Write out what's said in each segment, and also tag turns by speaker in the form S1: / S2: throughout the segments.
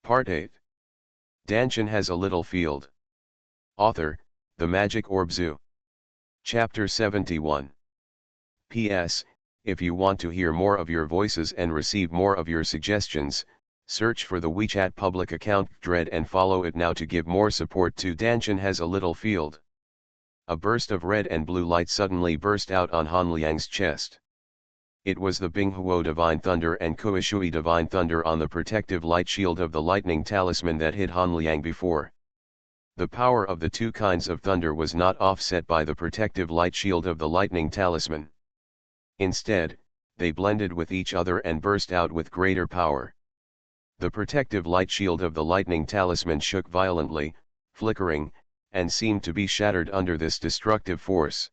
S1: Part 8. Dantian has a little field. Author, The Magic Orb Zoo. Chapter 71. P.S. If you want to hear more of your voices and receive more of your suggestions, search for the WeChat public account Dread and follow it now to give more support to Dantian has a little field. A burst of red and blue light suddenly burst out on Han Liang's chest. It was the Binghuo Divine Thunder and Kuishui Divine Thunder on the protective light shield of the lightning talisman that hit Han Liang before. The power of the two kinds of thunder was not offset by the protective light shield of the lightning talisman. Instead, they blended with each other and burst out with greater power. The protective light shield of the lightning talisman shook violently, flickering, and seemed to be shattered under this destructive force.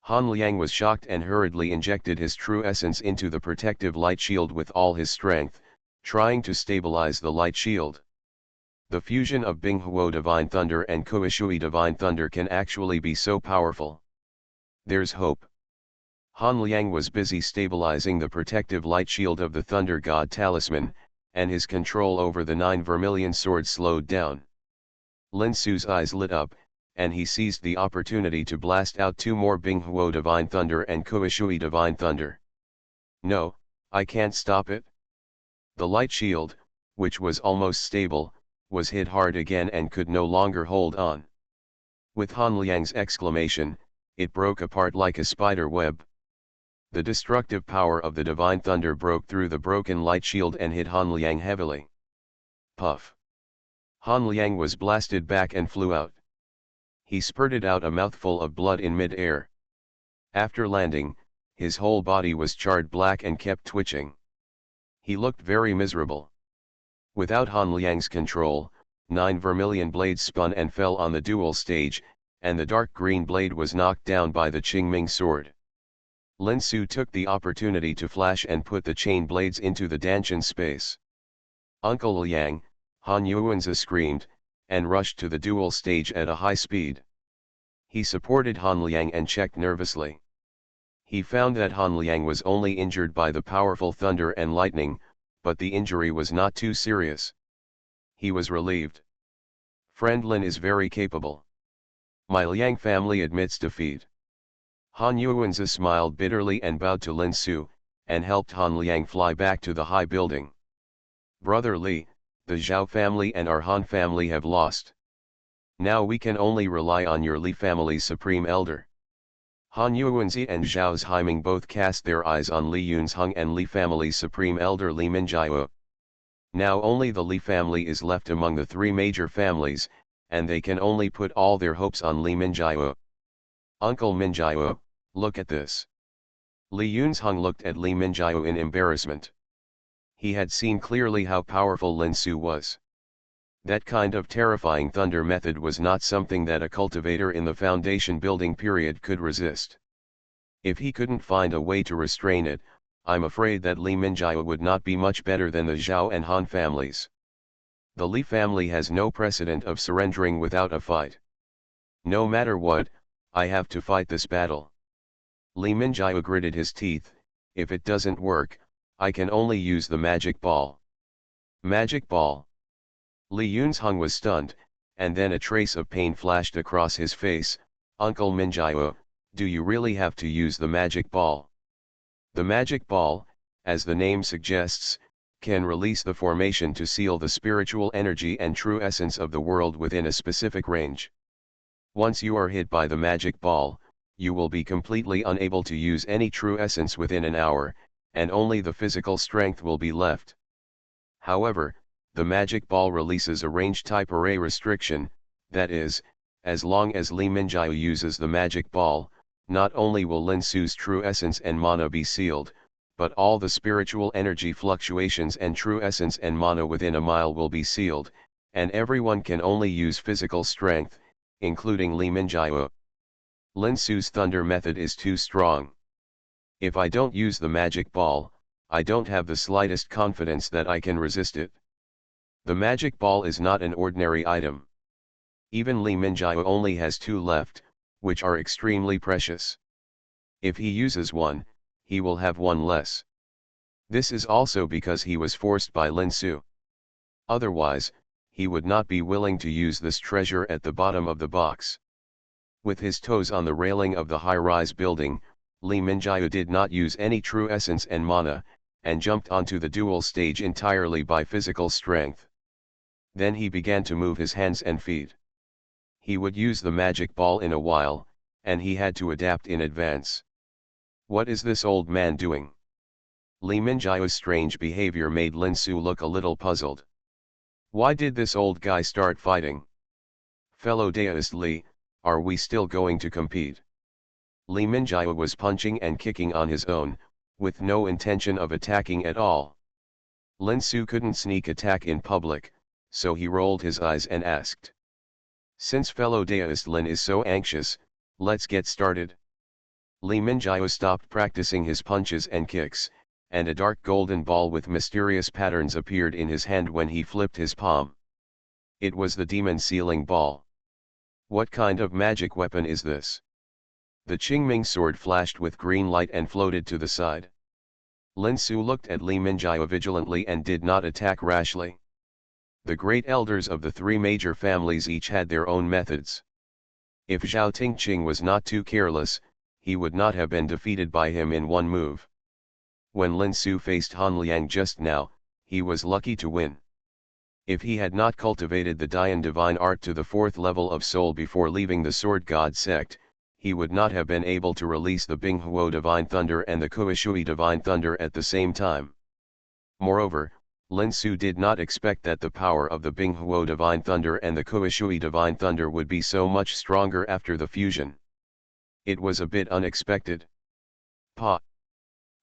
S1: Han Liang was shocked and hurriedly injected his true essence into the protective light shield with all his strength, trying to stabilize the light shield. The fusion of Binghuo Divine Thunder and Kuishui Divine Thunder can actually be so powerful. There's hope. Han Liang was busy stabilizing the protective light shield of the Thunder God Talisman, and his control over the 9 vermilion sword slowed down. Lin Su's eyes lit up, and he seized the opportunity to blast out 2 more Binghuo Divine Thunder and Kuishui Divine Thunder. No, I can't stop it. The light shield, which was almost stable, was hit hard again and could no longer hold on. With Han Liang's exclamation, it broke apart like a spider web. The destructive power of the Divine Thunder broke through the broken light shield and hit Han Liang heavily. Puff! Han Liang was blasted back and flew out. He spurted out a mouthful of blood in mid-air. After landing, his whole body was charred black and kept twitching. He looked very miserable. Without Han Liang's control, 9 vermilion blades spun and fell on the duel stage, and the dark green blade was knocked down by the Qingming sword. Lin Su took the opportunity to flash and put the chain blades into the Dantian space. Uncle Liang, Han Yuanzi screamed, and rushed to the duel stage at a high speed. He supported Han Liang and checked nervously. He found that Han Liang was only injured by the powerful thunder and lightning, but the injury was not too serious. He was relieved. Friend Lin is very capable. My Liang family admits defeat. Han Yuanzi smiled bitterly and bowed to Lin Su, and helped Han Liang fly back to the high building. Brother Li, the Zhao family and our Han family have lost. Now we can only rely on your Li family's supreme elder. Han Yuanzi and Zhao Zhaiming both cast their eyes on Li Yunzheng and Li family's supreme elder Li Minjiao. Now only the Li family is left among the 3 major families, and they can only put all their hopes on Li Minjiao. Uncle Minjiao, look at this. Li Yunzheng looked at Li Minjiao in embarrassment. He had seen clearly how powerful Lin Su was. That kind of terrifying thunder method was not something that a cultivator in the foundation building period could resist. If he couldn't find a way to restrain it, I'm afraid that Li Minjiao would not be much better than the Zhao and Han families. The Li family has no precedent of surrendering without a fight. No matter what, I have to fight this battle. Li Minjiao gritted his teeth. If it doesn't work, I can only use the magic ball. Magic ball. Li Yunzheng was stunned, and then a trace of pain flashed across his face. Uncle Minjiao, do you really have to use the magic ball? The magic ball, as the name suggests, can release the formation to seal the spiritual energy and true essence of the world within a specific range. Once you are hit by the magic ball, you will be completely unable to use any true essence within an hour, and only the physical strength will be left. However, the magic ball releases a range-type array restriction, that is, as long as Li Minjiao uses the magic ball, not only will Lin Su's true essence and mana be sealed, but all the spiritual energy fluctuations and true essence and mana within a mile will be sealed, and everyone can only use physical strength, including Li Minjiao. Lin Su's thunder method is too strong. If I don't use the magic ball, I don't have the slightest confidence that I can resist it. The magic ball is not an ordinary item. Even Li Minjiao only has 2 left, which are extremely precious. If he uses one, he will have 1 less. This is also because he was forced by Lin Su. Otherwise, he would not be willing to use this treasure at the bottom of the box. With his toes on the railing of the high-rise building, Li Minjiu did not use any true essence and mana, and jumped onto the dual stage entirely by physical strength. Then he began to move his hands and feet. He would use the magic ball in a while, and he had to adapt in advance. What is this old man doing? Li Minjiu's strange behavior made Lin Su look a little puzzled. Why did this old guy start fighting? Fellow Daoist Li, are we still going to compete? Li Minjiu was punching and kicking on his own, with no intention of attacking at all. Lin Su couldn't sneak attack in public, so he rolled his eyes and asked. Since fellow Daoist Lin is so anxious, let's get started. Li Minjiu stopped practicing his punches and kicks, and a dark golden ball with mysterious patterns appeared in his hand when he flipped his palm. It was the demon sealing ball. What kind of magic weapon is this? The Qingming sword flashed with green light and floated to the side. Lin Su looked at Li Minjiu vigilantly and did not attack rashly. The great elders of the three major families each had their own methods. If Zhao Tingqing was not too careless, he would not have been defeated by him in one move. When Lin Su faced Han Liang just now, he was lucky to win. If he had not cultivated the Dian divine art to the 4th level of soul before leaving the Sword God sect, he would not have been able to release the Binghuo divine thunder and the Kuishui divine thunder at the same time. Moreover, Lin Su did not expect that the power of the Binghuo divine thunder and the Kuishui divine thunder would be so much stronger after the fusion. It was a bit unexpected. Pa!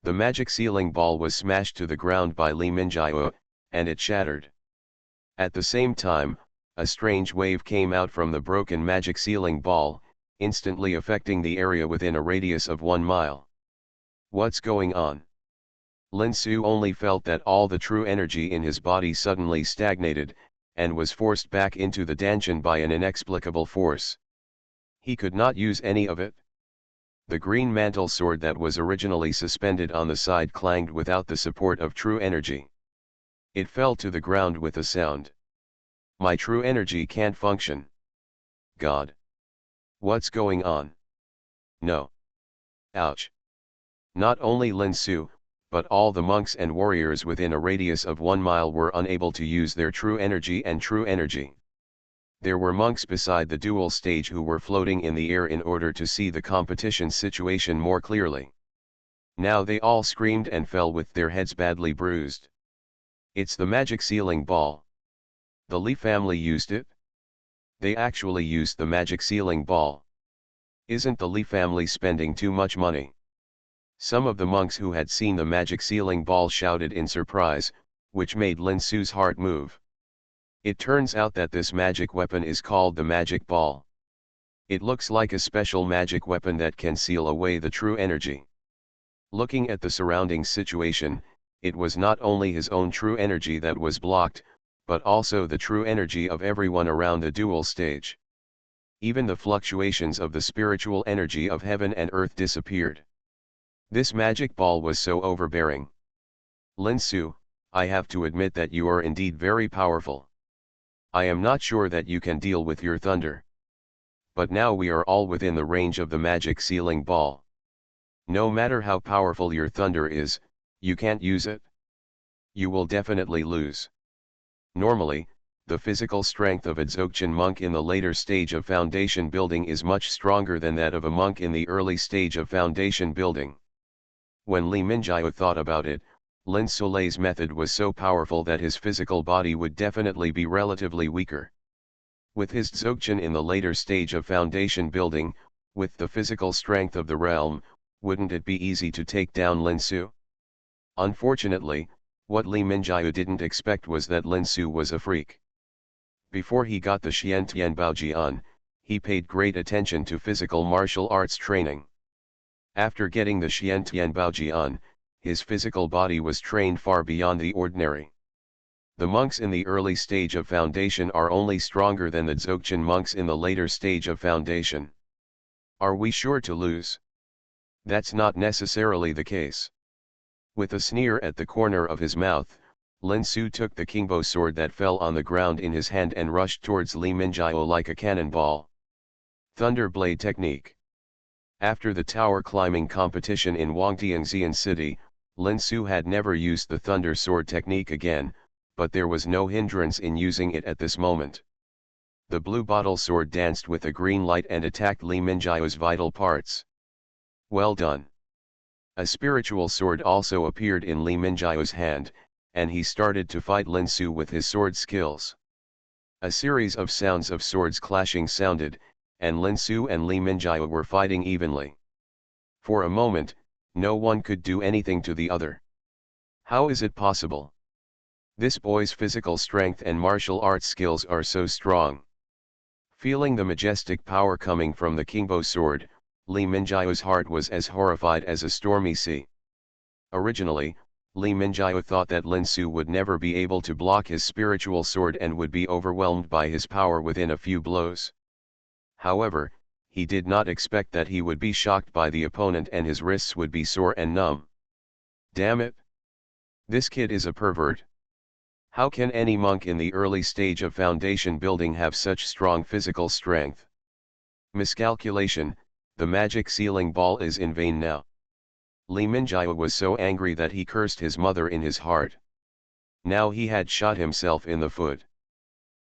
S1: The magic sealing ball was smashed to the ground by Li Minjiu, and it shattered. At the same time, a strange wave came out from the broken magic sealing ball, instantly affecting the area within a radius of 1 mile. What's going on? Lin Su only felt that all the true energy in his body suddenly stagnated, and was forced back into the Dantian by an inexplicable force. He could not use any of it. The green mantle sword that was originally suspended on the side clanged without the support of true energy. It fell to the ground with a sound. My true energy can't function. God! What's going on? No. Ouch! Not only Lin Su, but all the monks and warriors within a radius of 1 mile were unable to use their true energy and true energy. There were monks beside the dual stage who were floating in the air in order to see the competition situation more clearly. Now they all screamed and fell with their heads badly bruised. It's the magic sealing ball. The Li family used it? They actually used the magic sealing ball. Isn't the Li family spending too much money? Some of the monks who had seen the magic sealing ball shouted in surprise, which made Lin Su's heart move. It turns out that this magic weapon is called the magic ball. It looks like a special magic weapon that can seal away the true energy. Looking at the surrounding situation, it was not only his own true energy that was blocked, but also the true energy of everyone around the dual stage. Even the fluctuations of the spiritual energy of heaven and earth disappeared. This magic ball was so overbearing. Lin Su, I have to admit that you are indeed very powerful. I am not sure that you can deal with your thunder. But now we are all within the range of the magic sealing ball. No matter how powerful your thunder is, you can't use it. You will definitely lose. Normally, the physical strength of a Dzogchen monk in the later stage of foundation building is much stronger than that of a monk in the early stage of foundation building. When Li Minjiu thought about it, Lin Su's method was so powerful that his physical body would definitely be relatively weaker. With his Dzogchen in the later stage of foundation building, with the physical strength of the realm, wouldn't it be easy to take down Lin Su? Unfortunately, what Li Minjiu didn't expect was that Lin Su was a freak. Before he got the Xiantian Baojian, he paid great attention to physical martial arts training. After getting the Xiantian Baojian, his physical body was trained far beyond the ordinary. The monks in the early stage of foundation are only stronger than the Dzogchen monks in the later stage of foundation. Are we sure to lose? That's not necessarily the case. With a sneer at the corner of his mouth, Lin Su took the Kingbo sword that fell on the ground in his hand and rushed towards Li Minjiao like a cannonball. Thunder Blade Technique. After the tower climbing competition in Wangtianxian City, Lin Su had never used the Thunder Sword technique again, but there was no hindrance in using it at this moment. The blue bottle sword danced with a green light and attacked Li Minjiao's vital parts. Well done. A spiritual sword also appeared in Li Minjiao's hand, and he started to fight Lin Su with his sword skills. A series of sounds of swords clashing sounded, and Lin Su and Li Minjiao were fighting evenly. For a moment, no one could do anything to the other. How is it possible? This boy's physical strength and martial arts skills are so strong. Feeling the majestic power coming from the Kingbo sword, Li Minjiao's heart was as horrified as a stormy sea. Originally, Li Minjiao thought that Lin Su would never be able to block his spiritual sword and would be overwhelmed by his power within a few blows. However, he did not expect that he would be shocked by the opponent and his wrists would be sore and numb. Damn it! This kid is a pervert. How can any monk in the early stage of foundation building have such strong physical strength? Miscalculation, the magic sealing ball is in vain now. Li Minjiao was so angry that he cursed his mother in his heart. Now he had shot himself in the foot.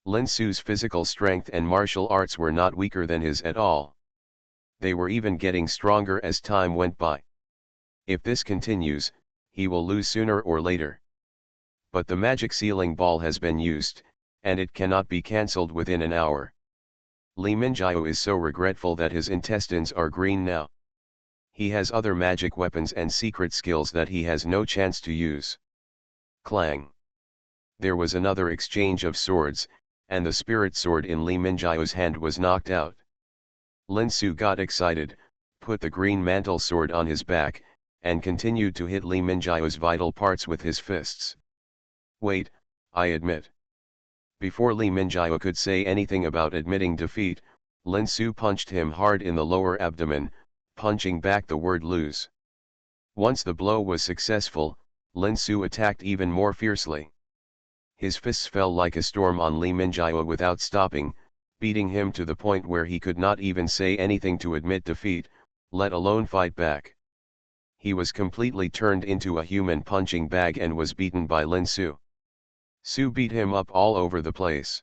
S1: Lin Su's physical strength and martial arts were not weaker than his at all. They were even getting stronger as time went by. If this continues, he will lose sooner or later. But the magic sealing ball has been used, and it cannot be cancelled within an hour. Li Minjiao is so regretful that his intestines are green now. He has other magic weapons and secret skills that he has no chance to use. Clang. There was another exchange of swords, and the spirit sword in Li Minjiao's hand was knocked out. Lin Su got excited, put the green mantle sword on his back, and continued to hit Li Minjiao's vital parts with his fists. Wait, I admit. Before Li Minjiao could say anything about admitting defeat, Lin Su punched him hard in the lower abdomen, punching back the word lose. Once the blow was successful, Lin Su attacked even more fiercely. His fists fell like a storm on Li Minjiao without stopping, beating him to the point where he could not even say anything to admit defeat, let alone fight back. He was completely turned into a human punching bag and was beaten by Lin Su. Su beat him up all over the place.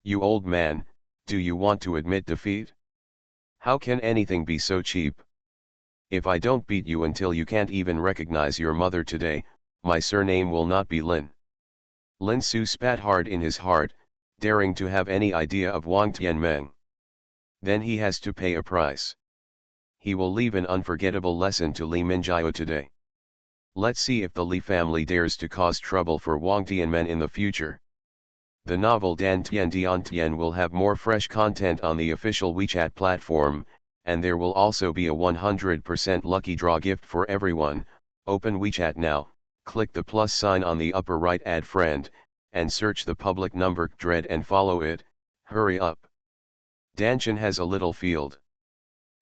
S1: You old man, do you want to admit defeat? How can anything be so cheap? If I don't beat you until you can't even recognize your mother today, my surname will not be Lin. Lin Su spat hard in his heart, daring to have any idea of Wang Tianmeng. Then he has to pay a price. He will leave an unforgettable lesson to Li Minjiao today. Let's see if the Li family dares to cause trouble for Wang Tianmeng in the future. The novel Dantian will have more fresh content on the official WeChat platform, and there will also be a 100% lucky draw gift for everyone. Open WeChat now, click the plus sign on the upper right, add friend, and search the public number Dread and follow it. Hurry up. Dantian has a little field.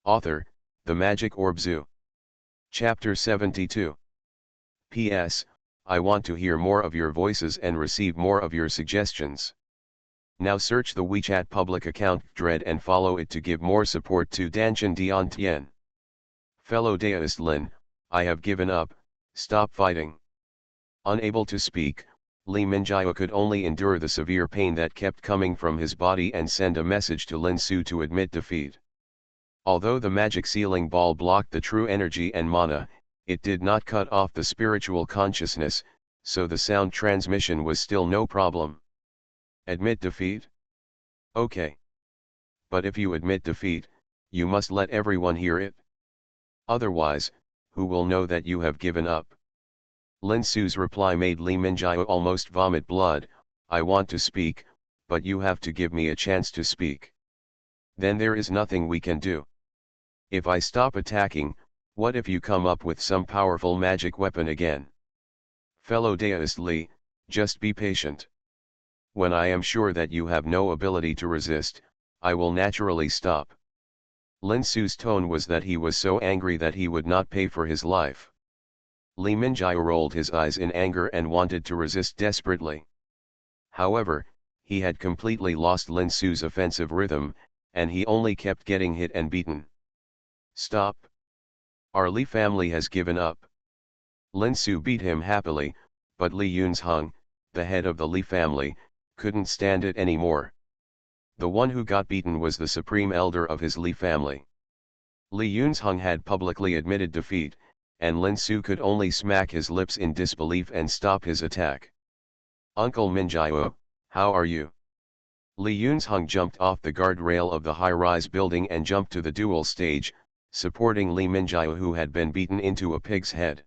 S1: Author, The Magic Orb Zoo. Chapter 72. P.S. I want to hear more of your voices and receive more of your suggestions. Now search the WeChat public account Dread and follow it to give more support to Dantian. Fellow Deist Lin, I have given up, stop fighting. Unable to speak, Li Minjiao could only endure the severe pain that kept coming from his body and send a message to Lin Su to admit defeat. Although the magic sealing ball blocked the true energy and mana, it did not cut off the spiritual consciousness, so the sound transmission was still no problem. Admit defeat? Okay. But if you admit defeat, you must let everyone hear it. Otherwise, who will know that you have given up? Lin Su's reply made Li Minjiao almost vomit blood. I want to speak, but you have to give me a chance to speak. Then there is nothing we can do. If I stop attacking, what if you come up with some powerful magic weapon again? Fellow Deist Li, just be patient. When I am sure that you have no ability to resist, I will naturally stop. Lin Su's tone was that he was so angry that he would not pay for his life. Li Minjiao rolled his eyes in anger and wanted to resist desperately. However, he had completely lost Lin Su's offensive rhythm, and he only kept getting hit and beaten. Stop! Our Li family has given up. Lin Su beat him happily, but Li Yunzheng, the head of the Li family, couldn't stand it anymore. The one who got beaten was the supreme elder of his Li family. Li Yunzheng had publicly admitted defeat, and Lin Su could only smack his lips in disbelief and stop his attack. Uncle Minjiao, how are you? Li Yunzheng jumped off the guardrail of the high-rise building and jumped to the duel stage, supporting Li Minjiao, who had been beaten into a pig's head.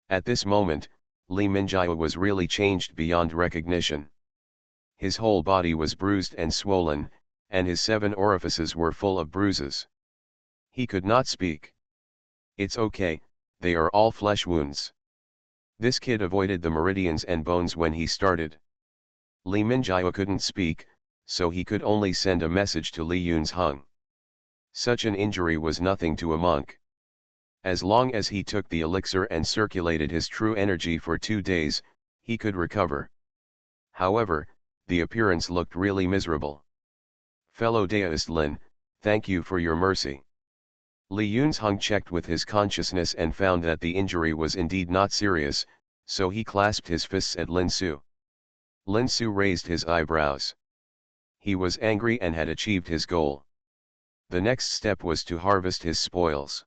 S1: At this moment, Li Minjiao was really changed beyond recognition. His whole body was bruised and swollen, and his 7 orifices were full of bruises. He could not speak. It's okay, they are all flesh wounds. This kid avoided the meridians and bones when he started. Li Minjiao couldn't speak, so he could only send a message to Li Yunzheng. Such an injury was nothing to a monk. As long as he took the elixir and circulated his true energy for 2 days, he could recover. However, the appearance looked really miserable. Fellow Daoist Lin, thank you for your mercy. Li Yunzheng checked with his consciousness and found that the injury was indeed not serious, so he clasped his fists at Lin Su. Lin Su raised his eyebrows. He was angry and had achieved his goal. The next step was to harvest his spoils.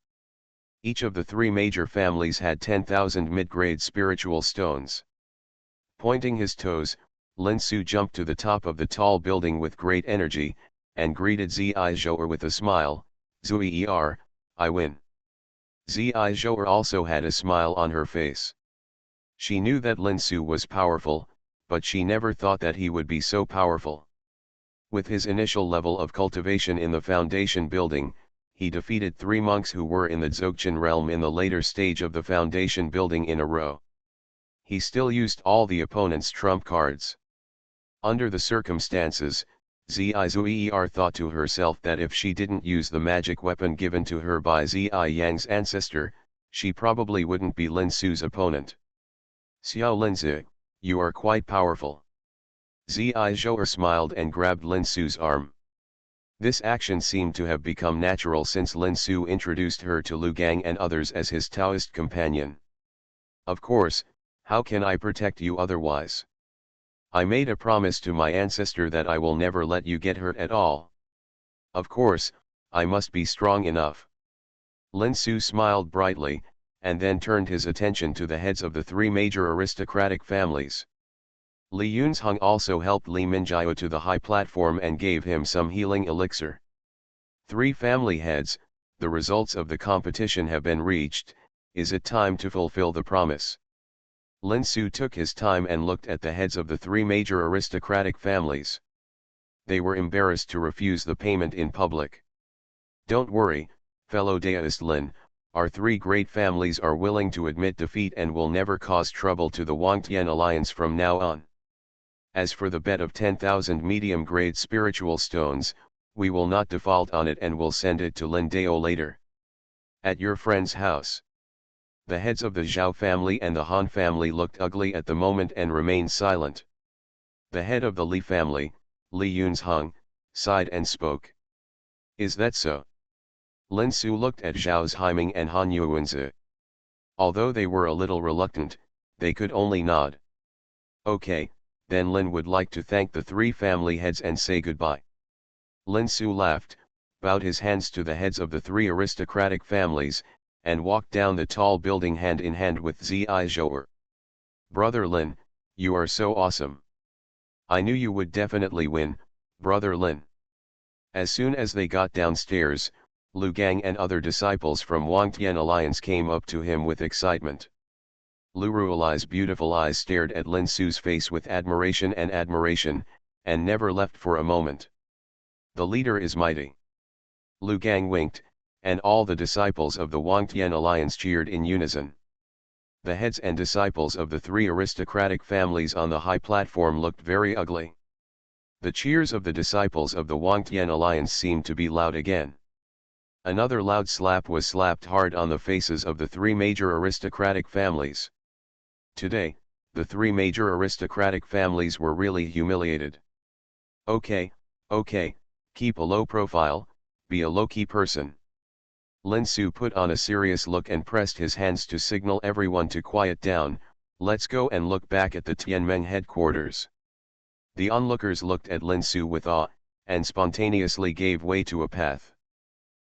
S1: Each of the 3 major families had 10,000 mid-grade spiritual stones. Pointing his toes, Lin Su jumped to the top of the tall building with great energy, and greeted Zizhou with a smile. Zuier, I win. Zizhou also had a smile on her face. She knew that Lin Su was powerful, but she never thought that he would be so powerful. With his initial level of cultivation in the foundation building, he defeated 3 monks who were in the Dzogchen realm in the later stage of the foundation building in a row. He still used all the opponent's trump cards. Under the circumstances, Zizuer thought to herself that if she didn't use the magic weapon given to her by Zi Yang's ancestor, she probably wouldn't be Lin Su's opponent. Xiao Linzi, you are quite powerful. Zizhou smiled and grabbed Lin Su's arm. This action seemed to have become natural since Lin Su introduced her to Lu Gang and others as his Taoist companion. Of course, how can I protect you otherwise? I made a promise to my ancestor that I will never let you get hurt at all. Of course, I must be strong enough. Lin Su smiled brightly, and then turned his attention to the heads of the 3 major aristocratic families. Li Yunzheng also helped Li Minjiao to the high platform and gave him some healing elixir. 3 family heads, the results of the competition have been reached, is it time to fulfill the promise? Lin Su took his time and looked at the heads of the 3 major aristocratic families. They were embarrassed to refuse the payment in public. Don't worry, fellow Daoist Lin, our 3 great families are willing to admit defeat and will never cause trouble to the Wangtian alliance from now on. As for the bet of 10,000 medium-grade spiritual stones, we will not default on it and will send it to Lin Dao later. At your friend's house. The heads of the Zhao family and the Han family looked ugly at the moment and remained silent. The head of the Li family, Li Yunzheng, sighed and spoke. Is that so? Lin Su looked at Zhao Zhaiming and Han Yuanzi. Although they were a little reluctant, they could only nod. Okay, then Lin would like to thank the 3 family heads and say goodbye. Lin Su laughed, bowed his hands to the heads of the 3 aristocratic families, and walked down the tall building hand in hand with Zizhou. Brother Lin, you are so awesome. I knew you would definitely win, Brother Lin. As soon as they got downstairs, Lu Gang and other disciples from Wangtian Alliance came up to him with excitement. Lu Ruolai's beautiful eyes stared at Lin Su's face with admiration, and never left for a moment. The leader is mighty. Lu Gang winked, and all the disciples of the Wangtian Alliance cheered in unison. The heads and disciples of the 3 aristocratic families on the high platform looked very ugly. The cheers of the disciples of the Wangtian Alliance seemed to be loud again. Another loud slap was slapped hard on the faces of the three major aristocratic families. Today, the three major aristocratic families were really humiliated. Okay, keep a low profile, be a low-key person. Lin Su put on a serious look and pressed his hands to signal everyone to quiet down. Let's go and look back at the Tianmeng headquarters. The onlookers looked at Lin Su with awe, and spontaneously gave way to a path.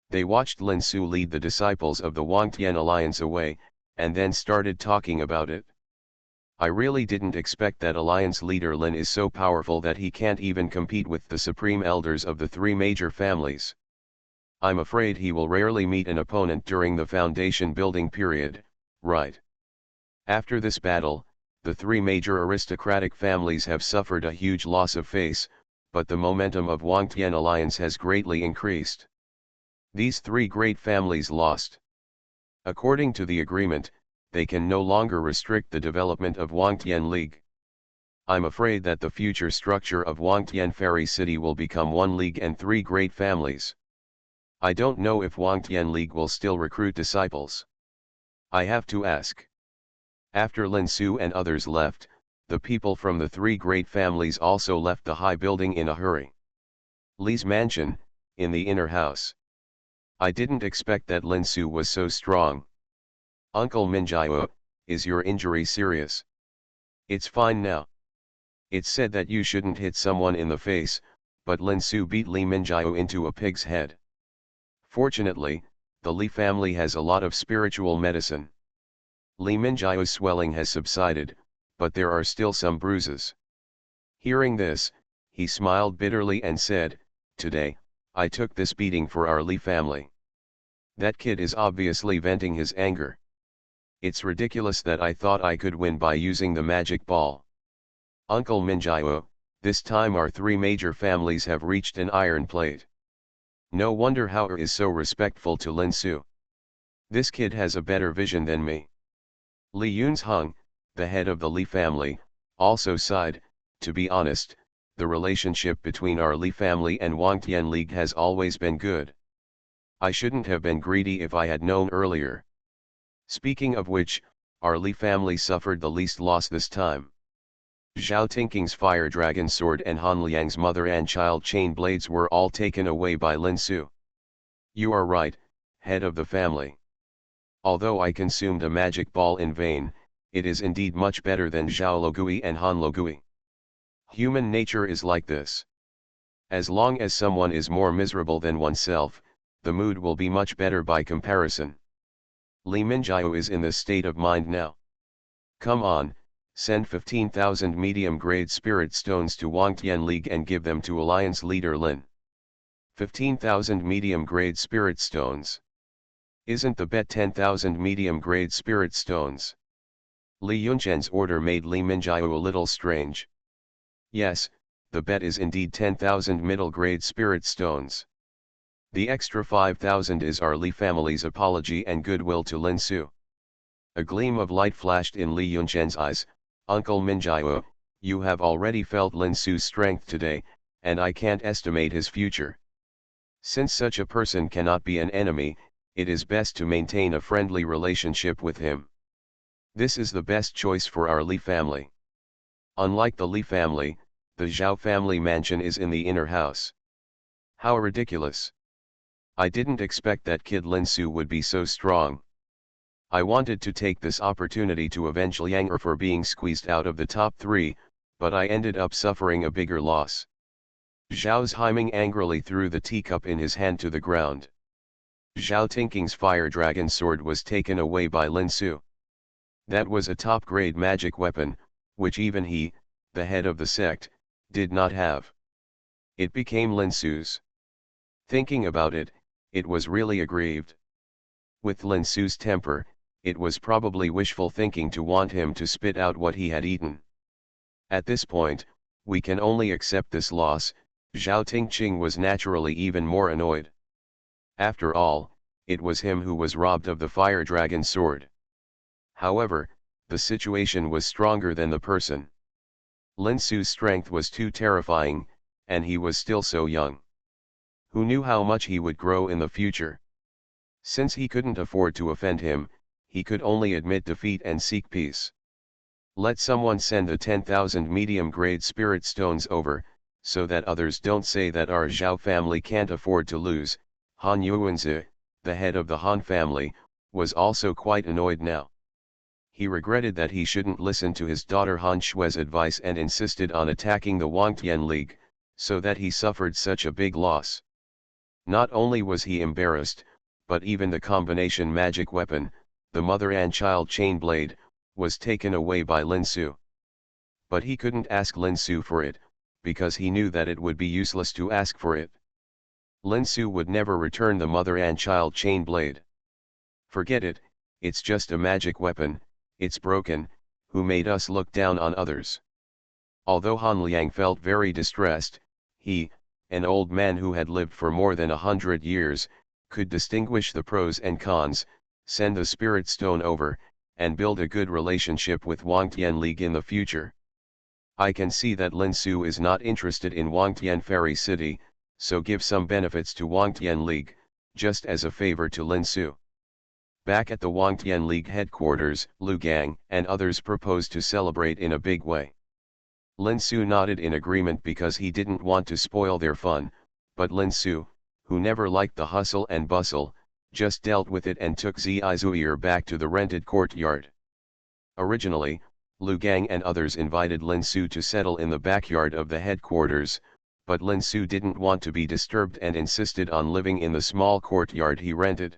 S1: They watched Lin Su lead the disciples of the Wangtian alliance away, and then started talking about it. I really didn't expect that alliance leader Lin is so powerful that he can't even compete with the supreme elders of the three major families. I'm afraid he will rarely meet an opponent during the foundation building period, right? After this battle, the three major aristocratic families have suffered a huge loss of face, but the momentum of Wangtian alliance has greatly increased. These three great families lost. According to the agreement, they can no longer restrict the development of Wangtian League. I'm afraid that the future structure of Wangtian Fairy City will become one league and three great families. I don't know if Wangtian League will still recruit disciples. I have to ask. After Lin Su and others left, the people from the three great families also left the high building in a hurry. Li's mansion, in the inner house. I didn't expect that Lin Su was so strong. Uncle Minjiao, is your injury serious? It's fine now. It's said that you shouldn't hit someone in the face, but Lin Su beat Li Minjiao into a pig's head. Fortunately, the Li family has a lot of spiritual medicine. Li Minjiao's swelling has subsided, but there are still some bruises. Hearing this, he smiled bitterly and said, "Today, I took this beating for our Li family. That kid is obviously venting his anger. It's ridiculous that I thought I could win by using the magic ball. Uncle Minjiao, this time our three major families have reached an iron plate. No wonder Hao is so respectful to Lin Su. This kid has a better vision than me." Li Yunzheng, the head of the Li family, also sighed. To be honest, the relationship between our Li family and Wangtian League has always been good. I shouldn't have been greedy if I had known earlier. Speaking of which, our Li family suffered the least loss this time. Zhao Tingking's fire dragon sword and Han Liang's mother and child chain blades were all taken away by Lin Su. You are right, head of the family. Although I consumed a magic ball in vain, it is indeed much better than Zhao Logui and Han Logui. Human nature is like this. As long as someone is more miserable than oneself, the mood will be much better by comparison. Li Minjiao is in this state of mind now. Come on, send 15,000 medium-grade spirit stones to Wangtian League and give them to Alliance leader Lin. 15,000 medium-grade spirit stones. Isn't the bet 10,000 medium-grade spirit stones? Li Yunzhen's order made Li Minjiao a little strange. Yes, the bet is indeed 10,000 middle-grade spirit stones. The extra 5,000 is our Li family's apology and goodwill to Lin Su. A gleam of light flashed in Li Yunzhen's eyes. Uncle Minjiao, you have already felt Lin Su's strength today, and I can't estimate his future. Since such a person cannot be an enemy, it is best to maintain a friendly relationship with him. This is the best choice for our Li family. Unlike the Li family, the Zhao family mansion is in the inner house. How ridiculous. I didn't expect that kid Lin Su would be so strong. I wanted to take this opportunity to avenge Liang for being squeezed out of the top 3, but I ended up suffering a bigger loss. Zhao Zhaiming angrily threw the teacup in his hand to the ground. Zhao Tingking's fire dragon sword was taken away by Lin Su. That was a top-grade magic weapon, which even he, the head of the sect, did not have. It became Lin Su's. Thinking about it, it was really aggrieved. With Lin Su's temper, it was probably wishful thinking to want him to spit out what he had eaten. At this point, we can only accept this loss. Zhao Tingqing was naturally even more annoyed. After all, it was him who was robbed of the fire dragon sword. However, the situation was stronger than the person. Lin Su's strength was too terrifying, and he was still so young. Who knew how much he would grow in the future? Since he couldn't afford to offend him, he could only admit defeat and seek peace. Let someone send the 10,000 medium-grade spirit stones over, so that others don't say that our Zhao family can't afford to lose. Han Yuanzi, the head of the Han family, was also quite annoyed now. He regretted that he shouldn't listen to his daughter Han Shui's advice and insisted on attacking the Wangtian League, so that he suffered such a big loss. Not only was he embarrassed, but even the combination magic weapon, the mother and child chain blade, was taken away by Lin Su. But he couldn't ask Lin Su for it, because he knew that it would be useless to ask for it. Lin Su would never return the mother and child chain blade. Forget it, it's just a magic weapon, it's broken, who made us look down on others? Although Han Liang felt very distressed, he, an old man who had lived for more than 100 years, could distinguish the pros and cons, send the spirit stone over, and build a good relationship with Wangtian League in the future. I can see that Lin Su is not interested in Wangtian Fairy City, so give some benefits to Wangtian League, just as a favor to Lin Su. Back at the Wangtian League headquarters, Lu Gang and others proposed to celebrate in a big way. Lin Su nodded in agreement because he didn't want to spoil their fun, but Lin Su, who never liked the hustle and bustle, just dealt with it and took Zizuir back to the rented courtyard. Originally, Lu Gang and others invited Lin Su to settle in the backyard of the headquarters, but Lin Su didn't want to be disturbed and insisted on living in the small courtyard he rented.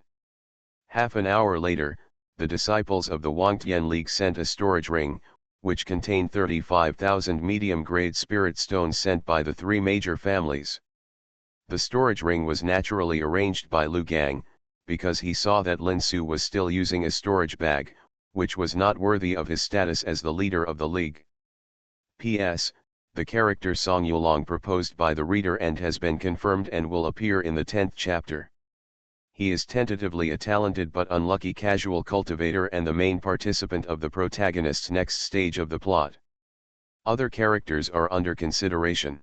S1: Half an hour later, the disciples of the Wangtian League sent a storage ring, which contained 35,000 medium-grade spirit stones sent by the three major families. The storage ring was naturally arranged by Lu Gang, because he saw that Lin Su was still using a storage bag, which was not worthy of his status as the leader of the league. P.S. The character Song Yulong proposed by the reader and has been confirmed and will appear in the 10th chapter. He is tentatively a talented but unlucky casual cultivator and the main participant of the protagonist's next stage of the plot. Other characters are under consideration.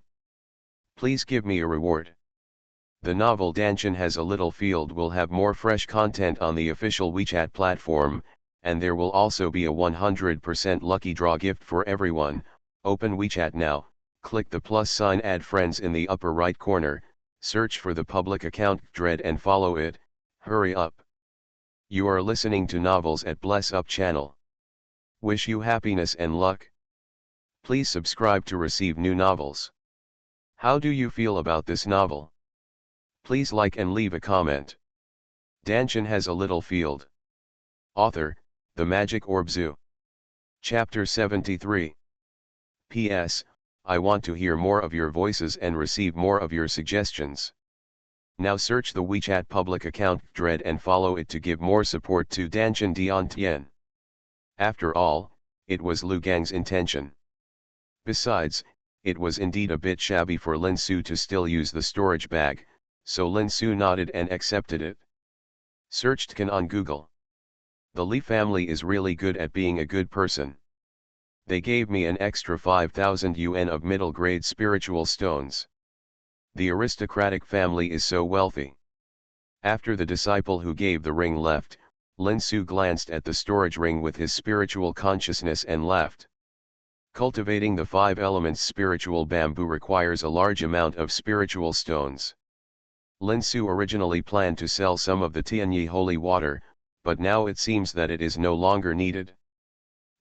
S1: Please give me a reward. The novel Dantian has a little field will have more fresh content on the official WeChat platform, and there will also be a 100% lucky draw gift for everyone. Open WeChat now, click the plus sign add friends in the upper right corner, search for the public account Dread and follow it. Hurry up. You are listening to Novels at Bless Up channel. Wish you happiness and luck. Please subscribe to receive new novels. How do you feel about this novel? Please like and leave a comment. Dantian has a little field. Author, The Magic Orb Zoo. Chapter 73. P.S. I want to hear more of your voices and receive more of your suggestions. Now search the WeChat public account Dread and follow it to give more support to Dantian Dantian. After all, it was Lu Gang's intention. Besides, it was indeed a bit shabby for Lin Su to still use the storage bag, so Lin Su nodded and accepted it. Searched Can on Google. The Li family is really good at being a good person. They gave me an extra 5,000 yuan of middle-grade spiritual stones. The aristocratic family is so wealthy. After the disciple who gave the ring left, Lin Su glanced at the storage ring with his spiritual consciousness and laughed. Cultivating the 5 elements spiritual bamboo requires a large amount of spiritual stones. Lin Su originally planned to sell some of the Tianyi holy water, but now it seems that it is no longer needed.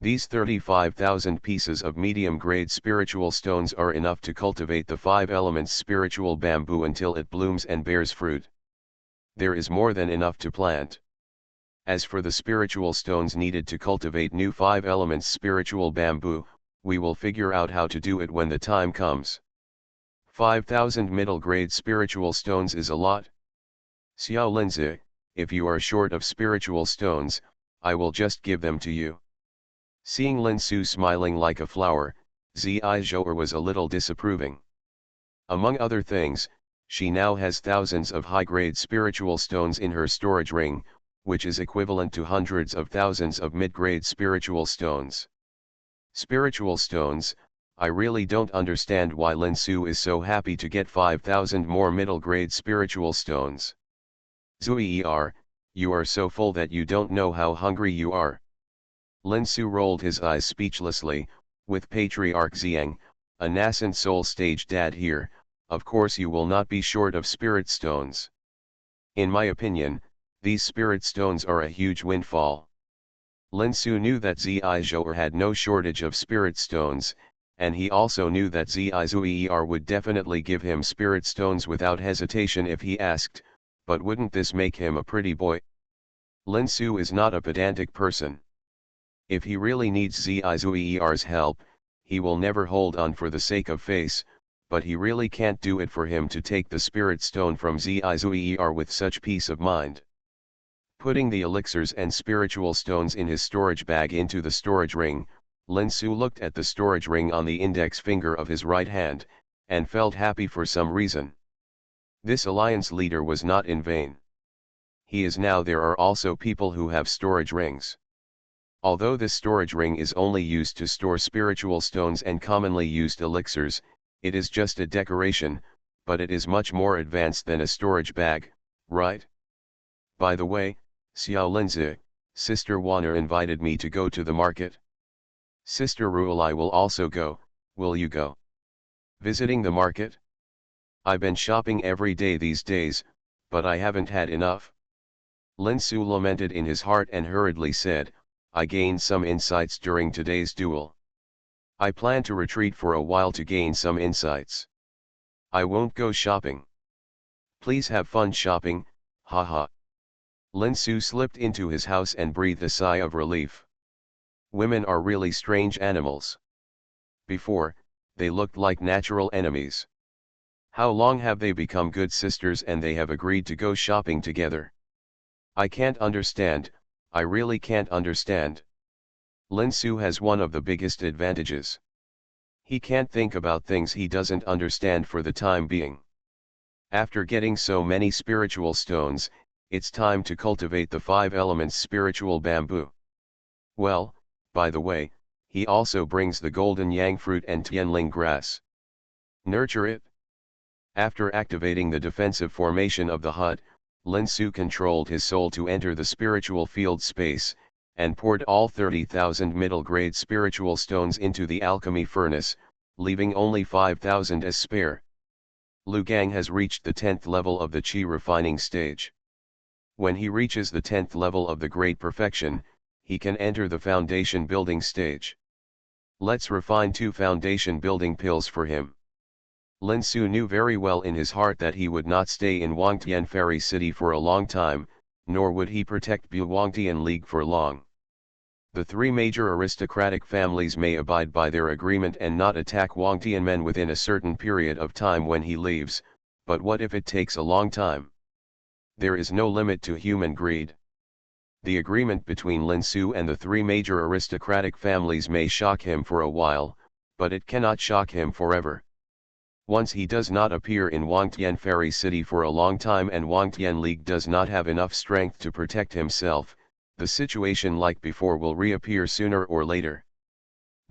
S1: These 35,000 pieces of medium-grade spiritual stones are enough to cultivate the 5 elements spiritual bamboo until it blooms and bears fruit. There is more than enough to plant. As for the spiritual stones needed to cultivate new 5 elements spiritual bamboo, we will figure out how to do it when the time comes. 5,000 middle-grade spiritual stones is a lot. Xiao Linzi, if you are short of spiritual stones, I will just give them to you. Seeing Lin Su smiling like a flower, Zizhou was a little disapproving. Among other things, she now has thousands of high-grade spiritual stones in her storage ring, which is equivalent to hundreds of thousands of mid-grade spiritual stones. Spiritual stones, I really don't understand why Lin Su is so happy to get 5,000 more middle-grade spiritual stones. Zuier, You are so full that you don't know how hungry you are. Lin Su rolled his eyes speechlessly, with Patriarch Xiang, a nascent soul stage dad here, of course you will not be short of spirit stones. In my opinion, these spirit stones are a huge windfall. Lin Su knew that Zizhou had no shortage of spirit stones, and he also knew that Zizhou would definitely give him spirit stones without hesitation if he asked, but wouldn't this make him a pretty boy? Lin Su is not a pedantic person. If he really needs Zizhou's help, he will never hold on for the sake of face, but he really can't do it for him to take the spirit stone from Zizhou with such peace of mind. Putting the elixirs and spiritual stones in his storage bag into the storage ring, Lin Su looked at the storage ring on the index finger of his right hand, and felt happy for some reason. This alliance leader was not in vain. He is now. There are also people who have storage rings. Although this storage ring is only used to store spiritual stones and commonly used elixirs, it is just a decoration, but it is much more advanced than a storage bag, right? By the way, Xiao Linzi, Sister Wanner invited me to go to the market. Sister Ruel, I will also go. Will you go? Visiting the market? I've been shopping every day these days, but I haven't had enough. Lin Su lamented in his heart and hurriedly said, I gained some insights during today's duel. I plan to retreat for a while to gain some insights. I won't go shopping. Please have fun shopping, haha. Lin Su slipped into his house and breathed a sigh of relief. Women are really strange animals. Before, they looked like natural enemies. How long have they become good sisters and they have agreed to go shopping together? I can't understand, I really can't understand. Lin Su has one of the biggest advantages. He can't think about things he doesn't understand for the time being. After getting so many spiritual stones, it's time to cultivate the 5 elements spiritual bamboo. Well, by the way, he also brings the golden yang fruit and tianling grass. Nurture it. After activating the defensive formation of the hut, Lin Su controlled his soul to enter the spiritual field space, and poured all 30,000 middle-grade spiritual stones into the alchemy furnace, leaving only 5,000 as spare. Lu Gang has reached the 10th level of the Qi refining stage. When he reaches the 10th level of the Great Perfection, he can enter the foundation building stage. Let's refine 2 foundation building pills for him. Lin Su knew very well in his heart that he would not stay in Wangtian Fairy City for a long time, nor would he protect Bu Wangtian League for long. The 3 major aristocratic families may abide by their agreement and not attack Wangtian men within a certain period of time when he leaves, but what if it takes a long time? There is no limit to human greed. The agreement between Lin Su and the 3 major aristocratic families may shock him for a while, but it cannot shock him forever. Once he does not appear in Wangtian Fairy City for a long time and Wangtian League does not have enough strength to protect himself, the situation like before will reappear sooner or later.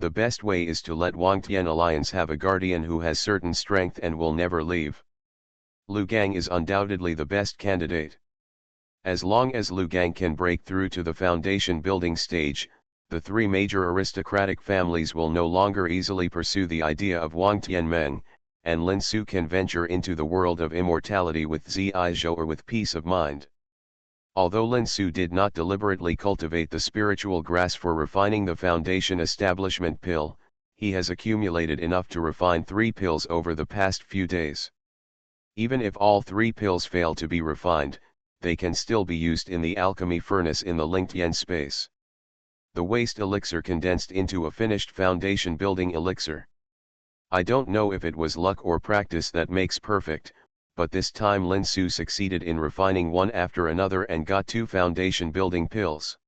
S1: The best way is to let Wangtian Alliance have a guardian who has certain strength and will never leave. Lu Gang is undoubtedly the best candidate. As long as Lu Gang can break through to the foundation building stage, the 3 major aristocratic families will no longer easily pursue the idea of Wangtian Meng, and Lin Su can venture into the world of immortality with Zizhou or with peace of mind. Although Lin Su did not deliberately cultivate the spiritual grass for refining the foundation establishment pill, he has accumulated enough to refine 3 pills over the past few days. Even if all 3 pills fail to be refined, they can still be used in the alchemy furnace in the linked yen space. The waste elixir condensed into a finished foundation building elixir. I don't know if it was luck or practice that makes perfect, but this time Lin Su succeeded in refining one after another and got 2 foundation building pills.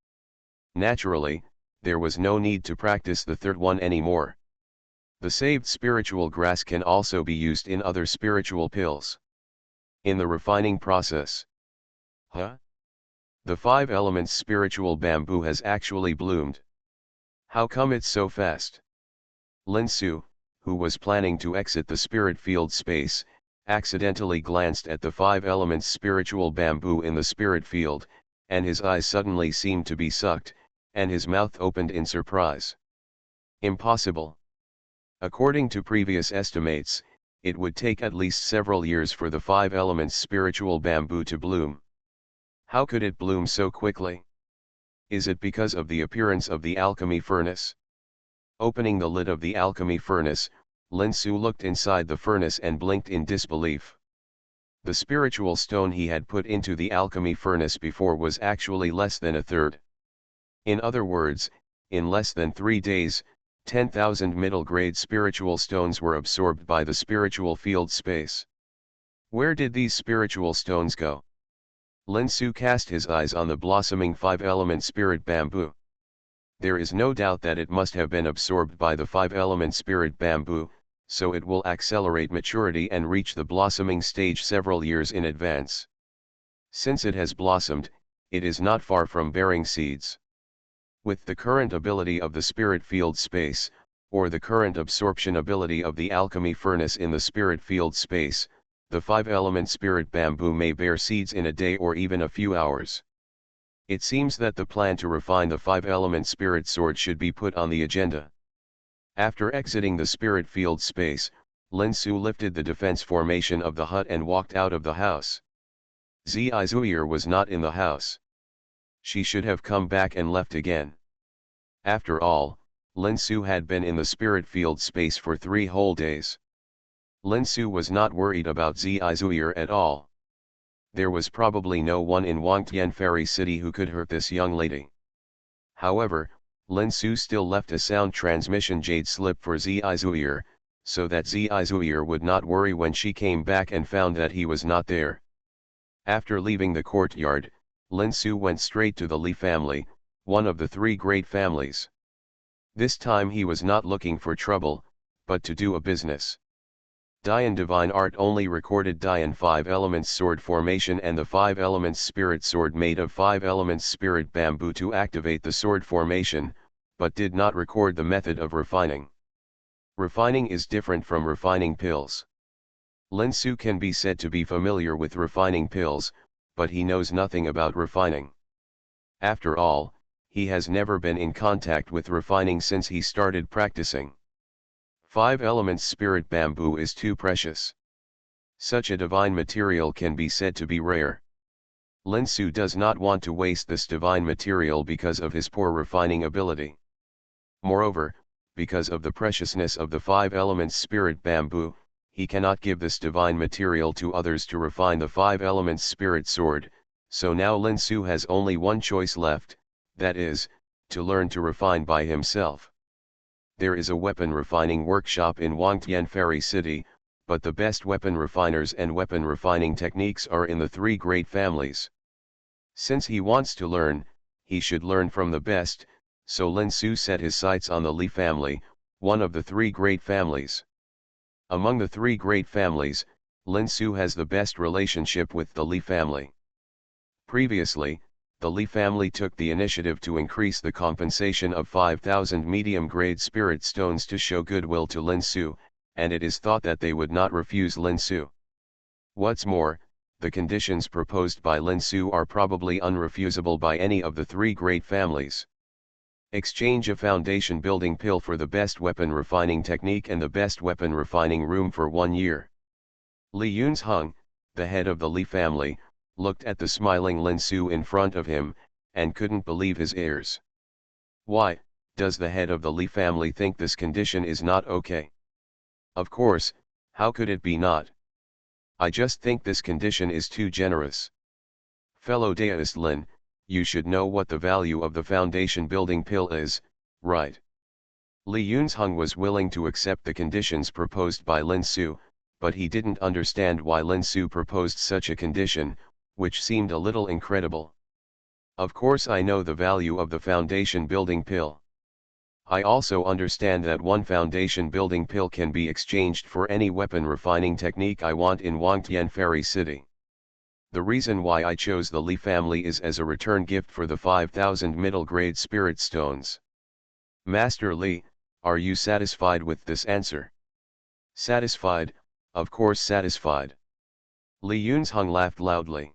S1: Naturally, there was no need to practice the third one anymore. The saved spiritual grass can also be used in other spiritual pills. In the refining process. The 5 elements spiritual bamboo has actually bloomed. How come it's so fast? Lin Su, who was planning to exit the spirit field space, accidentally glanced at the 5 elements spiritual bamboo in the spirit field, and his eyes suddenly seemed to be sucked, and his mouth opened in surprise. Impossible. According to previous estimates, it would take at least several years for the 5 elements spiritual bamboo to bloom. How could it bloom so quickly? Is it because of the appearance of the alchemy furnace? Opening the lid of the alchemy furnace, Lin Su looked inside the furnace and blinked in disbelief. The spiritual stone he had put into the alchemy furnace before was actually less than a third. In other words, in less than 3 days, 10,000 middle-grade spiritual stones were absorbed by the spiritual field space. Where did these spiritual stones go? Lin Su cast his eyes on the blossoming 5-element spirit bamboo. There is no doubt that it must have been absorbed by the 5-element spirit bamboo, so it will accelerate maturity and reach the blossoming stage several years in advance. Since it has blossomed, it is not far from bearing seeds. With the current ability of the spirit field space, or the current absorption ability of the alchemy furnace in the spirit field space, the 5-element spirit bamboo may bear seeds in a day or even a few hours. It seems that the plan to refine the 5-element spirit sword should be put on the agenda. After exiting the spirit field space, Lin Su lifted the defense formation of the hut and walked out of the house. Xianxia was not in the house. She should have come back and left again. After all, Lin Su had been in the spirit field space for 3 whole days. Lin Su was not worried about Xianxia at all. There was probably no one in Wangtian Fairy City who could hurt this young lady. However, Lin Su still left a sound transmission jade slip for Xianxia, so that Xianxia would not worry when she came back and found that he was not there. After leaving the courtyard, Lin Su went straight to the Li family, one of the 3 great families. This time he was not looking for trouble, but to do a business. Dian Divine Art only recorded Dian 5 elements sword formation and the 5 elements spirit sword made of 5 elements spirit bamboo to activate the sword formation, but did not record the method of refining. Refining is different from refining pills. Lin Su can be said to be familiar with refining pills, but he knows nothing about refining. After all, he has never been in contact with refining since he started practicing. 5 elements spirit bamboo is too precious. Such a divine material can be said to be rare. Lin Su does not want to waste this divine material because of his poor refining ability. Moreover, because of the preciousness of the 5 elements spirit bamboo, he cannot give this divine material to others to refine the 5 elements spirit sword, so now Lin Su has only one choice left, that is, to learn to refine by himself. There is a weapon refining workshop in Wangtian Fairy City, but the best weapon refiners and weapon refining techniques are in the 3 great families. Since he wants to learn, he should learn from the best, so Lin Su set his sights on the Li family, one of the 3 great families. Among the 3 great families, Lin Su has the best relationship with the Li family. Previously, the Li family took the initiative to increase the compensation of 5,000 medium-grade spirit stones to show goodwill to Lin Su, and it is thought that they would not refuse Lin Su. What's more, the conditions proposed by Lin Su are probably unrefusable by any of the 3 great families. Exchange a foundation building pill for the best weapon refining technique and the best weapon refining room for 1 year. Li Yunzheng, the head of the Li family, looked at the smiling Lin Su in front of him, and couldn't believe his ears. Why, does the head of the Li family think this condition is not okay? Of course, how could it be not? I just think this condition is too generous. Fellow Daoist Lin, you should know what the value of the foundation building pill is, right? Li Yunzheng was willing to accept the conditions proposed by Lin Su, but he didn't understand why Lin Su proposed such a condition, which seemed a little incredible. Of course I know the value of the foundation building pill. I also understand that one foundation building pill can be exchanged for any weapon refining technique I want in Wangtian Fairy City. The reason why I chose the Li family is as a return gift for the 5,000 middle grade spirit stones. Master Li, are you satisfied with this answer? Satisfied, of course satisfied. Li Yunzheng laughed loudly.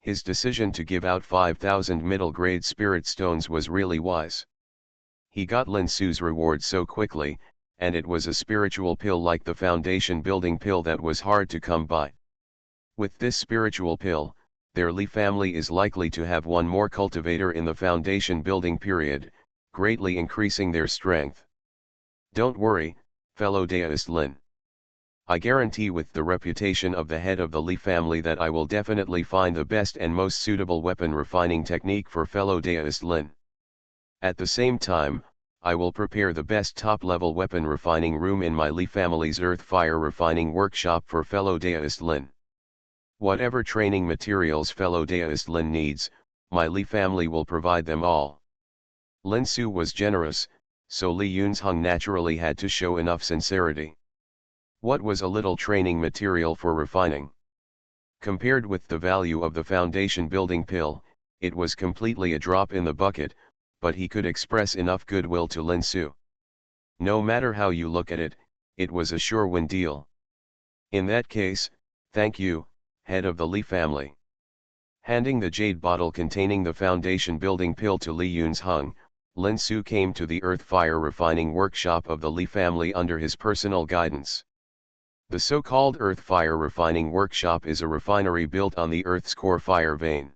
S1: His decision to give out 5,000 middle-grade spirit stones was really wise. He got Lin Su's reward so quickly, and it was a spiritual pill like the foundation building pill that was hard to come by. With this spiritual pill, their Li family is likely to have one more cultivator in the foundation building period, greatly increasing their strength. Don't worry, fellow deist Lin. I guarantee with the reputation of the head of the Li family that I will definitely find the best and most suitable weapon refining technique for fellow deist Lin. At the same time, I will prepare the best top-level weapon refining room in my Li family's earth fire refining workshop for fellow deist Lin. Whatever training materials fellow deist Lin needs, my Li family will provide them all. Lin Su was generous, so Li Yunzheng naturally had to show enough sincerity. What was a little training material for refining? Compared with the value of the foundation building pill, it was completely a drop in the bucket, but he could express enough goodwill to Lin Su. No matter how you look at it, it was a sure win deal. In that case, thank you, head of the Li family. Handing the jade bottle containing the foundation building pill to Li Yunzheng, Lin Su came to the earth fire refining workshop of the Li family under his personal guidance. The so-called earth fire refining workshop is a refinery built on the earth's core fire vein.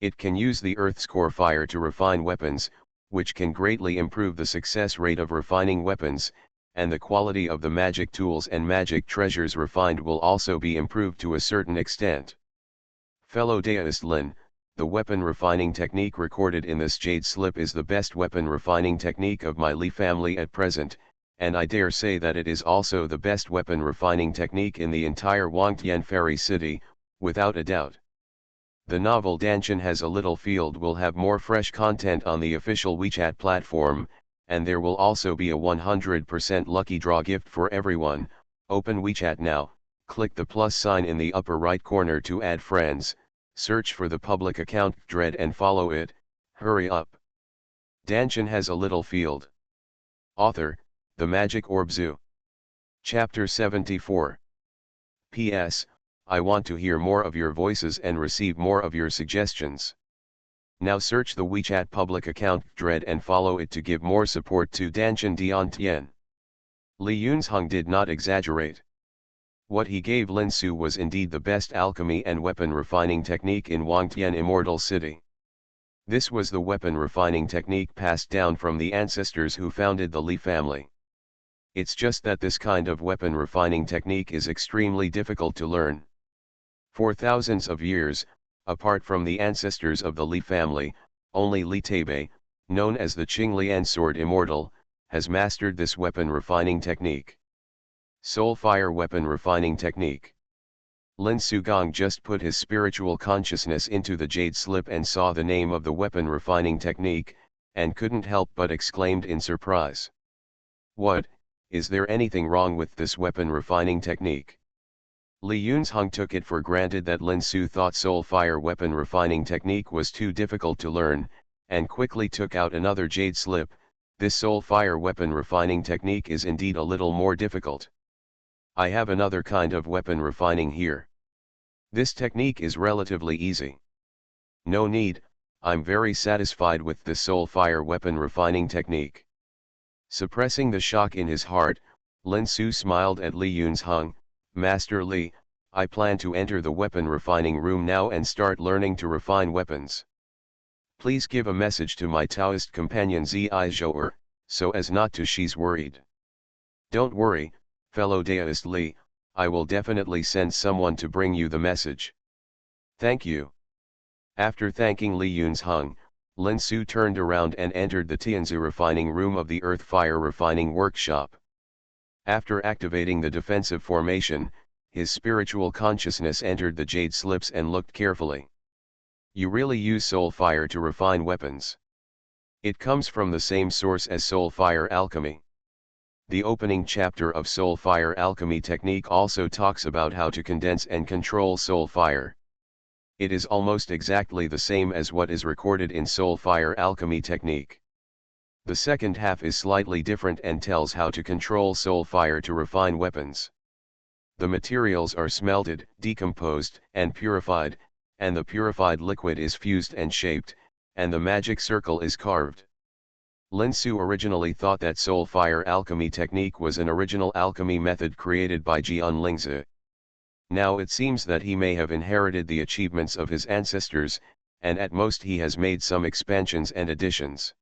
S1: It can use the earth's core fire to refine weapons, which can greatly improve the success rate of refining weapons, and the quality of the magic tools and magic treasures refined will also be improved to a certain extent. Fellow deist Lin, the weapon refining technique recorded in this jade slip is the best weapon refining technique of my Li family at present, and I dare say that it is also the best weapon refining technique in the entire Wangtian Fairy City, without a doubt. The novel Dantian Has a Little Field will have more fresh content on the official WeChat platform, and there will also be a 100% lucky draw gift for everyone. Open WeChat now, click the plus sign in the upper right corner to add friends, search for the public account Dread and follow it. Hurry up. Dantian Has a Little Field. Author, The Magic Orb Zoo. Chapter 74. P.S. I want to hear more of your voices and receive more of your suggestions. Now search the WeChat public account Dread and follow it to give more support to Dantian. Li Yunzheng did not exaggerate. What he gave Lin Su was indeed the best alchemy and weapon refining technique in Wangtian Immortal City. This was the weapon refining technique passed down from the ancestors who founded the Li family. It's just that this kind of weapon refining technique is extremely difficult to learn. For thousands of years, apart from the ancestors of the Li family, only Li Taibei, known as the Qinglian Sword Immortal, has mastered this weapon refining technique. Soul Fire Weapon Refining Technique. Lin Sugong just put his spiritual consciousness into the jade slip and saw the name of the weapon refining technique, and couldn't help but exclaimed in surprise. What, is there anything wrong with this weapon refining technique? Li Yunzheng took it for granted that Lin Su thought Soul Fire Weapon Refining Technique was too difficult to learn, and quickly took out another jade slip. This Soul Fire Weapon Refining Technique is indeed a little more difficult. I have another kind of weapon refining here. This technique is relatively easy. No need, I'm very satisfied with this Soul Fire Weapon Refining Technique. Suppressing the shock in his heart, Lin Su smiled at Li Yunzheng. Master Li, I plan to enter the weapon refining room now and start learning to refine weapons. Please give a message to my Taoist companion Zizhouer, so as not to she's worried. Don't worry, fellow deist Li, I will definitely send someone to bring you the message. Thank you. After thanking Li Yunzheng, Lin Su turned around and entered the Tianzi refining room of the earth fire refining workshop. After activating the defensive formation, his spiritual consciousness entered the jade slips and looked carefully. You really use soul fire to refine weapons. It comes from the same source as soul fire alchemy. The opening chapter of soul fire alchemy technique also talks about how to condense and control soul fire. It is almost exactly the same as what is recorded in soul fire alchemy technique. The second half is slightly different and tells how to control soul fire to refine weapons. The materials are smelted, decomposed, and purified, and the purified liquid is fused and shaped, and the magic circle is carved. Lin Su originally thought that soul fire alchemy technique was an original alchemy method created by Xianxia. Now it seems that he may have inherited the achievements of his ancestors, and at most he has made some expansions and additions.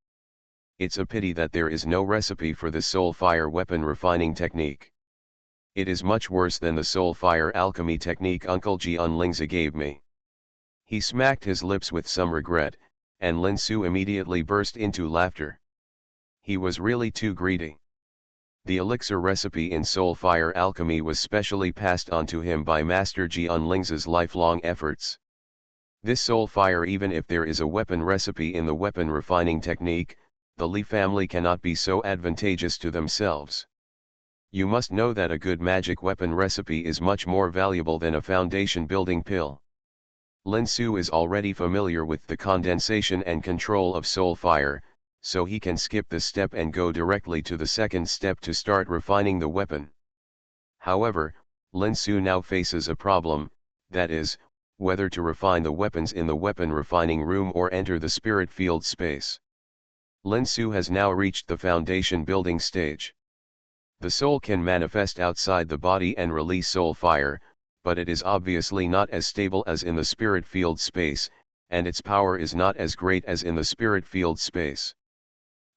S1: It's a pity that there is no recipe for the soul fire weapon refining technique. It is much worse than the soul fire alchemy technique Uncle Xianxia gave me. He smacked his lips with some regret, and Lin Su immediately burst into laughter. He was really too greedy. The elixir recipe in soul fire alchemy was specially passed on to him by Master Xianxia's lifelong efforts. This soul fire, even if there is a weapon recipe in the weapon refining technique, the Li family cannot be so advantageous to themselves. You must know that a good magic weapon recipe is much more valuable than a foundation building pill. Lin Su is already familiar with the condensation and control of soul fire, so he can skip this step and go directly to the second step to start refining the weapon. However, Lin Su now faces a problem, that is, whether to refine the weapons in the weapon refining room or enter the spirit field space. Lin Su has now reached the foundation building stage. The soul can manifest outside the body and release soul fire, but it is obviously not as stable as in the spirit field space, and its power is not as great as in the spirit field space.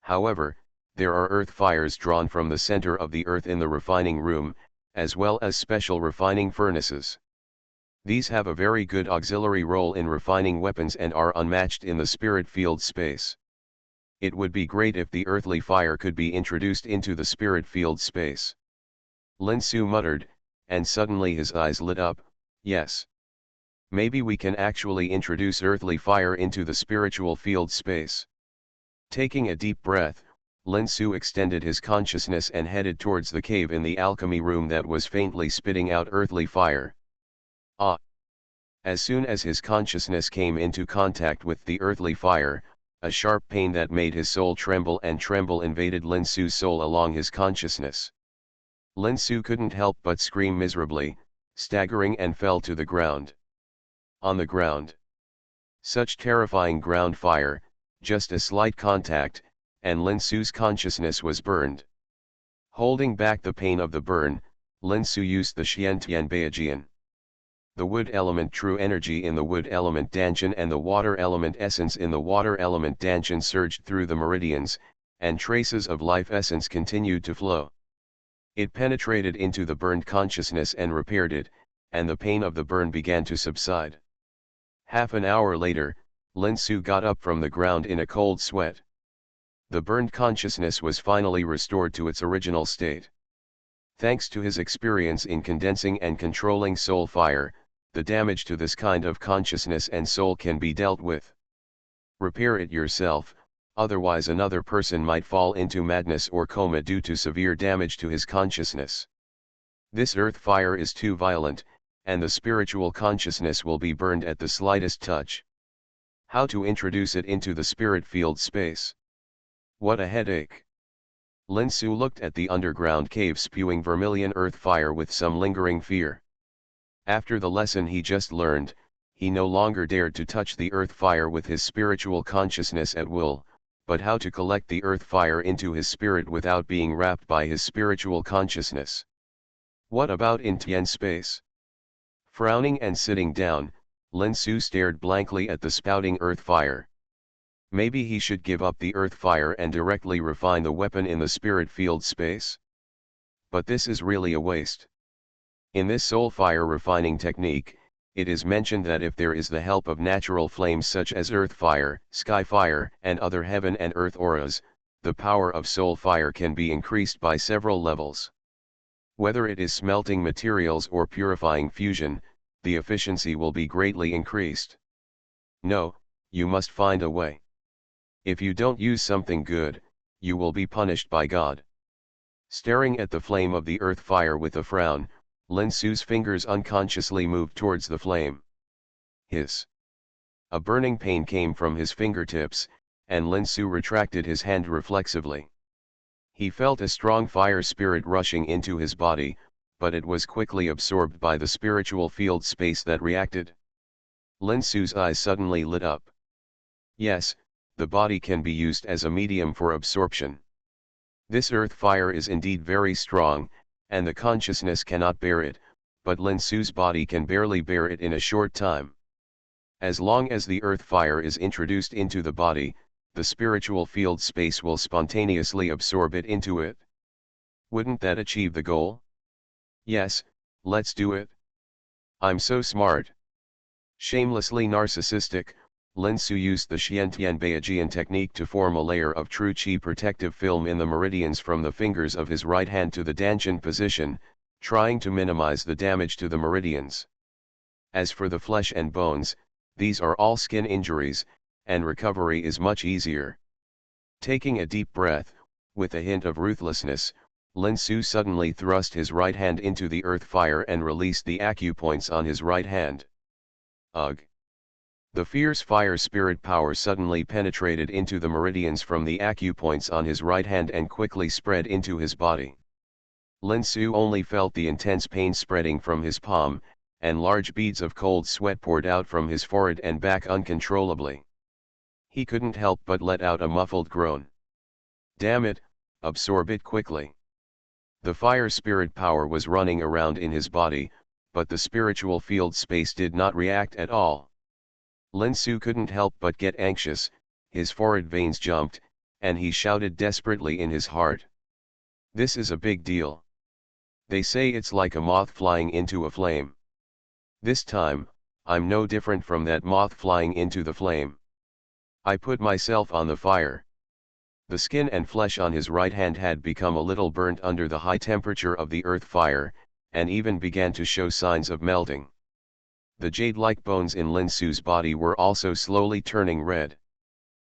S1: However, there are earth fires drawn from the center of the earth in the refining room, as well as special refining furnaces. These have a very good auxiliary role in refining weapons and are unmatched in the spirit field space. It would be great if the earthly fire could be introduced into the spirit field space. Lin Su muttered, and suddenly his eyes lit up. Yes. Maybe we can actually introduce earthly fire into the spiritual field space. Taking a deep breath, Lin Su extended his consciousness and headed towards the cave in the alchemy room that was faintly spitting out earthly fire. Ah! As soon as his consciousness came into contact with the earthly fire, a sharp pain that made his soul tremble and tremble invaded Lin Su's soul along his consciousness. Lin Su couldn't help but scream miserably, staggering and fell to the ground. On the ground. Such terrifying ground fire, just a slight contact, and Lin Su's consciousness was burned. Holding back the pain of the burn, Lin Su used the Xiantian Beijian. The wood element true energy in the wood element Dantian and the water element essence in the water element Dantian surged through the meridians, and traces of life essence continued to flow. It penetrated into the burned consciousness and repaired it, and the pain of the burn began to subside. Half an hour later, Lin Su got up from the ground in a cold sweat. The burned consciousness was finally restored to its original state. Thanks to his experience in condensing and controlling soul fire, the damage to this kind of consciousness and soul can be dealt with. Repair it yourself, otherwise another person might fall into madness or coma due to severe damage to his consciousness. This earth fire is too violent, and the spiritual consciousness will be burned at the slightest touch. How to introduce it into the spirit field space? What a headache! Lin Su looked at the underground cave spewing vermilion earth fire with some lingering fear. After the lesson he just learned, he no longer dared to touch the earth fire with his spiritual consciousness at will, but how to collect the earth fire into his spirit without being wrapped by his spiritual consciousness. What about in Tian space? Frowning and sitting down, Lin Su stared blankly at the spouting earth fire. Maybe he should give up the earth fire and directly refine the weapon in the spirit field space? But this is really a waste. In this soul fire refining technique, it is mentioned that if there is the help of natural flames such as earth fire, sky fire, and other heaven and earth auras, the power of soul fire can be increased by several levels. Whether it is smelting materials or purifying fusion, the efficiency will be greatly increased. No, you must find a way. If you don't use something good, you will be punished by God. Staring at the flame of the earth fire with a frown, Lin Su's fingers unconsciously moved towards the flame. Hiss! A burning pain came from his fingertips, and Lin Su retracted his hand reflexively. He felt a strong fire spirit rushing into his body, but it was quickly absorbed by the spiritual field space that reacted. Lin Su's eyes suddenly lit up. Yes, the body can be used as a medium for absorption. This earth fire is indeed very strong, and the consciousness cannot bear it, but Lin Su's body can barely bear it in a short time. As long as the earth fire is introduced into the body, the spiritual field space will spontaneously absorb it into it. Wouldn't that achieve the goal? Yes, let's do it. I'm so smart. Shamelessly narcissistic, Lin Su used the Xianxia technique to form a layer of true qi protective film in the meridians from the fingers of his right hand to the Dantian position, trying to minimize the damage to the meridians. As for the flesh and bones, these are all skin injuries, and recovery is much easier. Taking a deep breath, with a hint of ruthlessness, Lin Su suddenly thrust his right hand into the earth fire and released the acupoints on his right hand. Ugh! The fierce fire spirit power suddenly penetrated into the meridians from the acupoints on his right hand and quickly spread into his body. Lin Su only felt the intense pain spreading from his palm, and large beads of cold sweat poured out from his forehead and back uncontrollably. He couldn't help but let out a muffled groan. Damn it, absorb it quickly. The fire spirit power was running around in his body, but the spiritual field space did not react at all. Lin Su couldn't help but get anxious, his forehead veins jumped, and he shouted desperately in his heart. This is a big deal. They say it's like a moth flying into a flame. This time, I'm no different from that moth flying into the flame. I put myself on the fire. The skin and flesh on his right hand had become a little burnt under the high temperature of the earth fire, and even began to show signs of melting. The jade-like bones in Lin Su's body were also slowly turning red.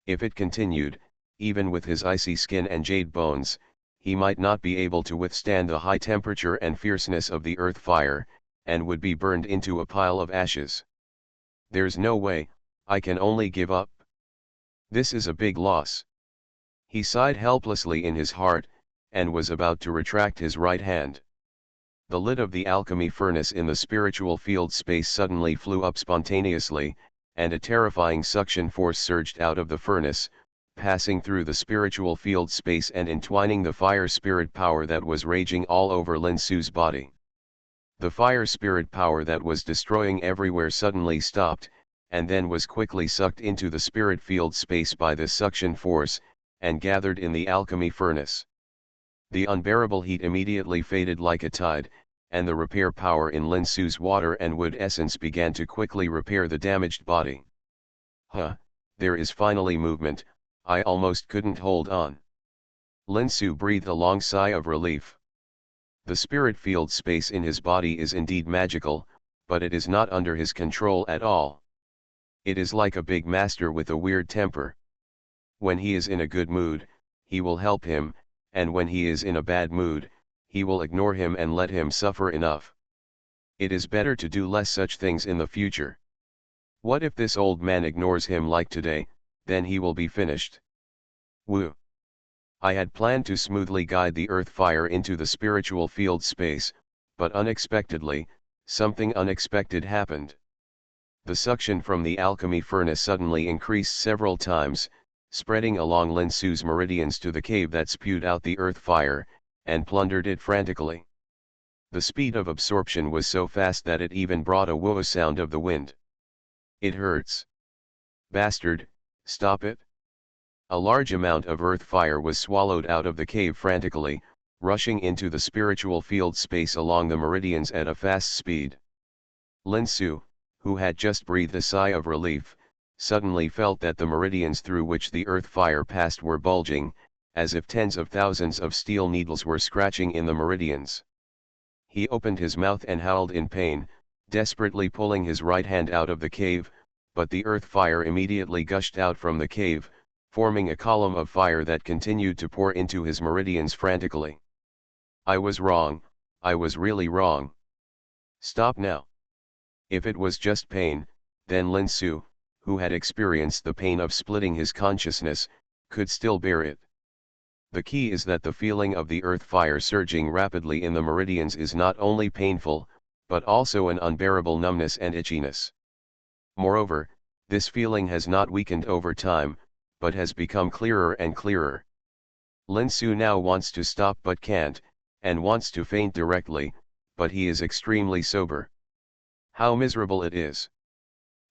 S1: If it continued, even with his icy skin and jade bones, he might not be able to withstand the high temperature and fierceness of the earth fire, and would be burned into a pile of ashes. There's no way, I can only give up. This is a big loss. He sighed helplessly in his heart, and was about to retract his right hand. The lid of the alchemy furnace in the spiritual field space suddenly flew up spontaneously, and a terrifying suction force surged out of the furnace, passing through the spiritual field space and entwining the fire spirit power that was raging all over Lin Su's body. The fire spirit power that was destroying everywhere suddenly stopped, and then was quickly sucked into the spirit field space by this suction force, and gathered in the alchemy furnace. The unbearable heat immediately faded like a tide, and the repair power in Lin Su's water and wood essence began to quickly repair the damaged body. Huh, there is finally movement, I almost couldn't hold on. Lin Su breathed a long sigh of relief. The spirit field space in his body is indeed magical, but it is not under his control at all. It is like a big master with a weird temper. When he is in a good mood, he will help him, and when he is in a bad mood, he will ignore him and let him suffer enough. It is better to do less such things in the future. What if this old man ignores him like today, then he will be finished. Woo! I had planned to smoothly guide the earth fire into the spiritual field space, but unexpectedly, something unexpected happened. The suction from the alchemy furnace suddenly increased several times, spreading along Lin Su's meridians to the cave that spewed out the earth fire, and plundered it frantically. The speed of absorption was so fast that it even brought a whoa sound of the wind. It hurts. Bastard, stop it. A large amount of earth fire was swallowed out of the cave frantically, rushing into the spiritual field space along the meridians at a fast speed. Lin Su, who had just breathed a sigh of relief, suddenly felt that the meridians through which the earth fire passed were bulging, as if tens of thousands of steel needles were scratching in the meridians. He opened his mouth and howled in pain, desperately pulling his right hand out of the cave, but the earth fire immediately gushed out from the cave, forming a column of fire that continued to pour into his meridians frantically. I was wrong, I was really wrong. Stop now. If it was just pain, then Lin Su, who had experienced the pain of splitting his consciousness, could still bear it. The key is that the feeling of the earth fire surging rapidly in the meridians is not only painful, but also an unbearable numbness and itchiness. Moreover, this feeling has not weakened over time, but has become clearer and clearer. Lin Su now wants to stop but can't, and wants to faint directly, but he is extremely sober. How miserable it is.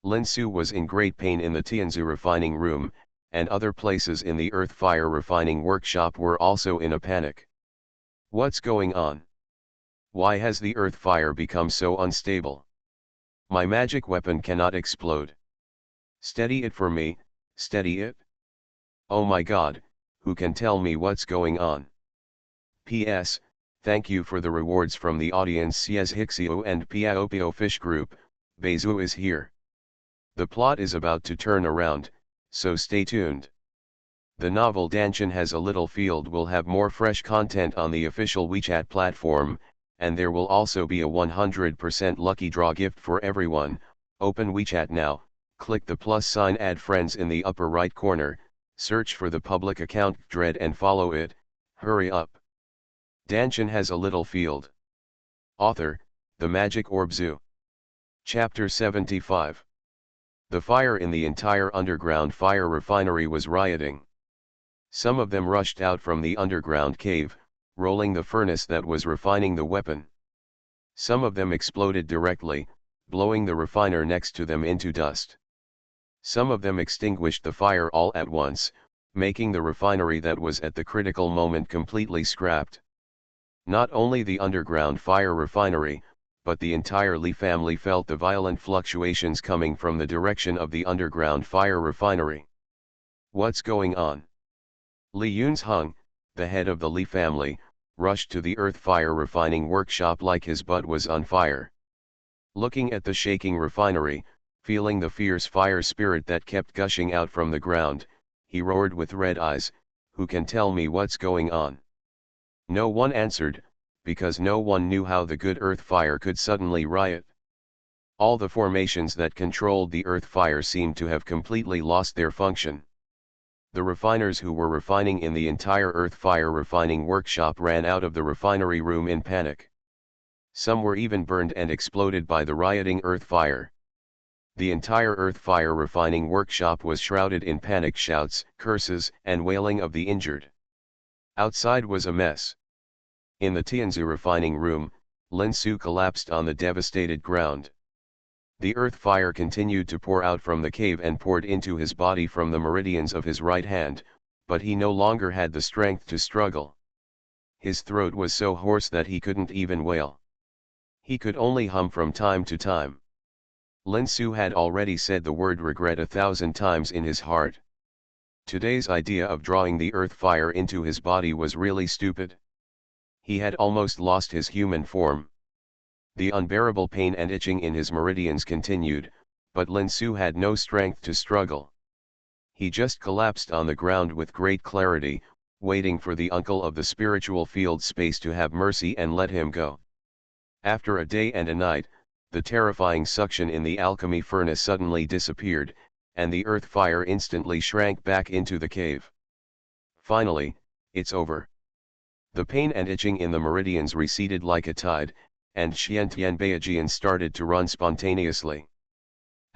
S1: Lin Su was in great pain in the Tianzu refining room, and other places in the earth fire refining workshop were also in a panic. What's going on? Why has the earth fire become so unstable? My magic weapon cannot explode. Steady it for me, steady it. Oh my god, who can tell me what's going on? P.S. Thank you for the rewards from the audience Xianxia and Piaopio Fish Group. Beizu is here. The plot is about to turn around, so stay tuned. The novel Dantian has a little field will have more fresh content on the official WeChat platform, and there will also be a 100% lucky draw gift for everyone. Open WeChat now, click the plus sign add friends in the upper right corner, search for the public account Dread and follow it, hurry up. Dantian has a little field. Author, The Magic Orb Zoo. Chapter 75. The fire in the entire underground fire refinery was rioting. Some of them rushed out from the underground cave, rolling the furnace that was refining the weapon. Some of them exploded directly, blowing the refiner next to them into dust. Some of them extinguished the fire all at once, making the refinery that was at the critical moment completely scrapped. Not only the underground fire refinery, but the entire Li family felt the violent fluctuations coming from the direction of the underground fire refinery. What's going on? Li Yunzheng, the head of the Li family, rushed to the earth fire refining workshop like his butt was on fire. Looking at the shaking refinery, feeling the fierce fire spirit that kept gushing out from the ground, he roared with red eyes, "Who can tell me what's going on?" No one answered, because no one knew how the good earth fire could suddenly riot. All the formations that controlled the earth fire seemed to have completely lost their function. The refiners who were refining in the entire earth fire refining workshop ran out of the refinery room in panic. Some were even burned and exploded by the rioting earth fire. The entire earth fire refining workshop was shrouded in panic shouts, curses, and wailing of the injured. Outside was a mess. In the Tianzu refining room, Lin Su collapsed on the devastated ground. The earth fire continued to pour out from the cave and poured into his body from the meridians of his right hand, but he no longer had the strength to struggle. His throat was so hoarse that he couldn't even wail. He could only hum from time to time. Lin Su had already said the word regret 1,000 times in his heart. Today's idea of drawing the earth fire into his body was really stupid. He had almost lost his human form. The unbearable pain and itching in his meridians continued, but Lin Su had no strength to struggle. He just collapsed on the ground with great clarity, waiting for the uncle of the spiritual field space to have mercy and let him go. After a day and a night, the terrifying suction in the alchemy furnace suddenly disappeared, and the earth fire instantly shrank back into the cave. Finally, it's over. The pain and itching in the meridians receded like a tide, and Xiantian Beijian started to run spontaneously.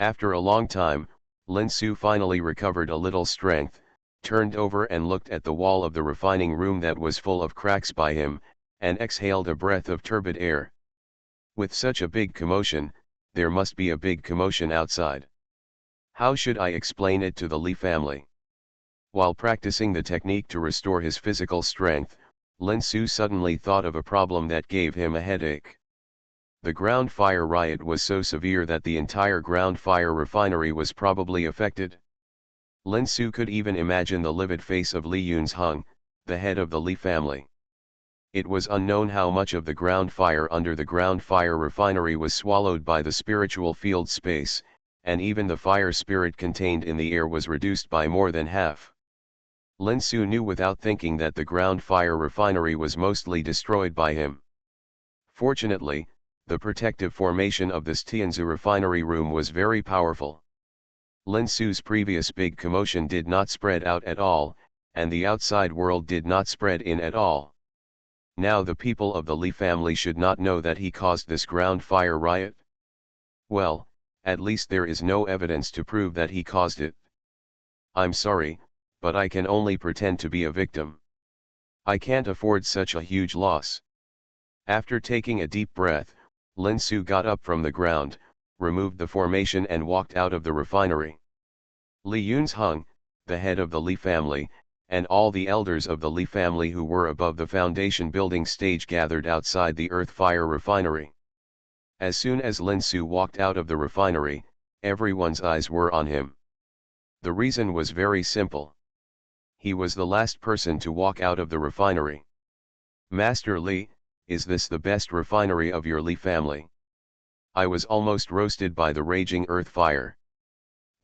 S1: After a long time, Lin Su finally recovered a little strength, turned over and looked at the wall of the refining room that was full of cracks by him, and exhaled a breath of turbid air. With such a big commotion, there must be a big commotion outside. How should I explain it to the Li family? While practicing the technique to restore his physical strength, Lin Su suddenly thought of a problem that gave him a headache. The ground fire riot was so severe that the entire ground fire refinery was probably affected. Lin Su could even imagine the livid face of Li Yunzheng, the head of the Li family. It was unknown how much of the ground fire under the ground fire refinery was swallowed by the spiritual field space, and even the fire spirit contained in the air was reduced by more than half. Lin Su knew without thinking that the ground fire refinery was mostly destroyed by him. Fortunately, the protective formation of this Tianzu refinery room was very powerful. Lin Su's previous big commotion did not spread out at all, and the outside world did not spread in at all. Now the people of the Li family should not know that he caused this ground fire riot. Well, At least there is no evidence to prove that he caused it. I'm sorry, but I can only pretend to be a victim. I can't afford such a huge loss. After taking a deep breath, Lin Su got up from the ground, removed the formation and walked out of the refinery. Li Yunzheng, the head of the Li family, and all the elders of the Li family who were above the foundation building stage gathered outside the earth fire refinery. As soon as Lin Su walked out of the refinery, everyone's eyes were on him. The reason was very simple. He was the last person to walk out of the refinery. Master Li, is this the best refinery of your Li family? I was almost roasted by the raging earth fire.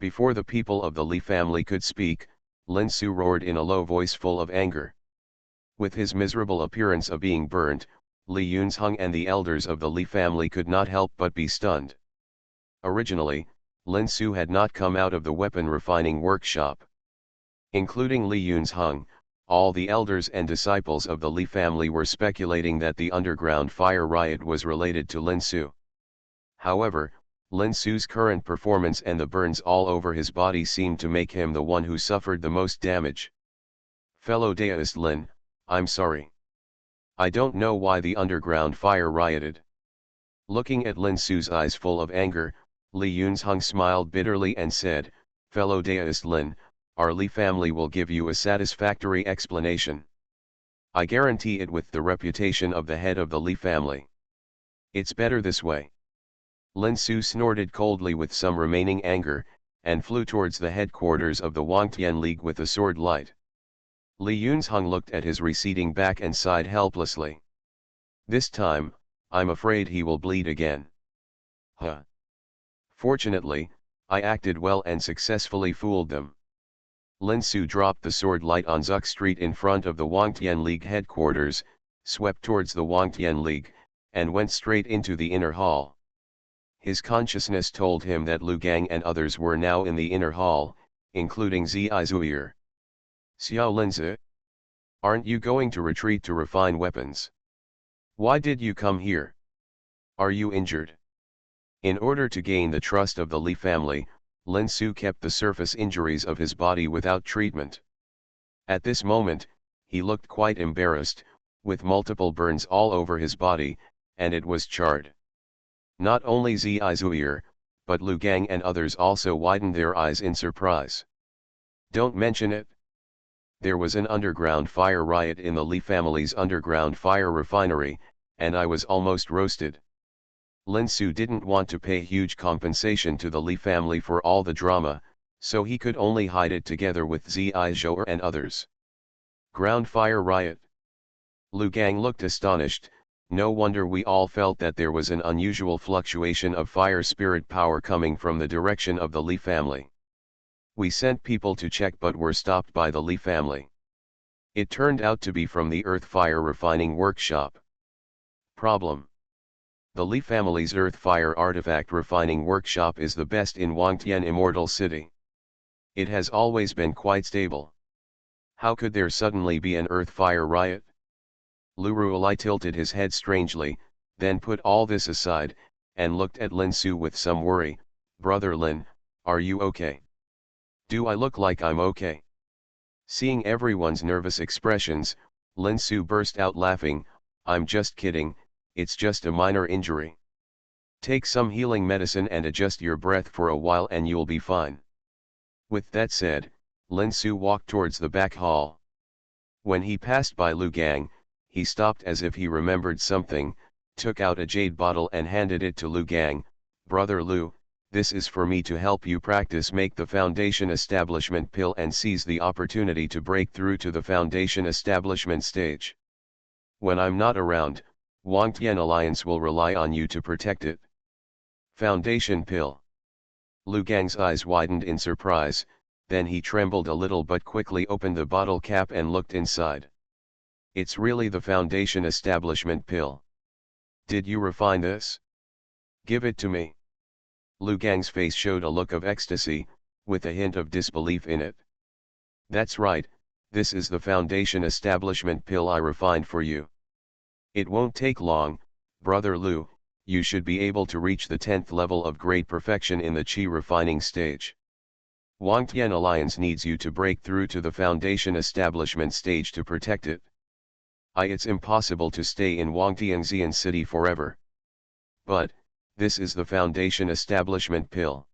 S1: Before the people of the Li family could speak, Lin Su roared in a low voice full of anger. With his miserable appearance of being burnt, Li Yunzheng and the elders of the Li family could not help but be stunned. Originally, Lin Su had not come out of the weapon refining workshop. Including Li Yunzheng, all the elders and disciples of the Li family were speculating that the underground fire riot was related to Lin Su. However, Lin Su's current performance and the burns all over his body seemed to make him the one who suffered the most damage. Fellow Daoist Lin, I'm sorry. I don't know why the underground fire rioted. Looking at Lin Su's eyes full of anger, Li Yunzheng smiled bitterly and said, Fellow Daoist Lin, our Li family will give you a satisfactory explanation. I guarantee it with the reputation of the head of the Li family. It's better this way. Lin Su snorted coldly with some remaining anger, and flew towards the headquarters of the Wangtian League with a sword light. Li Yunzheng looked at his receding back and sighed helplessly. This time, I'm afraid he will bleed again. Huh. Fortunately, I acted well and successfully fooled them. Lin Su dropped the sword light on Zuk Street in front of the Wangtian League headquarters, swept towards the Wangtian League, and went straight into the inner hall. His consciousness told him that Lu Gang and others were now in the inner hall, including Zizuir. Xiao Linzi, aren't you going to retreat to refine weapons? Why did you come here? Are you injured? In order to gain the trust of the Li family, Lin Su kept the surface injuries of his body without treatment. At this moment, he looked quite embarrassed, with multiple burns all over his body, and it was charred. Not only Zizuir, but Lu Gang and others also widened their eyes in surprise. Don't mention it. There was an underground fire riot in the Li family's underground fire refinery, and I was almost roasted. Lin Su didn't want to pay huge compensation to the Li family for all the drama, so he could only hide it together with Zizhou and others. Ground fire riot. Lu Gang looked astonished. No wonder we all felt that there was an unusual fluctuation of fire spirit power coming from the direction of the Li family. We sent people to check but were stopped by the Li family. It turned out to be from the earth fire refining workshop. Problem. The Li family's earth fire artifact refining workshop is the best in Wangtian Immortal City. It has always been quite stable. How could there suddenly be an earth fire riot? Lu Ruolai tilted his head strangely, then put all this aside, and looked at Lin Su with some worry. Brother Lin, are you okay? Do I look like I'm okay? Seeing everyone's nervous expressions, Lin Su burst out laughing. I'm just kidding, it's just a minor injury. Take some healing medicine and adjust your breath for a while and you'll be fine. With that said, Lin Su walked towards the back hall. When he passed by Lu Gang, he stopped as if he remembered something, took out a jade bottle and handed it to Lu Gang. Brother Lu, this is for me to help you practice make the foundation establishment pill and seize the opportunity to break through to the foundation establishment stage. When I'm not around, Wangtian Alliance will rely on you to protect it. Foundation pill. Lu Gang's eyes widened in surprise, then he trembled a little but quickly opened the bottle cap and looked inside. It's really the foundation establishment pill. Did you refine this? Give it to me. Lu Gang's face showed a look of ecstasy, with a hint of disbelief in it. That's right, this is the foundation establishment pill I refined for you. It won't take long, Brother Lu, you should be able to reach the 10th level of great perfection in the Qi refining stage. Wangtian Alliance needs you to break through to the foundation establishment stage to protect it. It's impossible to stay in Wangtianxian city forever. But, this is the foundation establishment pill.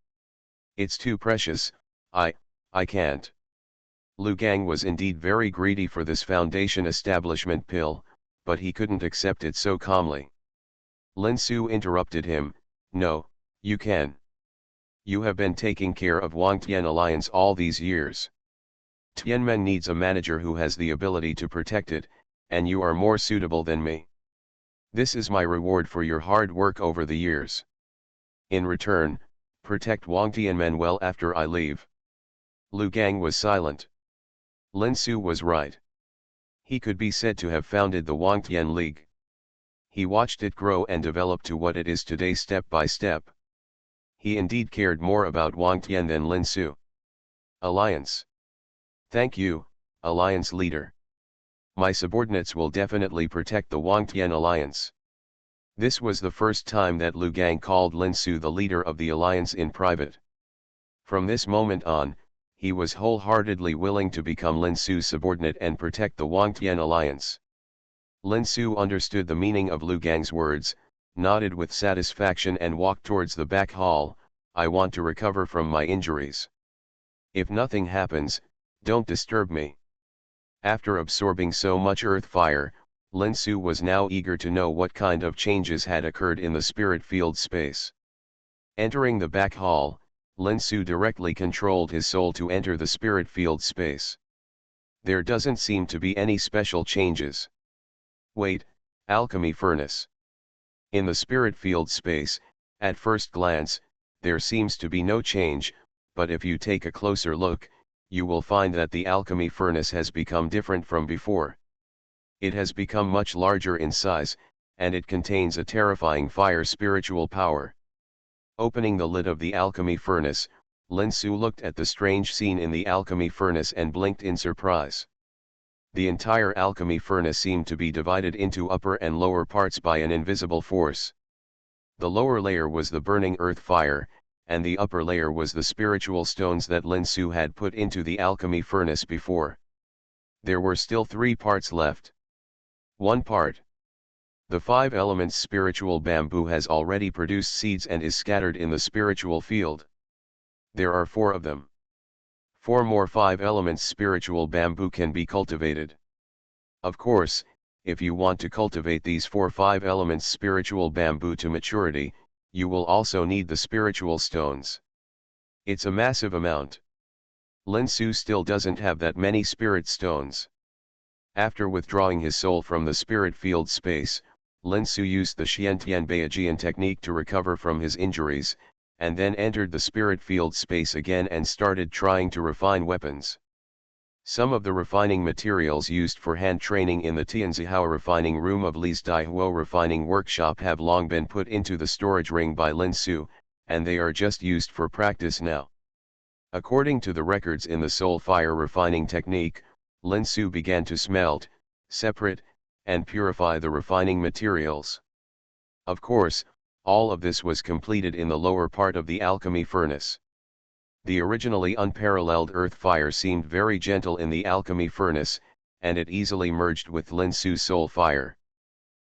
S1: It's too precious, I can't. Lu Gang was indeed very greedy for this foundation establishment pill, but he couldn't accept it so calmly. Lin Su interrupted him, no, you can. You have been taking care of Wangtian Alliance all these years. Tianmen needs a manager who has the ability to protect it, and you are more suitable than me. This is my reward for your hard work over the years. In return, protect Wangtianmen well after I leave. Lu Gang was silent. Lin Su was right. He could be said to have founded the Wangtian League. He watched it grow and develop to what it is today step by step. He indeed cared more about Wangtian than Lin Su. Alliance. Thank you, Alliance leader. My subordinates will definitely protect the Wangtian Alliance. This was the first time that Lu Gang called Lin Su the leader of the alliance in private. From this moment on, he was wholeheartedly willing to become Lin Su's subordinate and protect the Wangtian Alliance. Lin Su understood the meaning of Lu Gang's words, nodded with satisfaction and walked towards the back hall. I want to recover from my injuries. If nothing happens, don't disturb me. After absorbing so much earth fire, Lin Su was now eager to know what kind of changes had occurred in the spirit field space. Entering the back hall, Lin Su directly controlled his soul to enter the spirit field space. There doesn't seem to be any special changes. Wait, alchemy furnace. In the spirit field space, at first glance, there seems to be no change, but if you take a closer look, you will find that the alchemy furnace has become different from before. It has become much larger in size, and it contains a terrifying fire spiritual power. Opening the lid of the alchemy furnace, Lin Su looked at the strange scene in the alchemy furnace and blinked in surprise. The entire alchemy furnace seemed to be divided into upper and lower parts by an invisible force. The lower layer was the burning earth fire, and the upper layer was the spiritual stones that Lin Su had put into the alchemy furnace before. There were still 3 parts left. 1 part. The 5 elements spiritual bamboo has already produced seeds and is scattered in the spiritual field. There are 4 of them. 4 more 5 elements spiritual bamboo can be cultivated. Of course, if you want to cultivate these 5 elements spiritual bamboo to maturity, you will also need the spiritual stones. It's a massive amount. Lin Su still doesn't have that many spirit stones. After withdrawing his soul from the spirit field space, Lin Su used the Xiantian Beijian technique to recover from his injuries, and then entered the spirit field space again and started trying to refine weapons. Some of the refining materials used for hand training in the Tianzihao refining room of Li's Daihuo refining workshop have long been put into the storage ring by Lin Su, and they are just used for practice now. According to the records in the soul fire refining technique, Lin Su began to smelt, separate, and purify the refining materials. Of course, all of this was completed in the lower part of the alchemy furnace. The originally unparalleled earth fire seemed very gentle in the alchemy furnace, and it easily merged with Lin Su's soul fire.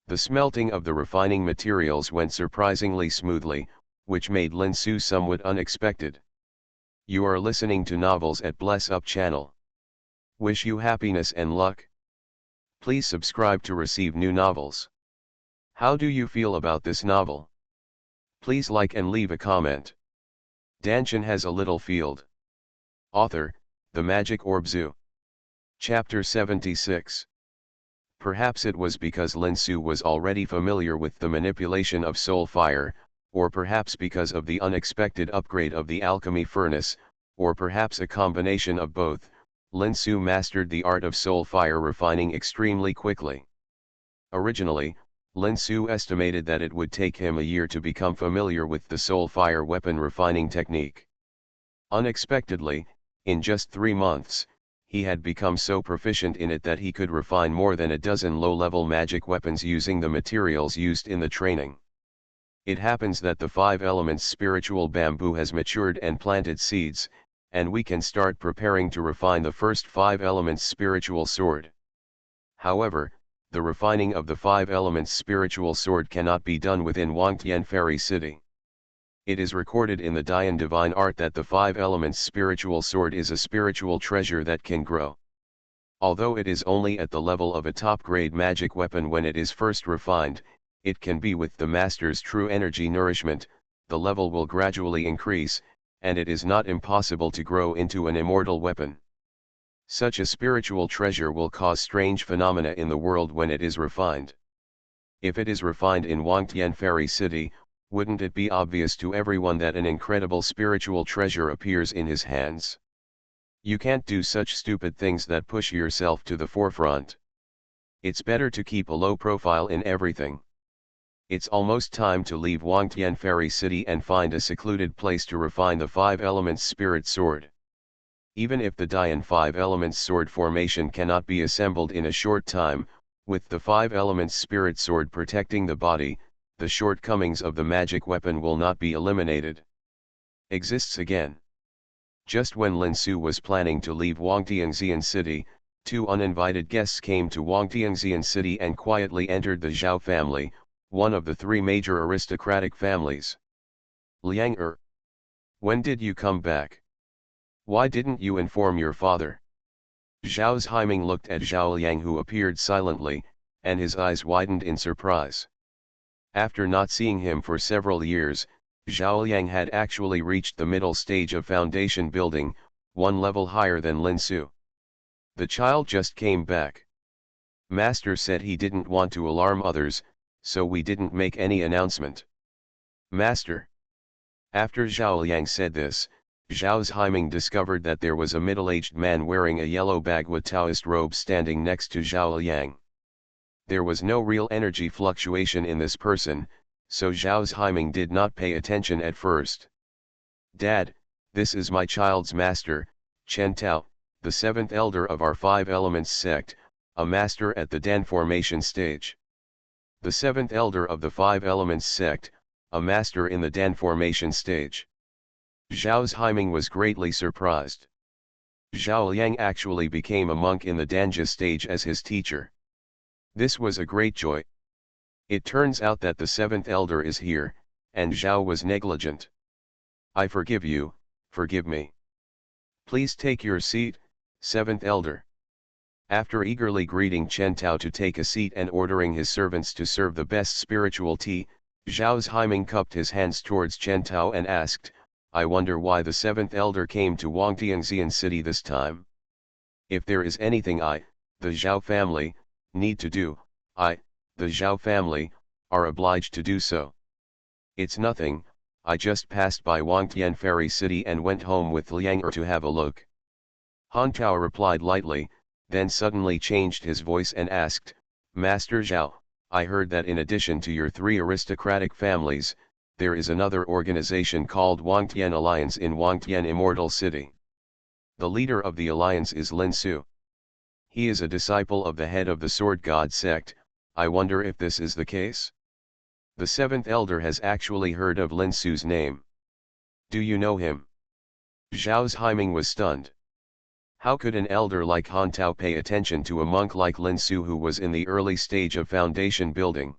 S1: The smelting of the refining materials went surprisingly smoothly, which made Lin Su somewhat unexpected. You are listening to Novels at Bless Up channel. Wish you happiness and luck. Please subscribe to receive new novels. How do you feel about this novel? Please like and leave a comment. Dantian has a little field. Author, The Magic Orb Zoo. Chapter 76. Perhaps it was because Lin Su was already familiar with the manipulation of soul fire, or perhaps because of the unexpected upgrade of the alchemy furnace, or perhaps a combination of both, Lin Su mastered the art of soul fire refining extremely quickly. Originally, Lin Su estimated that it would take him a year to become familiar with the soul fire weapon refining technique. Unexpectedly, in just 3 months, he had become so proficient in it that he could refine more than a dozen low-level magic weapons using the materials used in the training. It happens that the 5 elements spiritual bamboo has matured and planted seeds, and we can start preparing to refine the first 5 elements spiritual sword. However, the refining of the 5 elements spiritual sword cannot be done within Wangtian Fairy City. It is recorded in the Dian divine art that the 5 elements spiritual sword is a spiritual treasure that can grow. Although it is only at the level of a top-grade magic weapon when it is first refined, it can be with the master's true energy nourishment, the level will gradually increase, and it is not impossible to grow into an immortal weapon. Such a spiritual treasure will cause strange phenomena in the world when it is refined. If it is refined in Wangtian Fairy City, wouldn't it be obvious to everyone that an incredible spiritual treasure appears in his hands? You can't do such stupid things that push yourself to the forefront. It's better to keep a low profile in everything. It's almost time to leave Wangtian Fairy City and find a secluded place to refine the 5 elements spirit sword. Even if the Dian 5 elements sword formation cannot be assembled in a short time, with the 5 elements spirit sword protecting the body, the shortcomings of the magic weapon will not be eliminated. Exists again. Just when Lin Su was planning to leave Wangtiangxian City, 2 uninvited guests came to Wangtiangxian City and quietly entered the Zhao family, one of the 3 major aristocratic families. Liang Er. When did you come back? Why didn't you inform your father? Zhao Zhaiming looked at Zhao Liang, who appeared silently, and his eyes widened in surprise. After not seeing him for several years, Zhao Liang had actually reached the middle stage of foundation building, 1 level higher than Lin Su. The child just came back. Master said he didn't want to alarm others, so we didn't make any announcement. Master. After Zhao Liang said this, Zhao Zhaiming discovered that there was a middle-aged man wearing a yellow Bagua Taoist robe standing next to Zhao Liang. There was no real energy fluctuation in this person, so Zhao Zhaiming did not pay attention at first. Dad, this is my child's master, Chen Tao, the 7th elder of our 5 elements sect, a master at the Dan formation stage. The 7th elder of the 5 elements sect, a master in the Dan formation stage. Zhao Zhaiming was greatly surprised. Zhao Liang actually became a monk in the Danja stage as his teacher. This was a great joy. It turns out that the 7th elder is here, and Zhao was negligent. I forgive you, forgive me. Please take your seat, 7th elder. After eagerly greeting Chen Tao to take a seat and ordering his servants to serve the best spiritual tea, Zhao Zhaiming cupped his hands towards Chen Tao and asked, I wonder why the 7th elder came to Wangtiangxian City this time. If there is anything I, the Zhao family, need to do, I, the Zhao family, are obliged to do so. It's nothing, I just passed by Wangtian Fairy City and went home with Liang Er to have a look. Han Tao replied lightly, then suddenly changed his voice and asked, Master Zhao, I heard that in addition to your 3 aristocratic families, there is another organization called Wangtian Alliance in Wangtian Immortal City. The leader of the alliance is Lin Su. He is a disciple of the head of the Sword God sect. I wonder if this is the case? The 7th elder has actually heard of Lin Su's name. Do you know him? Zhao Zhaiming was stunned. How could an elder like Han Tao pay attention to a monk like Lin Su who was in the early stage of foundation building?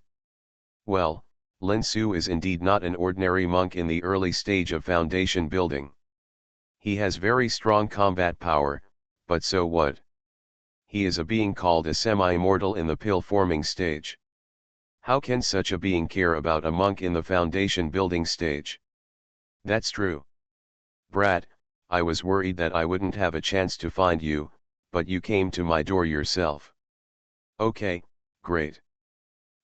S1: Well, Lin Su is indeed not an ordinary monk in the early stage of foundation building. He has very strong combat power, but so what? He is a being called a semi-immortal in the pill-forming stage. How can such a being care about a monk in the foundation building stage? That's true. Brat, I was worried that I wouldn't have a chance to find you, but you came to my door yourself. Okay, great.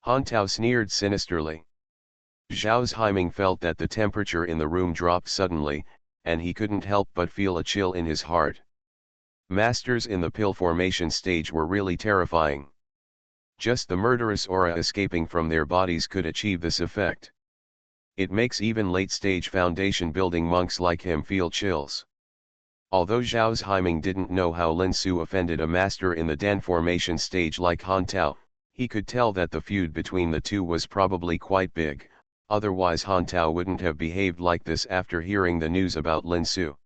S1: Han Tao sneered sinisterly. Zhao Zhaiming felt that the temperature in the room dropped suddenly, and he couldn't help but feel a chill in his heart. Masters in the pill formation stage were really terrifying. Just the murderous aura escaping from their bodies could achieve this effect. It makes even late-stage foundation building monks like him feel chills. Although Zhao Zhaiming didn't know how Lin Su offended a master in the Dan formation stage like Han Tao, he could tell that the feud between the two was probably quite big, otherwise Han Tao wouldn't have behaved like this after hearing the news about Lin Su.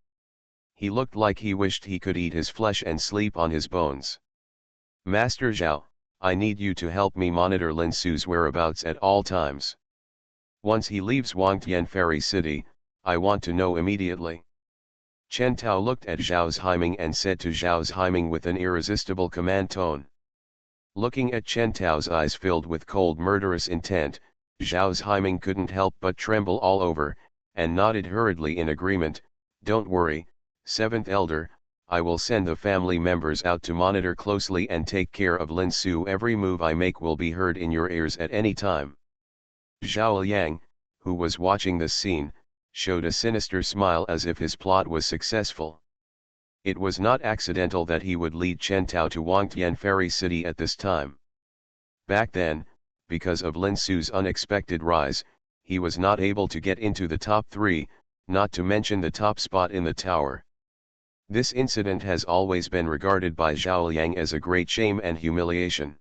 S1: He looked like he wished he could eat his flesh and sleep on his bones. Master Zhao, I need you to help me monitor Lin Su's whereabouts at all times. Once he leaves Wangtian Fairy City, I want to know immediately. Chen Tao looked at Zhao Zhiming and said to Zhao Zhiming with an irresistible command tone. Looking at Chen Tao's eyes filled with cold murderous intent, Zhao Zhiming couldn't help but tremble all over, and nodded hurriedly in agreement. Don't worry, Seventh Elder, I will send the family members out to monitor closely and take care of Lin Su. Every move I make will be heard in your ears at any time. Zhao Liang, who was watching this scene, showed a sinister smile as if his plot was successful. It was not accidental that he would lead Chen Tao to Wangtian Fairy City at this time. Back then, because of Lin Su's unexpected rise, he was not able to get into the top 3, not to mention the top spot in the tower. This incident has always been regarded by Zhao Liang as a great shame and humiliation.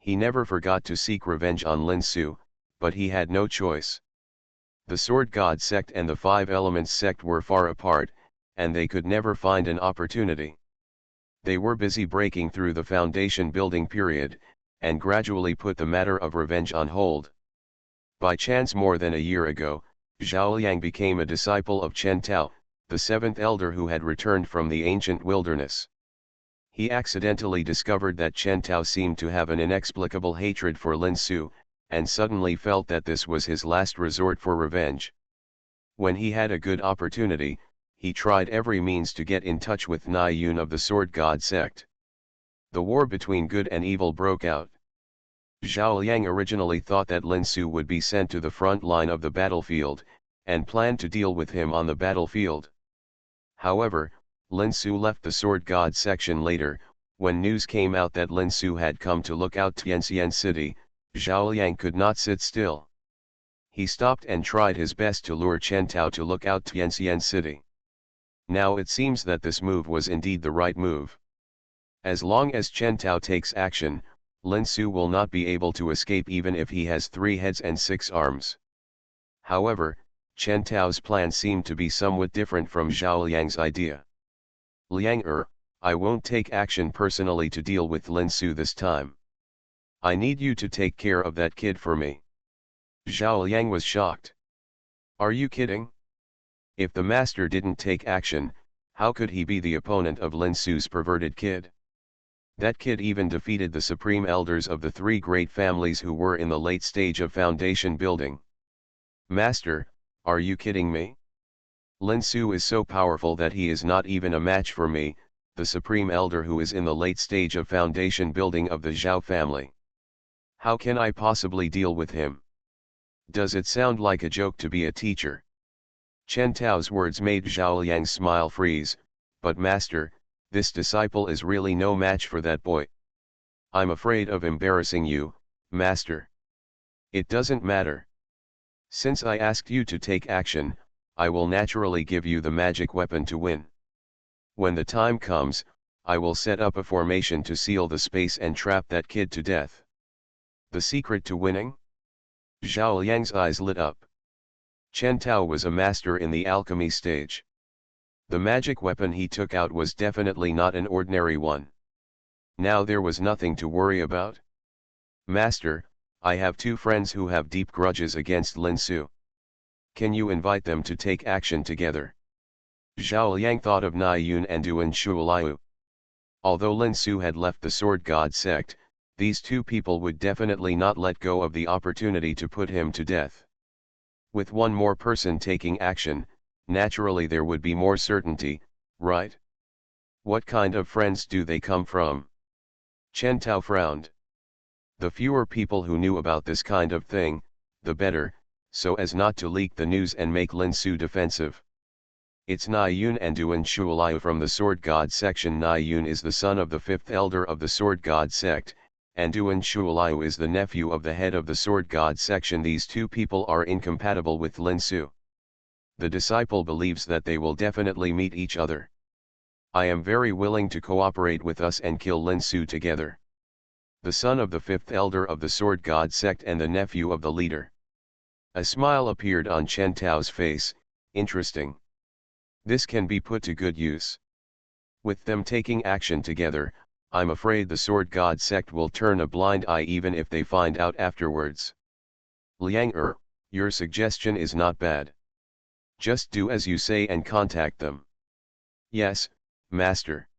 S1: He never forgot to seek revenge on Lin Su, but he had no choice. The Sword God sect and the Five Elements sect were far apart, and they could never find an opportunity. They were busy breaking through the foundation building period, and gradually put the matter of revenge on hold. By chance more than a year ago, Zhao Liang became a disciple of Chen Tao, the seventh elder who had returned from the ancient wilderness. He accidentally discovered that Chen Tao seemed to have an inexplicable hatred for Lin Su, and suddenly felt that this was his last resort for revenge. When he had a good opportunity, he tried every means to get in touch with Nai Yun of the Sword God sect. The war between good and evil broke out. Zhao Liang originally thought that Lin Su would be sent to the front line of the battlefield, and planned to deal with him on the battlefield. However, Lin Su left the Sword God section later. When news came out that Lin Su had come to look out Tianxian City, Zhao Liang could not sit still. He stopped and tried his best to lure Chen Tao to look out Tianxian City. Now it seems that this move was indeed the right move. As long as Chen Tao takes action, Lin Su will not be able to escape even if he has 3 heads and 6 arms. However, Chen Tao's plan seemed to be somewhat different from Zhao Liang's idea. Liang I won't take action personally to deal with Lin Su this time. I need you to take care of that kid for me. Zhao Liang was shocked. Are you kidding? If the master didn't take action, how could he be the opponent of Lin Su's perverted kid? That kid even defeated the supreme elders of the 3 great families who were in the late stage of foundation building. Master, are you kidding me? Lin Su is so powerful that he is not even a match for me, the supreme elder who is in the late stage of foundation building of the Zhao family. How can I possibly deal with him? Does it sound like a joke to be a teacher? Chen Tao's words made Zhao Liang's smile freeze, but master, this disciple is really no match for that boy. I'm afraid of embarrassing you, master. It doesn't matter. Since I asked you to take action, I will naturally give you the magic weapon to win. When the time comes, I will set up a formation to seal the space and trap that kid to death. The secret to winning? Zhao Liang's eyes lit up. Chen Tao was a master in the alchemy stage. The magic weapon he took out was definitely not an ordinary one. Now there was nothing to worry about. Master, I have 2 friends who have deep grudges against Lin Su. Can you invite them to take action together? Zhao Liang thought of Nai Yun and Duan Shuoliu. Although Lin Su had left the Sword God sect, these 2 people would definitely not let go of the opportunity to put him to death. With one more person taking action, naturally there would be more certainty, right? What kind of friends do they come from? Chen Tao frowned. The fewer people who knew about this kind of thing, the better, so as not to leak the news and make Lin Su defensive. It's Nai Yun and Duan Shuoliu from the Sword God section. Nai Yun is the son of the 5th elder of the Sword God sect, and Duan Shuoliu is the nephew of the head of the Sword God section. These 2 people are incompatible with Lin Su. The disciple believes that they will definitely meet each other. I am very willing to cooperate with us and kill Lin Su together. The son of the 5th elder of the Sword God sect and the nephew of the leader. A smile appeared on Chen Tao's face. Interesting. This can be put to good use. With them taking action together, I'm afraid the Sword God sect will turn a blind eye even if they find out afterwards. Liang your suggestion is not bad. Just do as you say and contact them. Yes, Master.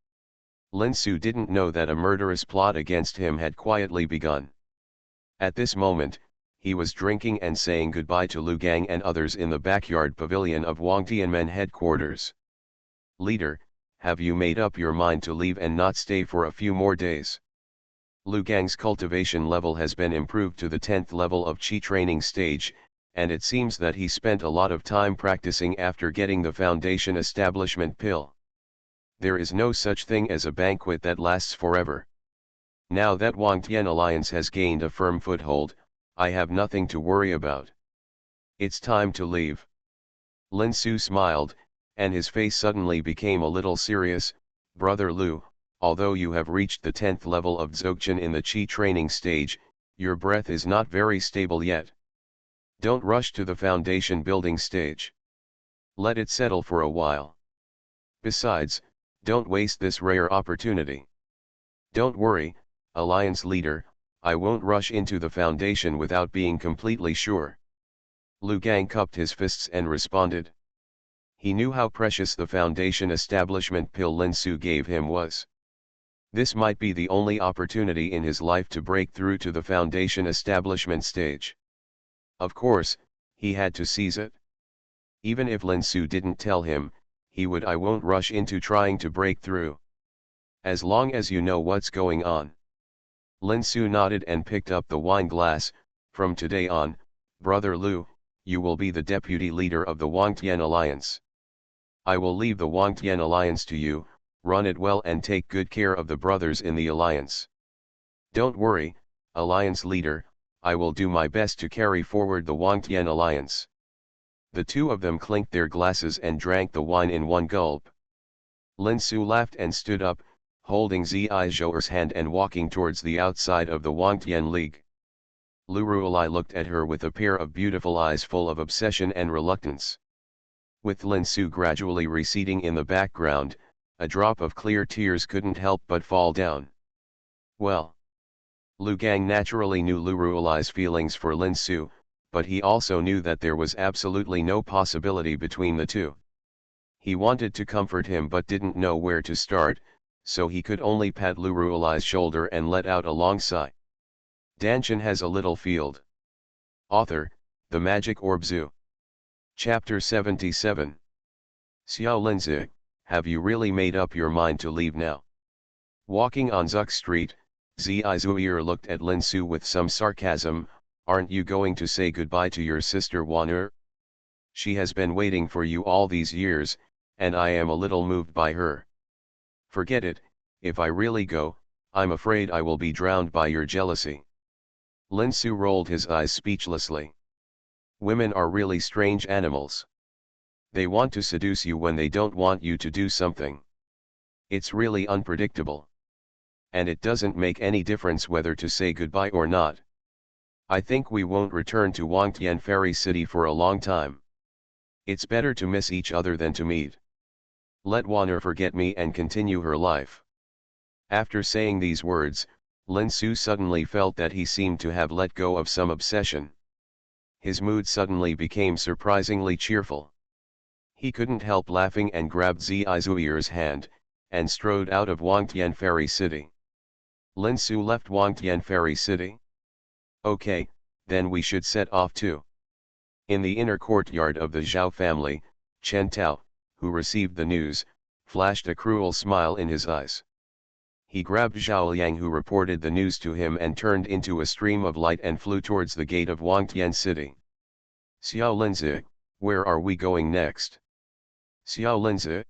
S1: Lin Su didn't know that a murderous plot against him had quietly begun. At this moment, he was drinking and saying goodbye to Lu Gang and others in the backyard pavilion of Wang Tianmen headquarters. Leader, have you made up your mind to leave and not stay for a few more days? Lu Gang's cultivation level has been improved to the 10th level of Qi training stage, and it seems that he spent a lot of time practicing after getting the foundation establishment pill. There is no such thing as a banquet that lasts forever. Now that Wang Tian alliance has gained a firm foothold, I have nothing to worry about. It's time to leave. Lin Su smiled, and his face suddenly became a little serious. Brother Lu, although you have reached the 10th level of Dzogchen in the Qi training stage, your breath is not very stable yet. Don't rush to the foundation building stage. Let it settle for a while. Besides, don't waste this rare opportunity. Don't worry, Alliance Leader, I won't rush into the foundation without being completely sure. Lu Gang cupped his fists and responded. He knew how precious the foundation establishment pill Lin Su gave him was. This might be the only opportunity in his life to break through to the foundation establishment stage. Of course, he had to seize it. Even if Lin Su didn't tell him, I won't rush into trying to break through. As long as you know what's going on. Lin Su nodded and picked up the wine glass. From today on, Brother Lu, you will be the deputy leader of the Wang Tian Alliance. I will leave the Wang Tian Alliance to you, run it well and take good care of the brothers in the Alliance. Don't worry, Alliance Leader, I will do my best to carry forward the Wang Tian Alliance. The two of them clinked their glasses and drank the wine in one gulp. Lin Su laughed and stood up, holding Zizhou's hand and walking towards the outside of the Wang Tian League. Lu Ruolai looked at her with a pair of beautiful eyes full of obsession and reluctance. With Lin Su gradually receding in the background, a drop of clear tears couldn't help but fall down. Well. Lu Gang naturally knew Lu Ruolai's feelings for Lin Su, but he also knew that there was absolutely no possibility between the two. He wanted to comfort him but didn't know where to start, so he could only pat Lu Ruolai's shoulder and let out a long sigh. Dantian has a little field. Author, The Magic Orb Zoo. Chapter 77. Xiao Linzi, have you really made up your mind to leave now? Walking on Zuk Street, Zizhou looked at Lin Su with some sarcasm. Aren't you going to say goodbye to your sister Wan? She has been waiting for you all these years, and I am a little moved by her. Forget it, if I really go, I'm afraid I will be drowned by your jealousy. Lin Su rolled his eyes speechlessly. Women are really strange animals. They want to seduce you when they don't want you to do something. It's really unpredictable. And it doesn't make any difference whether to say goodbye or not. I think we won't return to Wangtian Fairy City for a long time. It's better to miss each other than to meet. Let Wan'er forget me and continue her life. After saying these words, Lin Su suddenly felt that he seemed to have let go of some obsession. His mood suddenly became surprisingly cheerful. He couldn't help laughing and grabbed Zizhou's hand, and strode out of Wangtian Fairy City. Lin Su left Wangtian Fairy City? Okay, then we should set off too. In the inner courtyard of the Zhao family, Chen Tao, who received the news, flashed a cruel smile in his eyes. He grabbed Zhao Liang who reported the news to him and turned into a stream of light and flew towards the gate of Wangtian City. Xiao Linzi, where are we going next? Xiao Linzi?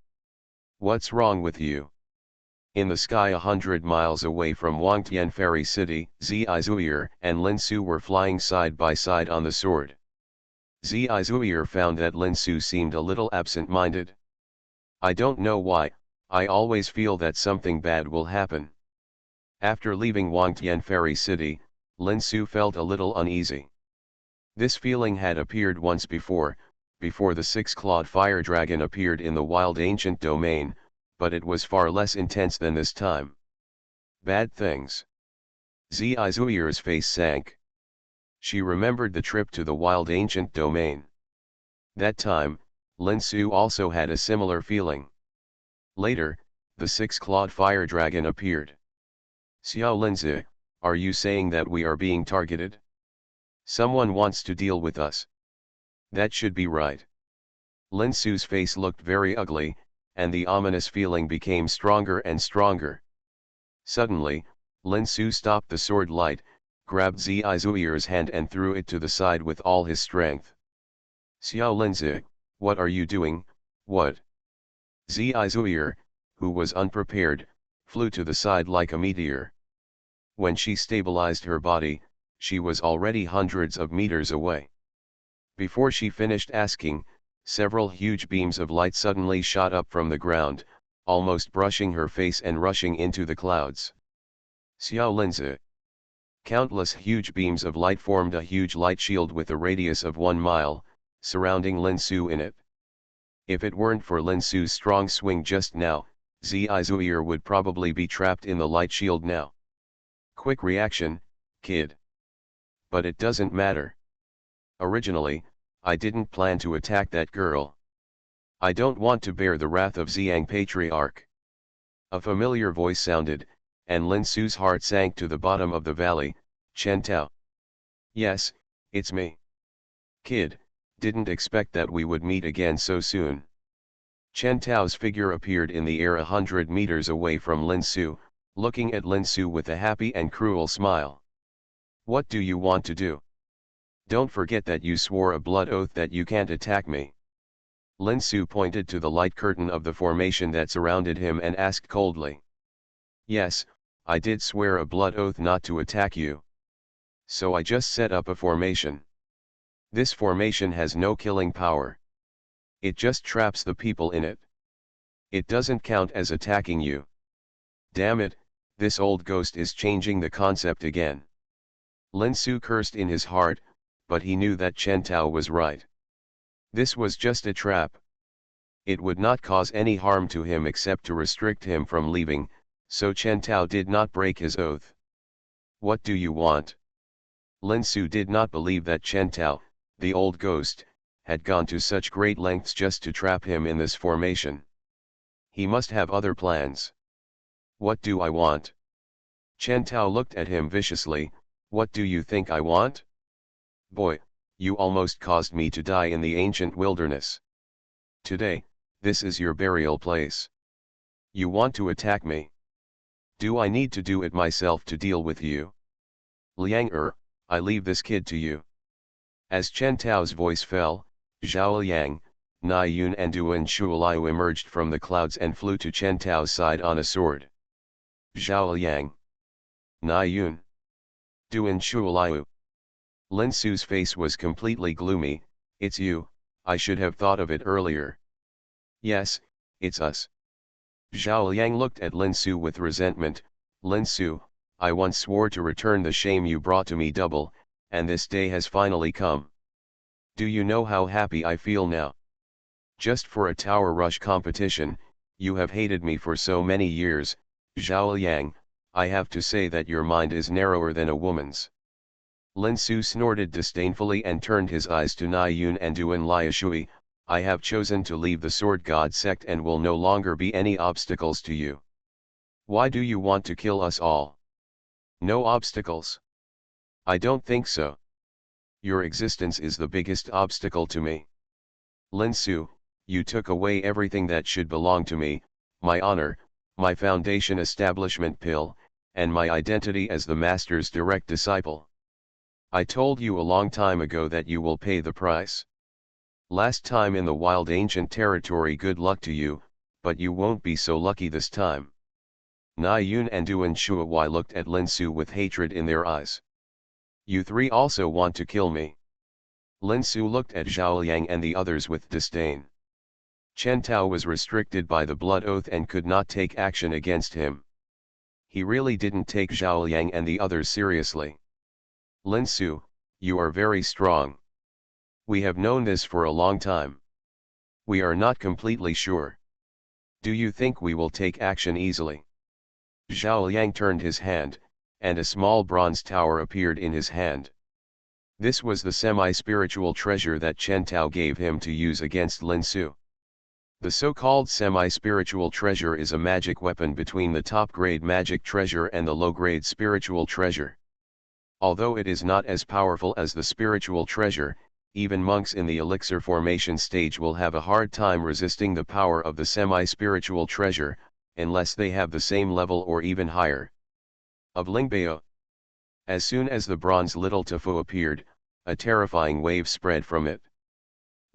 S1: What's wrong with you? In the sky 100 miles away from Wangtian Fairy City, Zizhou and Lin Su were flying side by side on the sword. Zizhou found that Lin Su seemed a little absent-minded. I don't know why, I always feel that something bad will happen. After leaving Wangtian Fairy City, Lin Su felt a little uneasy. This feeling had appeared once before the six-clawed fire dragon appeared in the wild ancient domain, but it was far less intense than this time. Bad things. Xianxia's face sank. She remembered the trip to the wild ancient domain. That time, Lin Su also had a similar feeling. Later, the six-clawed fire dragon appeared. Xiao Linzi, are you saying that we are being targeted? Someone wants to deal with us. That should be right. Lin Su's face looked very ugly, and the ominous feeling became stronger and stronger. Suddenly, Lin Su stopped the sword light, grabbed Xianxia's hand and threw it to the side with all his strength. Xiao Linzi, what are you doing, what? Xianxia, who was unprepared, flew to the side like a meteor. When she stabilized her body, she was already hundreds of meters away. Before she finished asking, several huge beams of light suddenly shot up from the ground, almost brushing her face and rushing into the clouds. Xiao Linzi. Countless huge beams of light formed a huge light shield with a radius of 1 mile, surrounding Lin Su in it. If it weren't for Lin Su's strong swing just now, Xianxia would probably be trapped in the light shield now. Quick reaction, kid. But it doesn't matter. Originally, I didn't plan to attack that girl. I don't want to bear the wrath of Xiang Patriarch. A familiar voice sounded, and Lin Su's heart sank to the bottom of the valley. Chen Tao. Yes, it's me. Kid, didn't expect that we would meet again so soon. Chen Tao's figure appeared in the air 100 meters away from Lin Su, looking at Lin Su with a happy and cruel smile. What do you want to do? Don't forget that you swore a blood oath that you can't attack me. Lin Su pointed to the light curtain of the formation that surrounded him and asked coldly. Yes, I did swear a blood oath not to attack you. So I just set up a formation. This formation has no killing power. It just traps the people in it. It doesn't count as attacking you. Damn it, this old ghost is changing the concept again. Lin Su cursed in his heart, but he knew that Chen Tao was right. This was just a trap. It would not cause any harm to him except to restrict him from leaving, so Chen Tao did not break his oath. What do you want? Lin Su did not believe that Chen Tao, the old ghost, had gone to such great lengths just to trap him in this formation. He must have other plans. What do I want? Chen Tao looked at him viciously. What do you think I want? Boy, you almost caused me to die in the ancient wilderness. Today, this is your burial place. You want to attack me? Do I need to do it myself to deal with you? Liang I leave this kid to you. As Chen Tao's voice fell, Zhao Liang, Nai Yun and Duan Shuoliu emerged from the clouds and flew to Chen Tao's side on a sword. Zhao Liang. Nai Yun. Duan Shuoliu. Lin Su's face was completely gloomy. It's you, I should have thought of it earlier. Yes, it's us. Zhao Liang looked at Lin Su with resentment. Lin Su, I once swore to return the shame you brought to me double, and this day has finally come. Do you know how happy I feel now? Just for a tower rush competition, you have hated me for so many years. Zhao Liang, I have to say that your mind is narrower than a woman's. Lin Su snorted disdainfully and turned his eyes to Nai Yun and Duan Liashui. I have chosen to leave the Sword God sect and will no longer be any obstacles to you. Why do you want to kill us all? No obstacles. I don't think so. Your existence is the biggest obstacle to me. Lin Su, you took away everything that should belong to me, my honor, my foundation establishment pill, and my identity as the master's direct disciple. I told you a long time ago that you will pay the price. Last time in the wild ancient territory, good luck to you, but you won't be so lucky this time. Nai Yun and Duan Shuai looked at Lin Su with hatred in their eyes. You three also want to kill me. Lin Su looked at Zhao Liang and the others with disdain. Chen Tao was restricted by the blood oath and could not take action against him. He really didn't take Zhao Liang and the others seriously. Lin Su, you are very strong. We have known this for a long time. We are not completely sure. Do you think we will take action easily? Zhao Liang turned his hand, and a small bronze tower appeared in his hand. This was the semi-spiritual treasure that Chen Tao gave him to use against Lin Su. The so-called semi-spiritual treasure is a magic weapon between the top-grade magic treasure and the low-grade spiritual treasure. Although it is not as powerful as the spiritual treasure, even monks in the elixir formation stage will have a hard time resisting the power of the semi-spiritual treasure, unless they have the same level or even higher. Of Lingbao. As soon as the bronze little tofu appeared, a terrifying wave spread from it.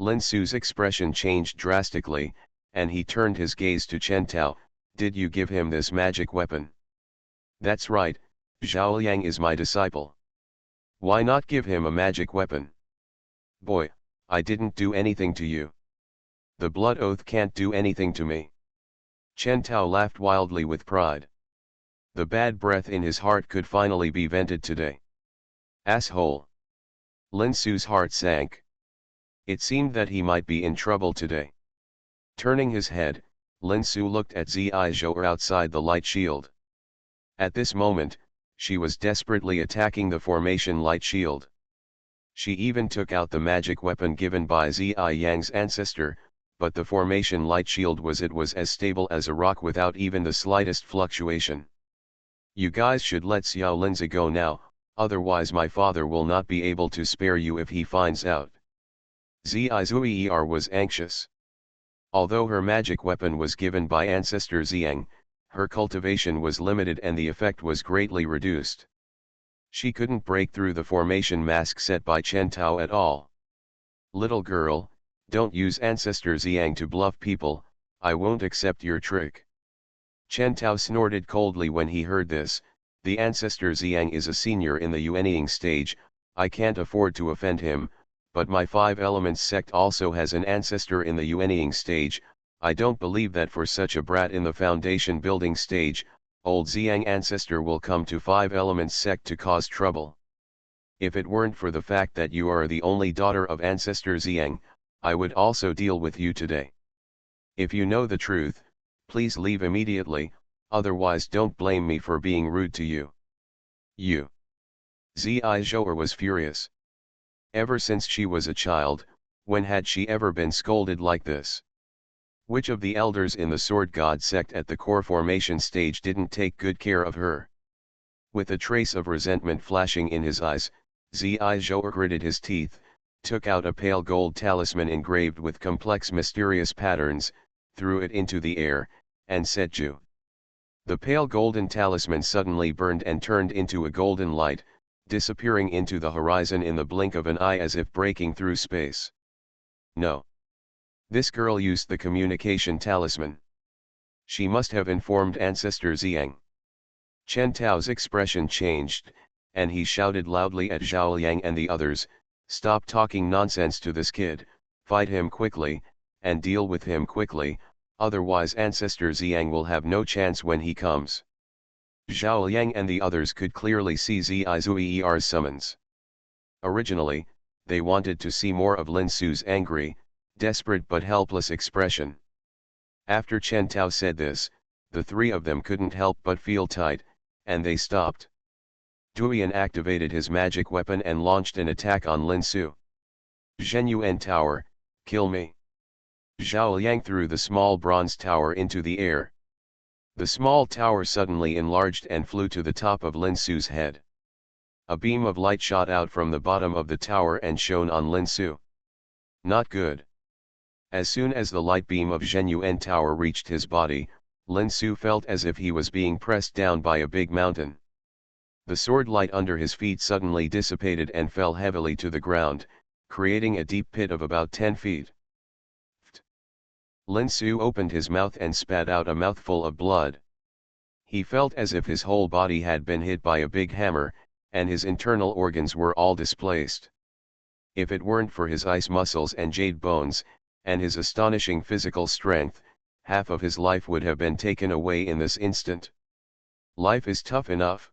S1: Lin Su's expression changed drastically, and he turned his gaze to Chen Tao. Did you give him this magic weapon? That's right, Zhao Liang is my disciple. Why not give him a magic weapon? Boy, I didn't do anything to you. The blood oath can't do anything to me. Chen Tao laughed wildly with pride. The bad breath in his heart could finally be vented today. Asshole. Lin Su's heart sank. It seemed that he might be in trouble today. Turning his head, Lin Su looked at Zhao outside the light shield. At this moment, she was desperately attacking the formation light shield. She even took out the magic weapon given by Ziyang's ancestor, but the formation light shield was as stable as a rock without even the slightest fluctuation. You guys should let Xiao Linzi go now, otherwise my father will not be able to spare you if he finds out. Zizuer was anxious. Although her magic weapon was given by ancestor Xiang, her cultivation was limited and the effect was greatly reduced. She couldn't break through the formation mask set by Chen Tao at all. Little girl, don't use ancestor Xiang to bluff people, I won't accept your trick. Chen Tao snorted coldly when he heard this. The ancestor Xiang is a senior in the Yuanying stage, I can't afford to offend him, but my Five Elements sect also has an ancestor in the Yuanying stage. I don't believe that for such a brat in the foundation building stage, old Xiang ancestor will come to Five Elements sect to cause trouble. If it weren't for the fact that you are the only daughter of ancestor Xiang, I would also deal with you today. If you know the truth, please leave immediately, otherwise don't blame me for being rude to you. You. Zhao was furious. Ever since she was a child, when had she ever been scolded like this? Which of the elders in the Sword God sect at the core formation stage didn't take good care of her? With a trace of resentment flashing in his eyes, Zhao gritted his teeth, took out a pale gold talisman engraved with complex mysterious patterns, threw it into the air, and said Ju. The pale golden talisman suddenly burned and turned into a golden light, disappearing into the horizon in the blink of an eye as if breaking through space. No. This girl used the communication talisman. She must have informed ancestor Xiang. Chen Tao's expression changed, and he shouted loudly at Zhao Liang and the others, stop talking nonsense to this kid, fight him quickly, and deal with him quickly, otherwise ancestor Xiang will have no chance when he comes. Zhao Liang and the others could clearly see Zizuer's summons. Originally, they wanted to see more of Lin Su's angry, desperate but helpless expression. After Chen Tao said this, the three of them couldn't help but feel tight, and they stopped. Duyan activated his magic weapon and launched an attack on Lin Su. Zhenyuan Tower, kill me. Zhao Liang threw the small bronze tower into the air. The small tower suddenly enlarged and flew to the top of Lin Su's head. A beam of light shot out from the bottom of the tower and shone on Lin Su. Not good. As soon as the light beam of Zhenyuan Tower reached his body, Lin Su felt as if he was being pressed down by a big mountain. The sword light under his feet suddenly dissipated and fell heavily to the ground, creating a deep pit of about 10 feet. Lin Su opened his mouth and spat out a mouthful of blood. He felt as if his whole body had been hit by a big hammer, and his internal organs were all displaced. If it weren't for his ice muscles and jade bones, and his astonishing physical strength, half of his life would have been taken away in this instant. Life is tough enough.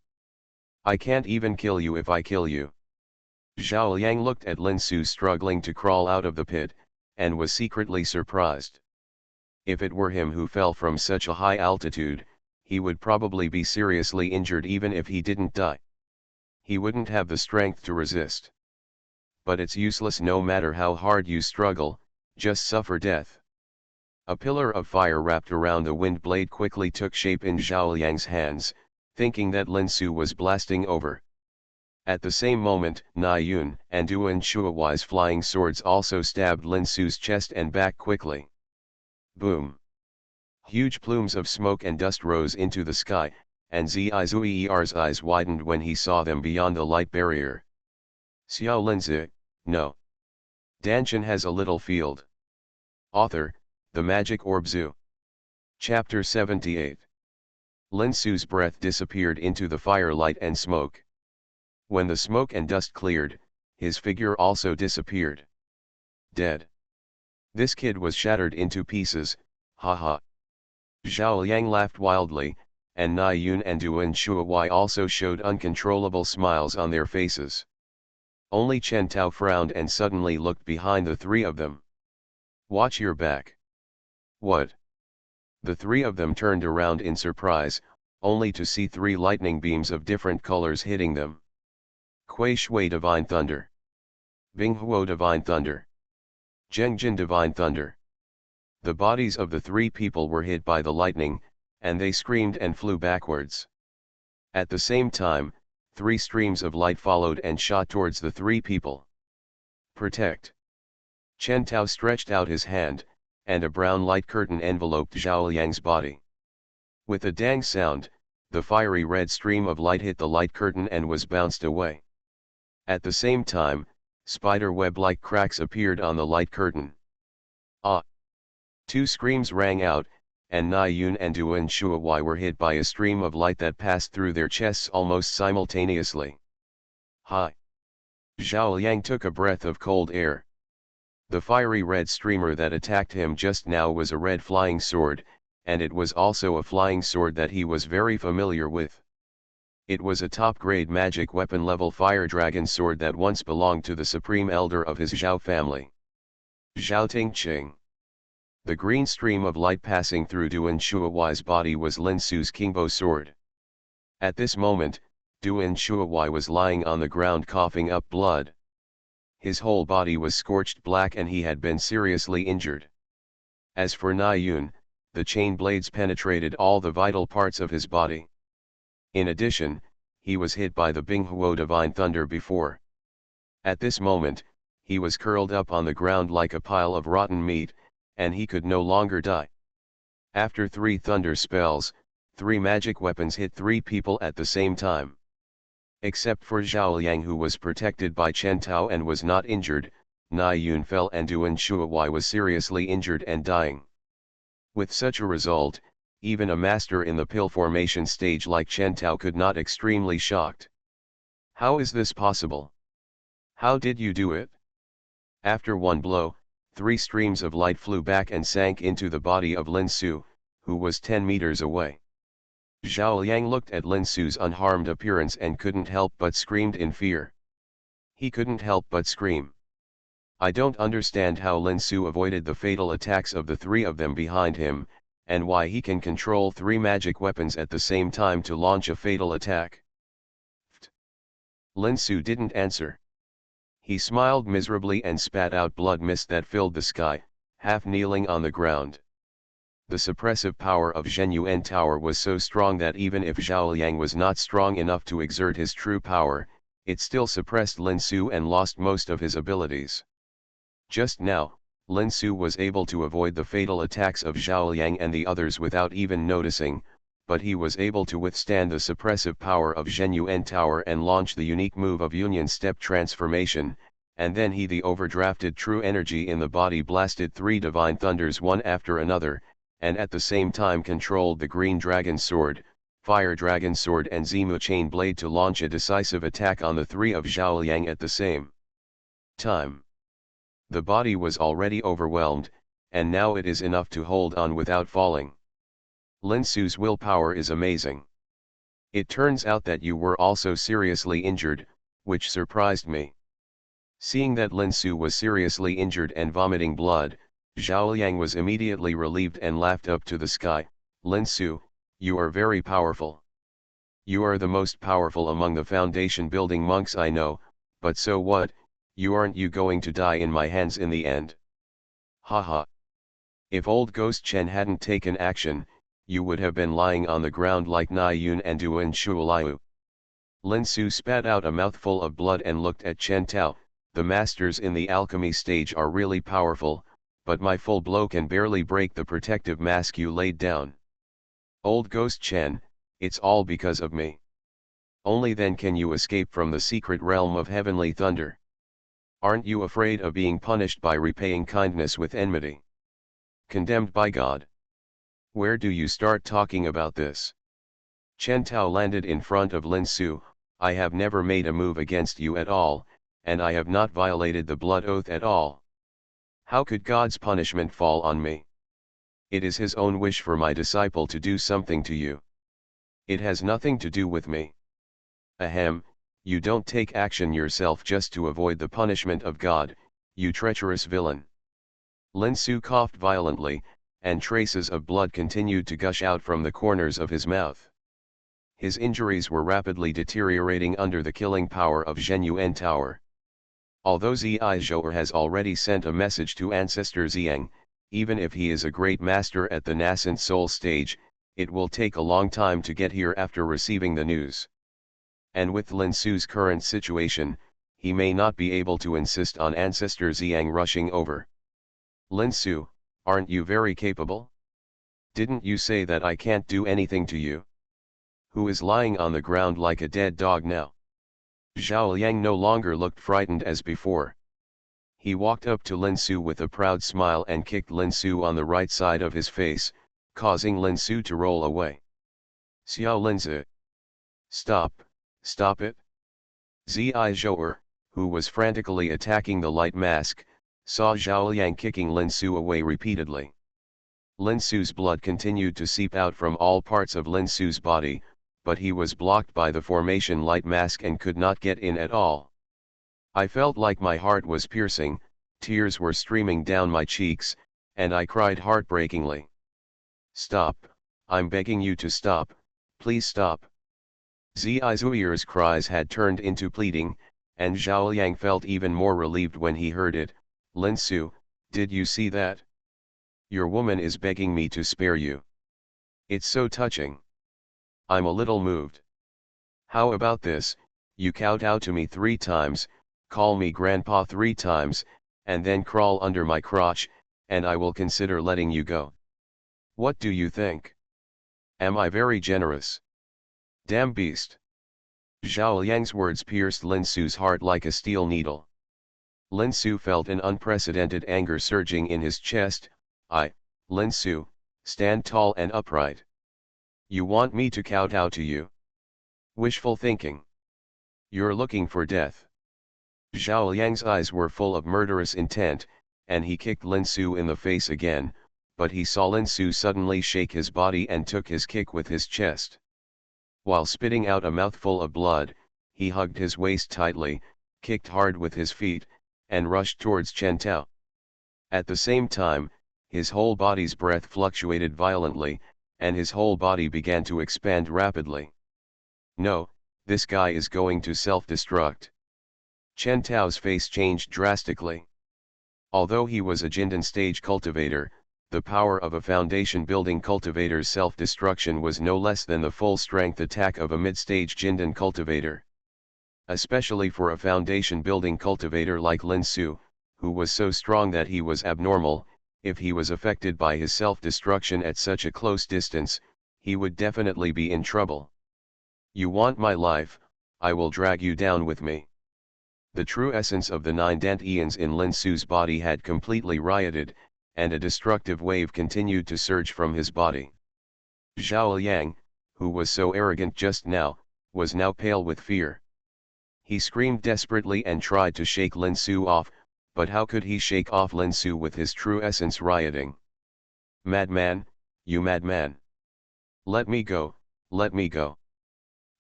S1: I can't even kill you if I kill you. Zhao Liang looked at Lin Su struggling to crawl out of the pit, and was secretly surprised. If it were him who fell from such a high altitude, he would probably be seriously injured even if he didn't die. He wouldn't have the strength to resist. But it's useless no matter how hard you struggle, just suffer death. A pillar of fire wrapped around the wind blade quickly took shape in Zhao Liang's hands, thinking that Lin Su was blasting over. At the same moment, Na Yun and Duan Shuai's flying swords also stabbed Lin Su's chest and back quickly. Boom! Huge plumes of smoke and dust rose into the sky, and Zizui's eyes widened when he saw them beyond the light barrier. Xiao Linzi, no. Dantian has a little field. Author, The Magic Orb Zoo. Chapter 78. Lin Su's breath disappeared into the firelight and smoke. When the smoke and dust cleared, his figure also disappeared. Dead. This kid was shattered into pieces, haha. Zhao Liang laughed wildly, and Na Yun and Duan Shuai also showed uncontrollable smiles on their faces. Only Chen Tao frowned and suddenly looked behind the three of them. Watch your back. What? The three of them turned around in surprise, only to see three lightning beams of different colors hitting them. Kui Shui Divine Thunder. Bing Huo Divine Thunder. Zhengjin Divine Thunder. The bodies of the three people were hit by the lightning, and they screamed and flew backwards. At the same time, three streams of light followed and shot towards the three people. Protect. Chen Tao stretched out his hand, and a brown light curtain enveloped Zhao Liang's body. With a dang sound, the fiery red stream of light hit the light curtain and was bounced away. At the same time, spider web-like cracks appeared on the light curtain. Ah! Two screams rang out, and Na Yun and Duan Shuai were hit by a stream of light that passed through their chests almost simultaneously. Hi! Zhao Liang took a breath of cold air. The fiery red streamer that attacked him just now was a red flying sword, and it was also a flying sword that he was very familiar with. It was a top-grade magic weapon level fire dragon sword that once belonged to the supreme elder of his Zhao family. Zhao Tingqing. The green stream of light passing through Duan Shuai's body was Lin Su's Kingbo sword. At this moment, Duan Shuai was lying on the ground coughing up blood. His whole body was scorched black and he had been seriously injured. As for Na Yun, the chain blades penetrated all the vital parts of his body. In addition, he was hit by the Bing Huo Divine Thunder before. At this moment, he was curled up on the ground like a pile of rotten meat, and he could no longer die. After 3 thunder spells, 3 magic weapons hit 3 people at the same time. Except for Zhao Liang, who was protected by Chen Tao and was not injured, Na Yun fell and Duan Shuai was seriously injured and dying. With such a result, even a master in the pill formation stage like Chen Tao could not extremely shocked. How is this possible? How did you do it? After one blow, 3 streams of light flew back and sank into the body of Lin Su, who was 10 meters away. Zhao Liang looked at Lin Su's unharmed appearance and couldn't help but screamed in fear. He couldn't help but scream. I don't understand how Lin Su avoided the fatal attacks of the 3 of them behind him, and why he can control 3 magic weapons at the same time to launch a fatal attack. Lin Su didn't answer. He smiled miserably and spat out blood mist that filled the sky, half kneeling on the ground. The suppressive power of Zhenyuan Tower was so strong that even if Zhao Liang was not strong enough to exert his true power, it still suppressed Lin Su and lost most of his abilities. Just now, Lin Su was able to avoid the fatal attacks of Zhao Liang and the others without even noticing, but he was able to withstand the suppressive power of Zhenyuan Tower and launch the unique move of Union Step Transformation, and then the overdrafted true energy in the body blasted 3 divine thunders one after another, and at the same time controlled the Green Dragon Sword, Fire Dragon Sword and Zimu Chain Blade to launch a decisive attack on the 3 of Zhao Liang at the same time. The body was already overwhelmed, and now it is enough to hold on without falling. Lin Su's willpower is amazing. It turns out that you were also seriously injured, which surprised me. Seeing that Lin Su was seriously injured and vomiting blood, Zhao Liang was immediately relieved and laughed up to the sky. Lin Su, you are very powerful. You are the most powerful among the foundation building monks I know, but so what, aren't you going to die in my hands in the end? Haha. If old Ghost Chen hadn't taken action, you would have been lying on the ground like Nai Yun and Duan Shuoliu. Lin Su spat out a mouthful of blood and looked at Chen Tao. The masters in the alchemy stage are really powerful, but my full blow can barely break the protective mask you laid down. Old Ghost Chen, it's all because of me. Only then can you escape from the secret realm of heavenly thunder. Aren't you afraid of being punished by repaying kindness with enmity? Condemned by God. Where do you start talking about this? Chen Tao landed in front of Lin Su. I have never made a move against you at all, and I have not violated the blood oath at all. How could God's punishment fall on me? It is his own wish for my disciple to do something to you. It has nothing to do with me. Ahem, you don't take action yourself just to avoid the punishment of God, you treacherous villain. Lin Su coughed violently, and traces of blood continued to gush out from the corners of his mouth. His injuries were rapidly deteriorating under the killing power of Zhenyuan Tower. Although Zhizhou has already sent a message to Ancestor Xiang, even if he is a great master at the nascent soul stage, it will take a long time to get here after receiving the news. And with Lin Su's current situation, he may not be able to insist on Ancestor Xiang rushing over. Lin Su, aren't you very capable? Didn't you say that I can't do anything to you? Who is lying on the ground like a dead dog now? Zhao Liang no longer looked frightened as before. He walked up to Lin Su with a proud smile and kicked Lin Su on the right side of his face, causing Lin Su to roll away. Xiao Linzi. Stop, stop it. Zhizhou, who was frantically attacking the light mask, saw Zhao Liang kicking Lin Su away repeatedly. Lin Su's blood continued to seep out from all parts of Lin Su's body, but he was blocked by the formation light mask and could not get in at all. I felt like my heart was piercing, tears were streaming down my cheeks, and I cried heartbreakingly. Stop, I'm begging you to stop, please stop. Zhizhou's cries had turned into pleading, and Zhao Liang felt even more relieved when he heard it. Lin Su, did you see that? Your woman is begging me to spare you. It's so touching. I'm a little moved. How about this, you kowtow to me 3 times, call me grandpa 3 times, and then crawl under my crotch, and I will consider letting you go. What do you think? Am I very generous? Damn beast. Zhao Liang's words pierced Lin Su's heart like a steel needle. Lin Su felt an unprecedented anger surging in his chest. Lin Su, stand tall and upright. You want me to kowtow to you? Wishful thinking. You're looking for death. Zhao Liang's eyes were full of murderous intent, and he kicked Lin Su in the face again, but he saw Lin Su suddenly shake his body and took his kick with his chest. While spitting out a mouthful of blood, he hugged his waist tightly, kicked hard with his feet, and rushed towards Chen Tao. At the same time, his whole body's breath fluctuated violently, and his whole body began to expand rapidly. No, this guy is going to self-destruct. Chen Tao's face changed drastically. Although he was a Jindan stage cultivator, the power of a foundation building cultivator's self-destruction was no less than the full-strength attack of a mid-stage Jindan cultivator. Especially for a foundation building cultivator like Lin Su, who was so strong that he was abnormal. If he was affected by his self-destruction at such a close distance, he would definitely be in trouble. You want my life, I will drag you down with me. The true essence of the 9 Dantians in Lin Su's body had completely rioted, and a destructive wave continued to surge from his body. Zhao Liang, who was so arrogant just now, was now pale with fear. He screamed desperately and tried to shake Lin Su off, but how could he shake off Lin Su with his true essence rioting? Madman, you madman! Let me go, let me go!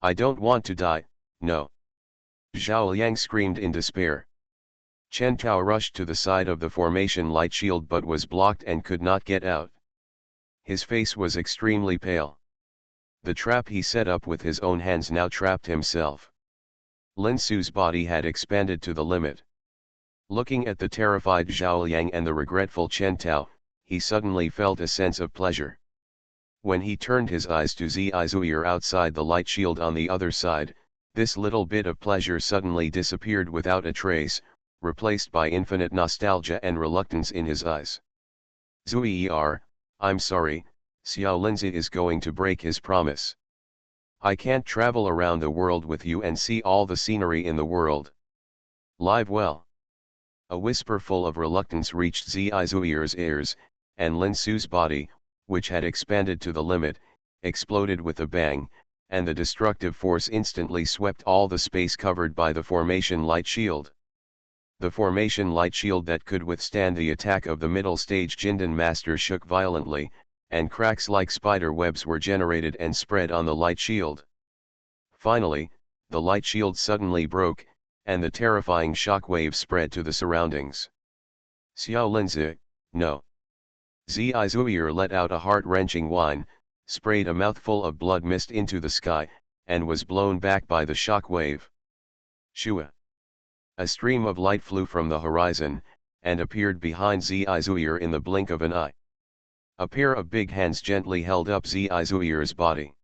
S1: I don't want to die, no! Zhao Liang screamed in despair. Chen Tao rushed to the side of the formation light shield but was blocked and could not get out. His face was extremely pale. The trap he set up with his own hands now trapped himself. Lin Su's body had expanded to the limit. Looking at the terrified Zhao Liang and the regretful Chen Tao, he suddenly felt a sense of pleasure. When he turned his eyes to Zizuir outside the light shield on the other side, this little bit of pleasure suddenly disappeared without a trace, replaced by infinite nostalgia and reluctance in his eyes. Zuier, I'm sorry, Xiao Linzi is going to break his promise. I can't travel around the world with you and see all the scenery in the world. Live well. A whisper full of reluctance reached Zizuir's ears, and Lin Su's body, which had expanded to the limit, exploded with a bang, and the destructive force instantly swept all the space covered by the formation light shield. The formation light shield that could withstand the attack of the middle stage Jindan Master shook violently, and cracks like spider webs were generated and spread on the light shield. Finally, the light shield suddenly broke, and the terrifying shockwave spread to the surroundings. Xiao Linzi, no. Zizuir let out a heart-wrenching whine, sprayed a mouthful of blood mist into the sky, and was blown back by the shockwave. Shua. A stream of light flew from the horizon, and appeared behind Zizuir in the blink of an eye. A pair of big hands gently held up Zizuir's body.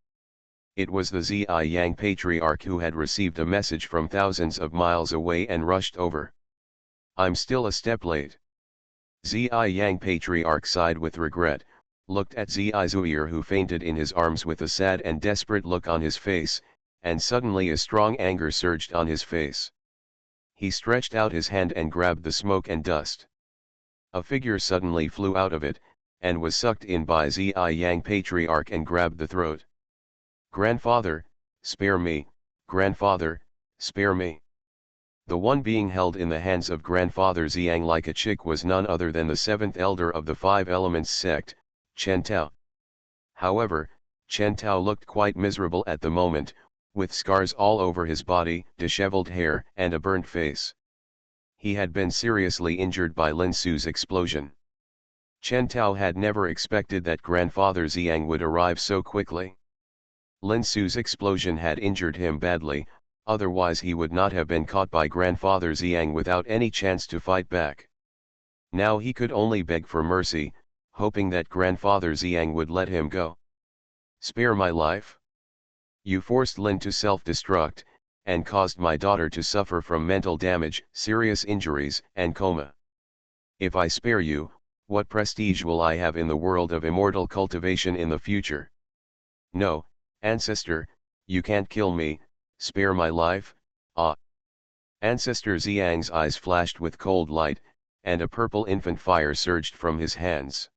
S1: It was the Ziyang patriarch who had received a message from thousands of miles away and rushed over. I'm still a step late. Ziyang patriarch sighed with regret, looked at Zizuir who fainted in his arms with a sad and desperate look on his face, and suddenly a strong anger surged on his face. He stretched out his hand and grabbed the smoke and dust. A figure suddenly flew out of it, and was sucked in by Ziyang patriarch and grabbed the throat. Grandfather, spare me, grandfather, spare me. The one being held in the hands of Grandfather Xiang like a chick was none other than the seventh elder of the Five Elements sect, Chen Tao. However, Chen Tao looked quite miserable at the moment, with scars all over his body, disheveled hair, and a burnt face. He had been seriously injured by Lin Su's explosion. Chen Tao had never expected that Grandfather Xiang would arrive so quickly. Lin Su's explosion had injured him badly, otherwise he would not have been caught by Grandfather Xiang without any chance to fight back. Now he could only beg for mercy, hoping that Grandfather Xiang would let him go. Spare my life? You forced Lin to self-destruct, and caused my daughter to suffer from mental damage, serious injuries, and coma. If I spare you, what prestige will I have in the world of immortal cultivation in the future? No, ancestor, you can't kill me, spare my life, ah. Ancestor Xiang's eyes flashed with cold light, and a purple infant fire surged from his hands.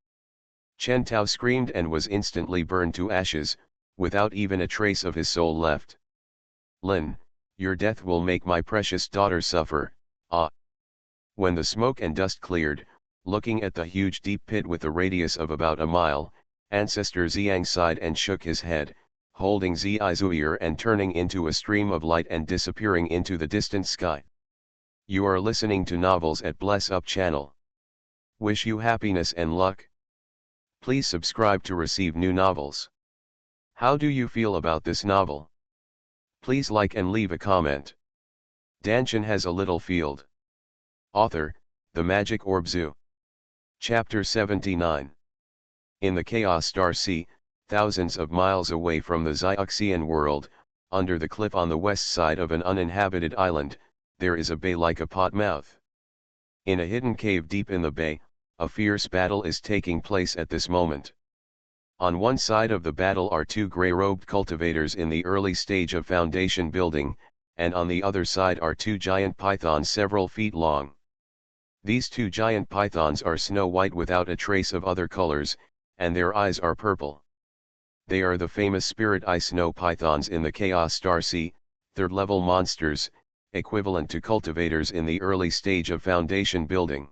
S1: Chen Tao screamed and was instantly burned to ashes, without even a trace of his soul left. Lin, your death will make my precious daughter suffer, ah. When the smoke and dust cleared, looking at the huge deep pit with a radius of about a mile, Ancestor Xiang sighed and shook his head, holding Zizuir and turning into a stream of light and disappearing into the distant sky. You are listening to Novels at Bless Up channel. Wish you happiness and luck. Please subscribe to receive new novels. How do you feel about this novel? Please like and leave a comment. Dantian has a little field. Author, The Magic Orb Zoo. Chapter 79. In the Chaos Star Sea, thousands of miles away from the Xianxian world, under the cliff on the west side of an uninhabited island, there is a bay like a pot mouth. In a hidden cave deep in the bay, a fierce battle is taking place at this moment. On one side of the battle are two grey-robed cultivators in the early stage of foundation building, and on the other side are two giant pythons several feet long. These two giant pythons are snow white without a trace of other colors, and their eyes are purple. They are the famous spirit eye snow pythons in the Chaos Star Sea, third-level monsters, equivalent to cultivators in the early stage of foundation building.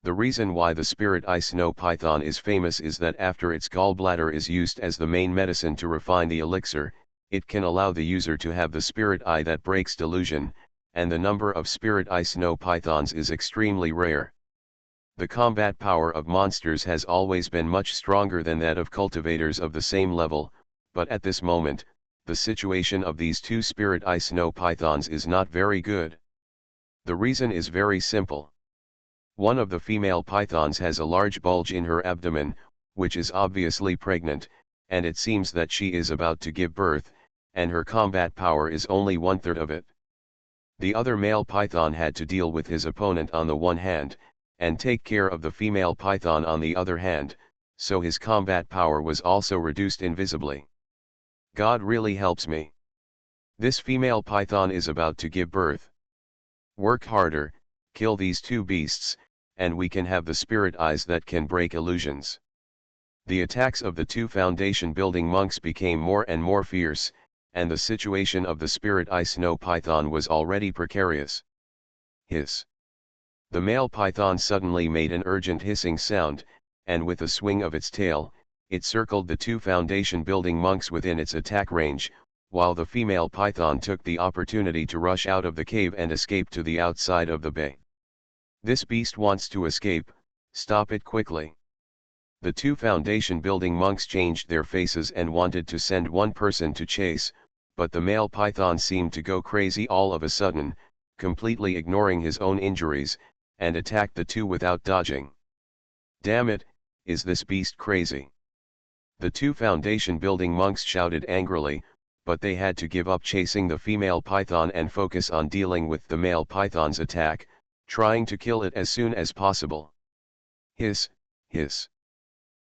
S1: The reason why the spirit eye snow python is famous is that after its gallbladder is used as the main medicine to refine the elixir, it can allow the user to have the spirit eye that breaks delusion, and the number of spirit ice snow pythons is extremely rare. The combat power of monsters has always been much stronger than that of cultivators of the same level, but at this moment, the situation of these two spirit ice snow pythons is not very good. The reason is very simple. One of the female pythons has a large bulge in her abdomen, which is obviously pregnant, and it seems that she is about to give birth, and her combat power is only 1/3 of it. The other male python had to deal with his opponent on the one hand, and take care of the female python on the other hand, so his combat power was also reduced invisibly. God really helps me. This female python is about to give birth. Work harder, kill these two beasts, and we can have the spirit eyes that can break illusions. The attacks of the two foundation building monks became more and more fierce, and the situation of the spirit eye snow python was already precarious. Hiss. The male python suddenly made an urgent hissing sound, and with a swing of its tail, it circled the two foundation building monks within its attack range, while the female python took the opportunity to rush out of the cave and escape to the outside of the bay. This beast wants to escape, stop it quickly. The two foundation building monks changed their faces and wanted to send one person to chase, but the male python seemed to go crazy all of a sudden, completely ignoring his own injuries, and attacked the two without dodging. Damn it, is this beast crazy? The two foundation building monks shouted angrily, but they had to give up chasing the female python and focus on dealing with the male python's attack, trying to kill it as soon as possible. Hiss, hiss.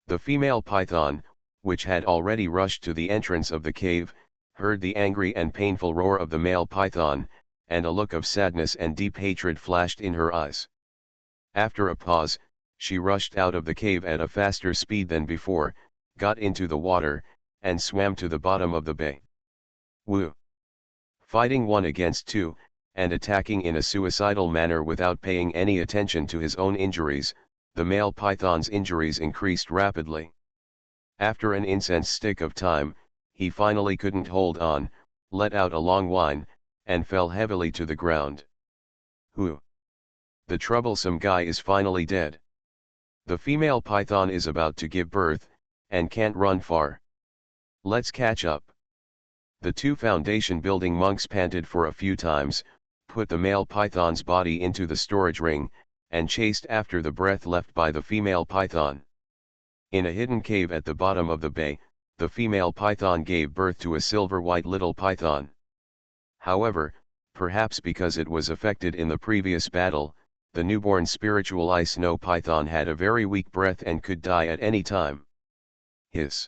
S1: The female python, which had already rushed to the entrance of the cave, heard the angry and painful roar of the male python, and a look of sadness and deep hatred flashed in her eyes. After a pause, she rushed out of the cave at a faster speed than before, got into the water, and swam to the bottom of the bay. Woo! Fighting 1 against 2, and attacking in a suicidal manner without paying any attention to his own injuries, the male python's injuries increased rapidly. After an incense stick of time, he finally couldn't hold on, let out a long whine, and fell heavily to the ground. Whew! The troublesome guy is finally dead. The female python is about to give birth, and can't run far. Let's catch up. The two foundation building monks panted for a few times, put the male python's body into the storage ring, and chased after the breath left by the female python. In a hidden cave at the bottom of the bay, the female python gave birth to a silver-white little python. However, perhaps because it was affected in the previous battle, the newborn spiritual ice snow python had a very weak breath and could die at any time. Hiss.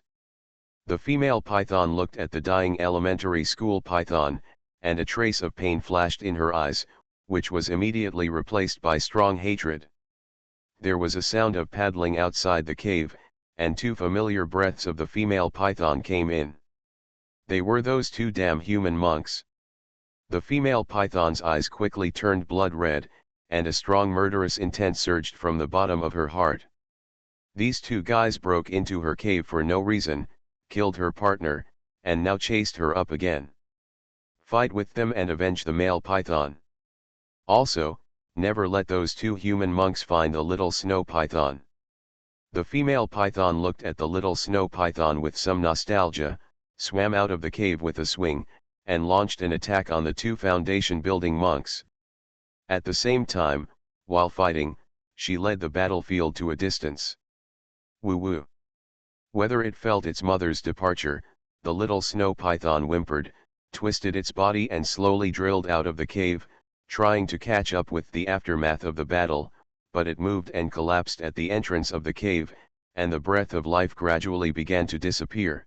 S1: The female python looked at the dying elementary school python, and a trace of pain flashed in her eyes, which was immediately replaced by strong hatred. There was a sound of paddling outside the cave, and two familiar breaths of the female python came in. They were those two damn human monks. The female python's eyes quickly turned blood red, and a strong murderous intent surged from the bottom of her heart. These two guys broke into her cave for no reason, killed her partner, and now chased her up again. Fight with them and avenge the male python. Also, never let those two human monks find the little snow python. The female python looked at the little snow python with some nostalgia, swam out of the cave with a swing, and launched an attack on the two foundation building monks. At the same time, while fighting, she led the battlefield to a distance. Woo woo. Whether it felt its mother's departure, the little snow python whimpered, twisted its body and slowly drilled out of the cave, trying to catch up with the aftermath of the battle, but it moved and collapsed at the entrance of the cave, and the breath of life gradually began to disappear.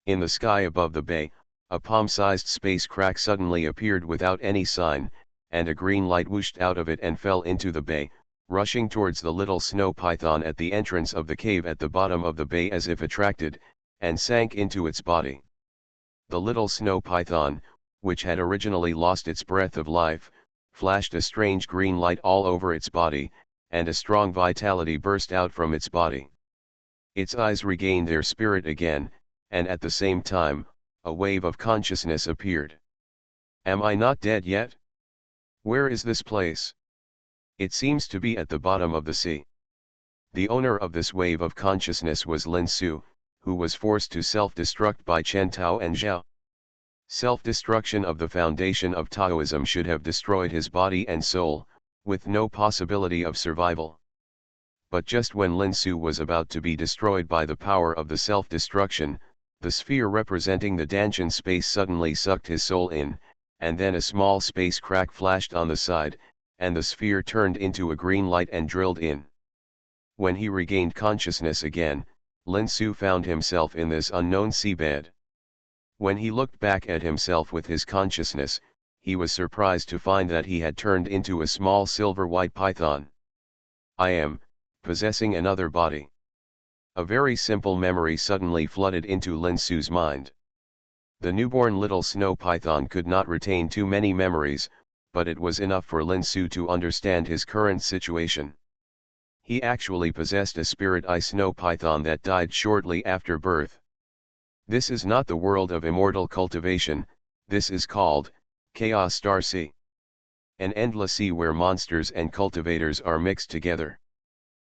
S1: In the sky above the bay, a palm-sized space crack suddenly appeared without any sign, and a green light whooshed out of it and fell into the bay, rushing towards the little snow python at the entrance of the cave at the bottom of the bay as if attracted, and sank into its body. The little snow python, which had originally lost its breath of life, flashed a strange green light all over its body, and a strong vitality burst out from its body. Its eyes regained their spirit again, and at the same time, a wave of consciousness appeared. Am I not dead yet? Where is this place? It seems to be at the bottom of the sea. The owner of this wave of consciousness was Lin Su, who was forced to self-destruct by Chen Tao and Zhao. Self-destruction of the foundation of Taoism should have destroyed his body and soul, with no possibility of survival. But just when Lin Su was about to be destroyed by the power of the self-destruction, the sphere representing the Dantian space suddenly sucked his soul in, and then a small space crack flashed on the side, and the sphere turned into a green light and drilled in. When he regained consciousness again, Lin Su found himself in this unknown seabed. When he looked back at himself with his consciousness, he was surprised to find that he had turned into a small silver-white python. I am possessing another body. A very simple memory suddenly flooded into Lin Su's mind. The newborn little snow python could not retain too many memories, but it was enough for Lin Su to understand his current situation. He actually possessed a spirit snow python that died shortly after birth. This is not the world of immortal cultivation, this is called Chaos Star Sea. An endless sea where monsters and cultivators are mixed together.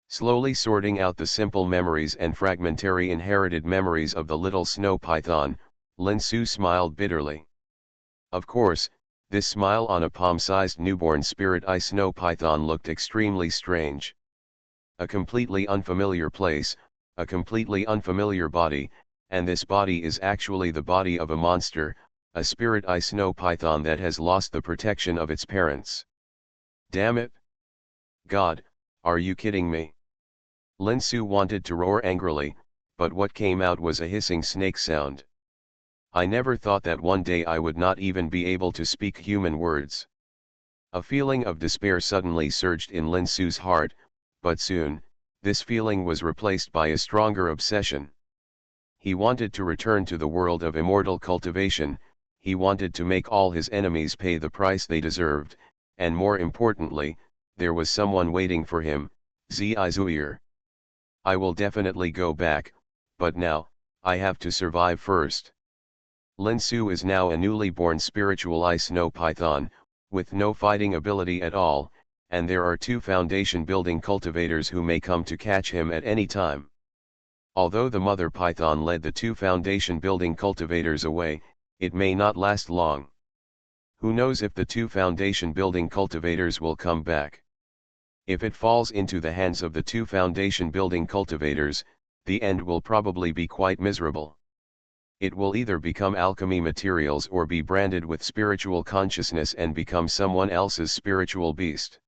S1: Slowly sorting out the simple memories and fragmentary inherited memories of the little snow python, Lin Su smiled bitterly. Of course, this smile on a palm-sized newborn spirit snow python looked extremely strange. A completely unfamiliar place, a completely unfamiliar body, and this body is actually the body of a monster, a spirit snow python that has lost the protection of its parents. Damn it! God, are you kidding me? Lin Su wanted to roar angrily, but what came out was a hissing snake sound. I never thought that one day I would not even be able to speak human words. A feeling of despair suddenly surged in Lin Su's heart, but soon, this feeling was replaced by a stronger obsession. He wanted to return to the world of immortal cultivation, he wanted to make all his enemies pay the price they deserved, and more importantly, there was someone waiting for him, Zhuir. I will definitely go back, but now, I have to survive first. Lin Su is now a newly born spiritual snow python, with no fighting ability at all, and there are two foundation building cultivators who may come to catch him at any time. Although the mother python led the two foundation building cultivators away, it may not last long. Who knows if the two foundation building cultivators will come back? If it falls into the hands of the two foundation building cultivators, the end will probably be quite miserable. It will either become alchemy materials or be branded with spiritual consciousness and become someone else's spiritual beast.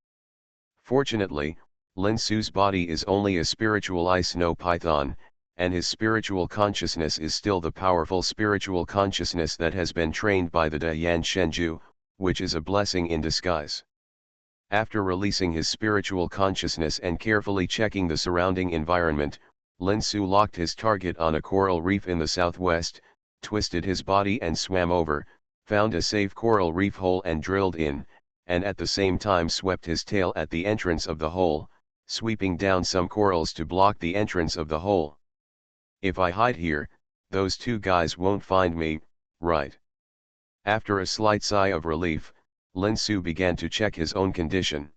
S1: Fortunately, Lin Su's body is only a spiritual snow python, and his spiritual consciousness is still the powerful spiritual consciousness that has been trained by the Dayan Shenju, which is a blessing in disguise. After releasing his spiritual consciousness and carefully checking the surrounding environment, Lin Su locked his target on a coral reef in the southwest, twisted his body and swam over, found a safe coral reef hole and drilled in, and at the same time swept his tail at the entrance of the hole, sweeping down some corals to block the entrance of the hole. If I hide here, those two guys won't find me, right? After a slight sigh of relief, Lin Su began to check his own condition.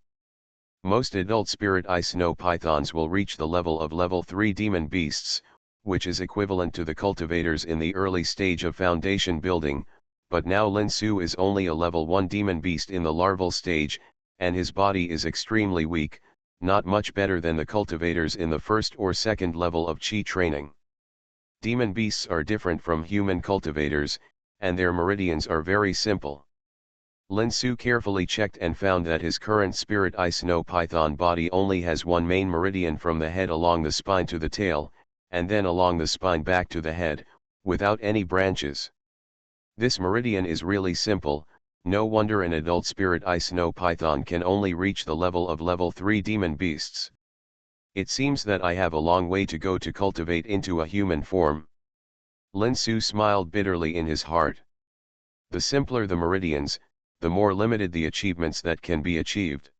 S1: Most adult spirit snow pythons will reach the level of level 3 demon beasts, which is equivalent to the cultivators in the early stage of foundation building, but now Lin Su is only a level 1 demon beast in the larval stage, and his body is extremely weak, not much better than the cultivators in the first or second level of Qi training. Demon beasts are different from human cultivators, and their meridians are very simple. Lin Su carefully checked and found that his current spirit snow python body only has one main meridian from the head along the spine to the tail, and then along the spine back to the head, without any branches. This meridian is really simple, no wonder an adult spirit snow python can only reach the level of level 3 demon beasts. It seems that I have a long way to go to cultivate into a human form. Lin Su smiled bitterly in his heart. The simpler the meridians, the more limited the achievements that can be achieved.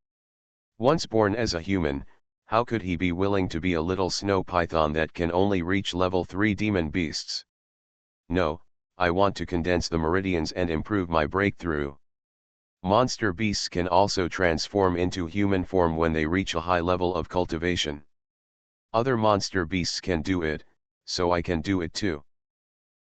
S1: Once born as a human, how could he be willing to be a little snow python that can only reach level 3 demon beasts? No, I want to condense the meridians and improve my breakthrough. Monster beasts can also transform into human form when they reach a high level of cultivation. Other monster beasts can do it, so I can do it too.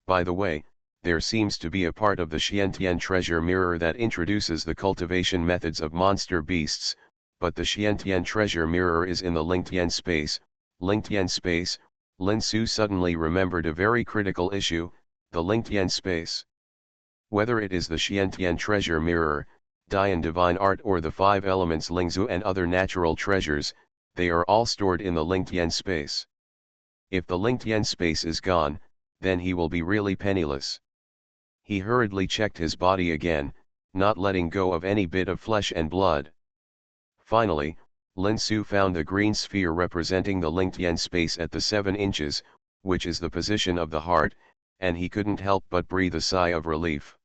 S1: By the way, there seems to be a part of the Xiantian treasure mirror that introduces the cultivation methods of monster beasts, but the Xiantian treasure mirror is in the Lingtian space. Lingtian space. Lin Su suddenly remembered a very critical issue, the Lingtian space. Whether it is the Xiantian treasure mirror, Dian divine art or the 5 elements Lingzu and other natural treasures, they are all stored in the Lingtian space. If the Lingtian space is gone, then he will be really penniless. He hurriedly checked his body again, not letting go of any bit of flesh and blood. Finally, Lin Su found the green sphere representing the Lingtian space at the 7 inches, which is the position of the heart, and he couldn't help but breathe a sigh of relief.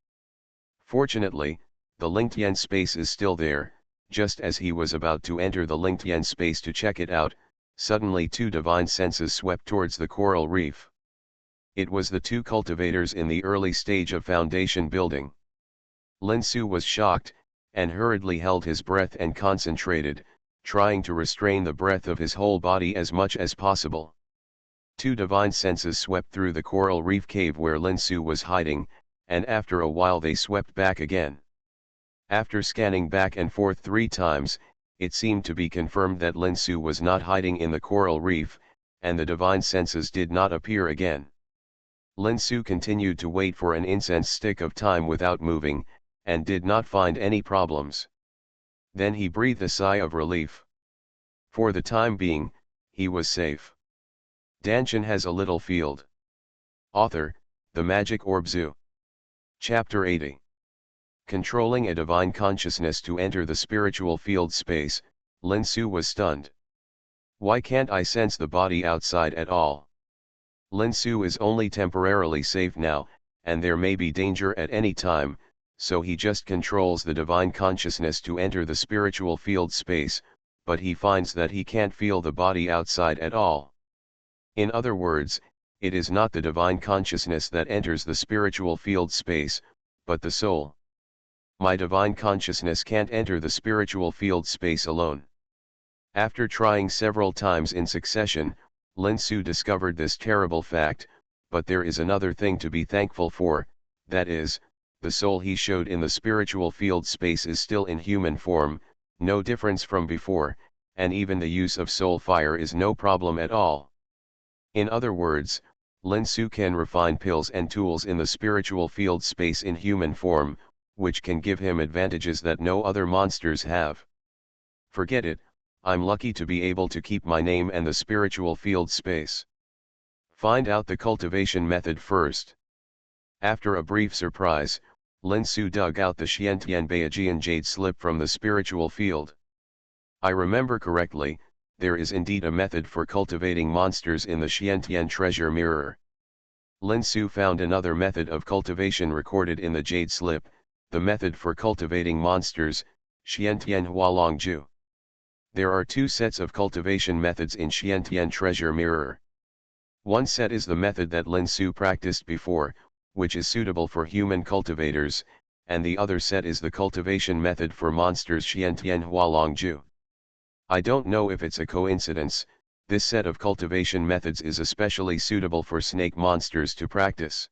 S1: Fortunately, the Lingtian space is still there. Just as he was about to enter the Lingtian space to check it out, suddenly 2 divine senses swept towards the coral reef. It was the 2 cultivators in the early stage of foundation building. Lin Su was shocked, and hurriedly held his breath and concentrated, trying to restrain the breath of his whole body as much as possible. 2 divine senses swept through the coral reef cave where Lin Su was hiding, and after a while they swept back again. After scanning back and forth 3 times, it seemed to be confirmed that Lin Su was not hiding in the coral reef, and the divine senses did not appear again. Lin Su continued to wait for an incense stick of time without moving, and did not find any problems. Then he breathed a sigh of relief. For the time being, he was safe. Dantian has a little field. Author, The Magic Orb Zoo. Chapter 80. Controlling a divine consciousness to enter the spiritual field space. Lin Su was stunned. Why can't I sense the body outside at all? Lin Su is only temporarily safe now, and there may be danger at any time, so he just controls the divine consciousness to enter the spiritual field space, but he finds that he can't feel the body outside at all. In other words, it is not the divine consciousness that enters the spiritual field space, but the soul. My divine consciousness can't enter the spiritual field space alone. After trying several times in succession, Lin Su discovered this terrible fact, but there is another thing to be thankful for, that is, the soul he showed in the spiritual field space is still in human form, no difference from before, and even the use of soul fire is no problem at all. In other words, Lin Su can refine pills and tools in the spiritual field space in human form, which can give him advantages that no other monsters have. Forget it, I'm lucky to be able to keep my name and the spiritual field space. Find out the cultivation method first. After a brief surprise, Lin Su dug out the Xiantian Beijian jade slip from the spiritual field. I remember correctly, there is indeed a method for cultivating monsters in the Xiantian treasure mirror. Lin Su found another method of cultivation recorded in the jade slip, the method for cultivating monsters, Xiantian Hualongju. There are 2 sets of cultivation methods in Xiantian treasure mirror. One set is the method that Lin Su practiced before, which is suitable for human cultivators, and the other set is the cultivation method for monsters Xiantian Hualongju. I don't know if it's a coincidence, this set of cultivation methods is especially suitable for snake monsters to practice.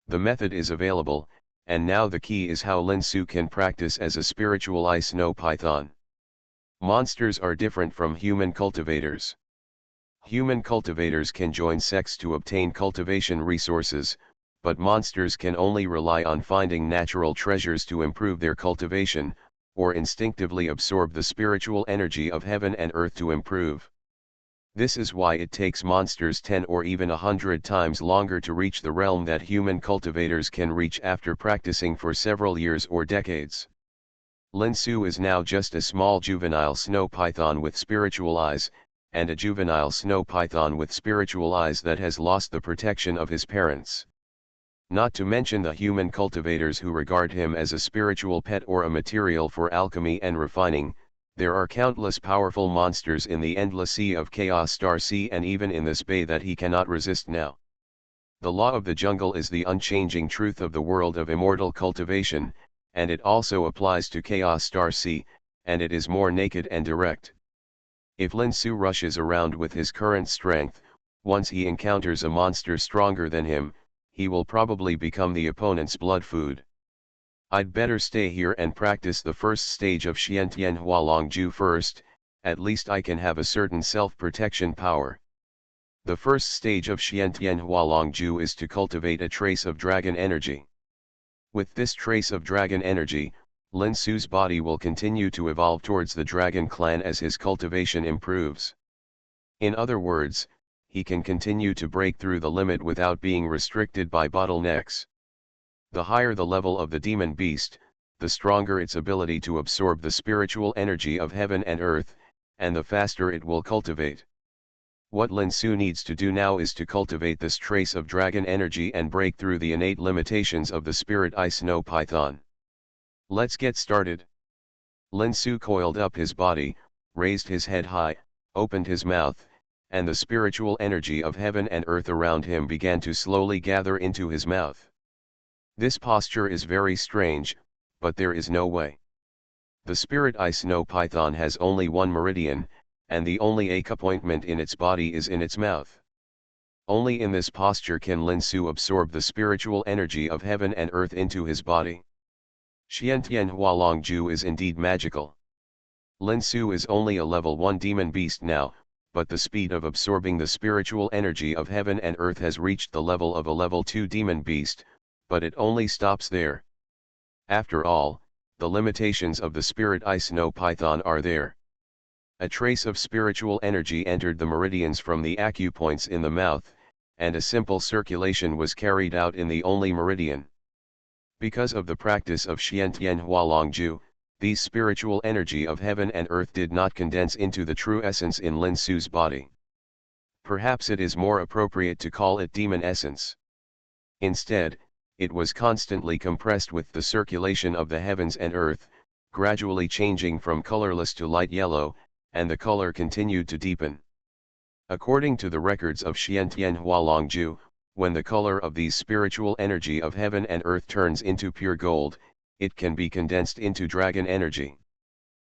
S1: The method is available, and now the key is how Lin Su can practice as a spiritual ice snow python. Monsters are different from human cultivators. Human cultivators can join sects to obtain cultivation resources, but monsters can only rely on finding natural treasures to improve their cultivation, or instinctively absorb the spiritual energy of heaven and earth to improve. This is why it takes monsters 10 or even 100 times longer to reach the realm that human cultivators can reach after practicing for several years or decades. Lin Su is now just a small juvenile snow python with spiritual eyes, and a juvenile snow python with spiritual eyes that has lost the protection of his parents. Not to mention the human cultivators who regard him as a spiritual pet or a material for alchemy and refining. There are countless powerful monsters in the endless sea of Chaos Star Sea and even in this bay that he cannot resist now. The law of the jungle is the unchanging truth of the world of immortal cultivation, and it also applies to Chaos Star C, and it is more naked and direct. If Lin Su rushes around with his current strength, once he encounters a monster stronger than him, he will probably become the opponent's blood food. I'd better stay here and practice the first stage of Xiantian Hualongju first, at least I can have a certain self-protection power. The first stage of Xiantian Hualongju is to cultivate a trace of dragon energy. With this trace of dragon energy, Lin Su's body will continue to evolve towards the dragon clan as his cultivation improves. In other words, he can continue to break through the limit without being restricted by bottlenecks. The higher the level of the demon beast, the stronger its ability to absorb the spiritual energy of heaven and earth, and the faster it will cultivate. What Lin Su needs to do now is to cultivate this trace of dragon energy and break through the innate limitations of the spirit ice snow python. Let's get started. Lin Su coiled up his body, raised his head high, opened his mouth, and the spiritual energy of heaven and earth around him began to slowly gather into his mouth. This posture is very strange, but there is no way. The spirit ice snow python has only one meridian, and the only acupointment in its body is in its mouth. Only in this posture can Lin Su absorb the spiritual energy of heaven and earth into his body. Xiantian Hualongju is indeed magical. Lin Su is only a level 1 demon beast now, but the speed of absorbing the spiritual energy of heaven and earth has reached the level of a level 2 demon beast, but it only stops there. After all, the limitations of the spirit ice snow python are there. A trace of spiritual energy entered the meridians from the acupoints in the mouth, and a simple circulation was carried out in the only meridian. Because of the practice of Xiantian Hualongju, these spiritual energy of heaven and earth did not condense into the true essence in Lin Su's body. Perhaps it is more appropriate to call it demon essence. Instead, it was constantly compressed with the circulation of the heavens and earth, gradually changing from colorless to light yellow, and the color continued to deepen. According to the records of Xiantian Hualongju, when the color of these spiritual energy of heaven and earth turns into pure gold, it can be condensed into dragon energy.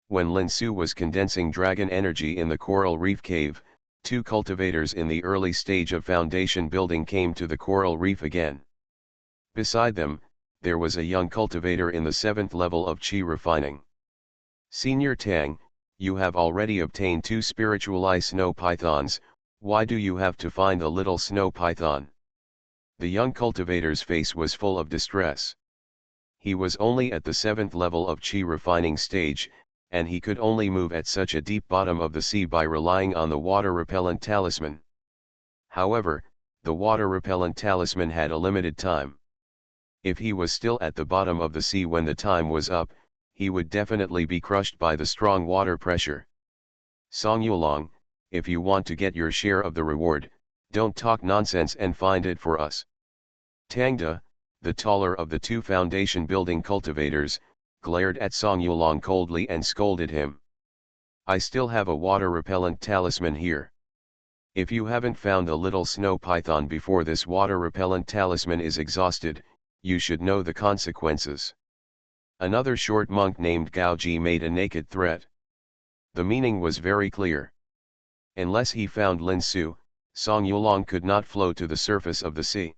S1: When Lin Su was condensing dragon energy in the coral reef cave, 2 cultivators in the early stage of foundation building came to the coral reef again. Beside them, there was a young cultivator in the 7th level of Qi refining. Senior Tang, you have already obtained 2 spiritual ice snow pythons, why do you have to find a little snow python? The young cultivator's face was full of distress. He was only at the 7th level of Qi refining stage, and he could only move at such a deep bottom of the sea by relying on the water-repellent talisman. However, the water-repellent talisman had a limited time. If he was still at the bottom of the sea when the time was up, he would definitely be crushed by the strong water pressure. Song Yulong, if you want to get your share of the reward, don't talk nonsense and find it for us. Tangda, the taller of the 2 foundation building cultivators, glared at Song Yulong coldly and scolded him. I still have a water-repellent talisman here. If you haven't found the little snow python before this water-repellent talisman is exhausted, you should know the consequences. Another short monk named Gao Ji made a naked threat. The meaning was very clear. Unless he found Lin Su, Song Yulong could not flow to the surface of the sea.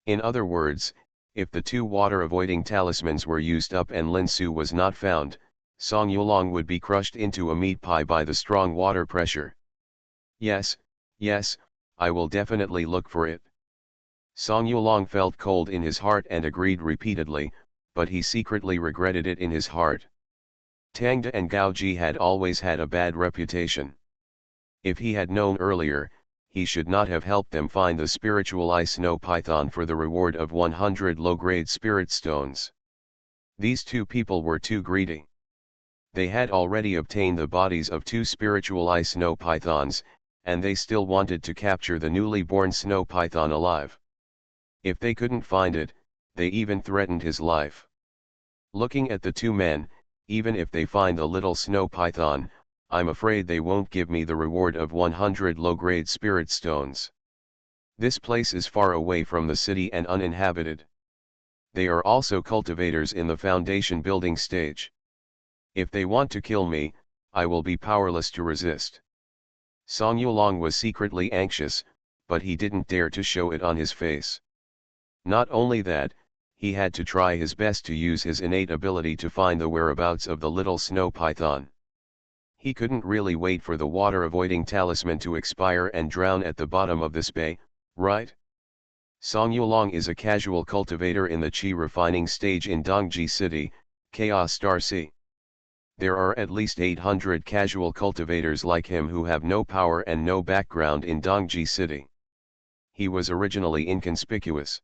S1: In other words, if the 2 water-avoiding talismans were used up and Lin Su was not found, Song Yulong would be crushed into a meat pie by the strong water pressure. Yes, I will definitely look for it. Song Yulong felt cold in his heart and agreed repeatedly, but he secretly regretted it in his heart. Tangda and Gao Ji had always had a bad reputation. If he had known earlier, he should not have helped them find the spiritual ice snow python for the reward of 100 low-grade spirit stones. These 2 people were too greedy. They had already obtained the bodies of 2 spiritual ice snow pythons, and they still wanted to capture the newly born snow python alive. If they couldn't find it, they even threatened his life. Looking at the 2 men, even if they find the little snow python, I'm afraid they won't give me the reward of 100 low-grade spirit stones. This place is far away from the city and uninhabited. They are also cultivators in the foundation building stage. If they want to kill me, I will be powerless to resist. Song Yulong was secretly anxious, but he didn't dare to show it on his face. Not only that, he had to try his best to use his innate ability to find the whereabouts of the little snow python. He couldn't really wait for the water-avoiding talisman to expire and drown at the bottom of this bay, right? Song Yulong is a casual cultivator in the Qi refining stage in Dongji City, Chaos Star Sea. There are at least 800 casual cultivators like him who have no power and no background in Dongji City. He was originally inconspicuous.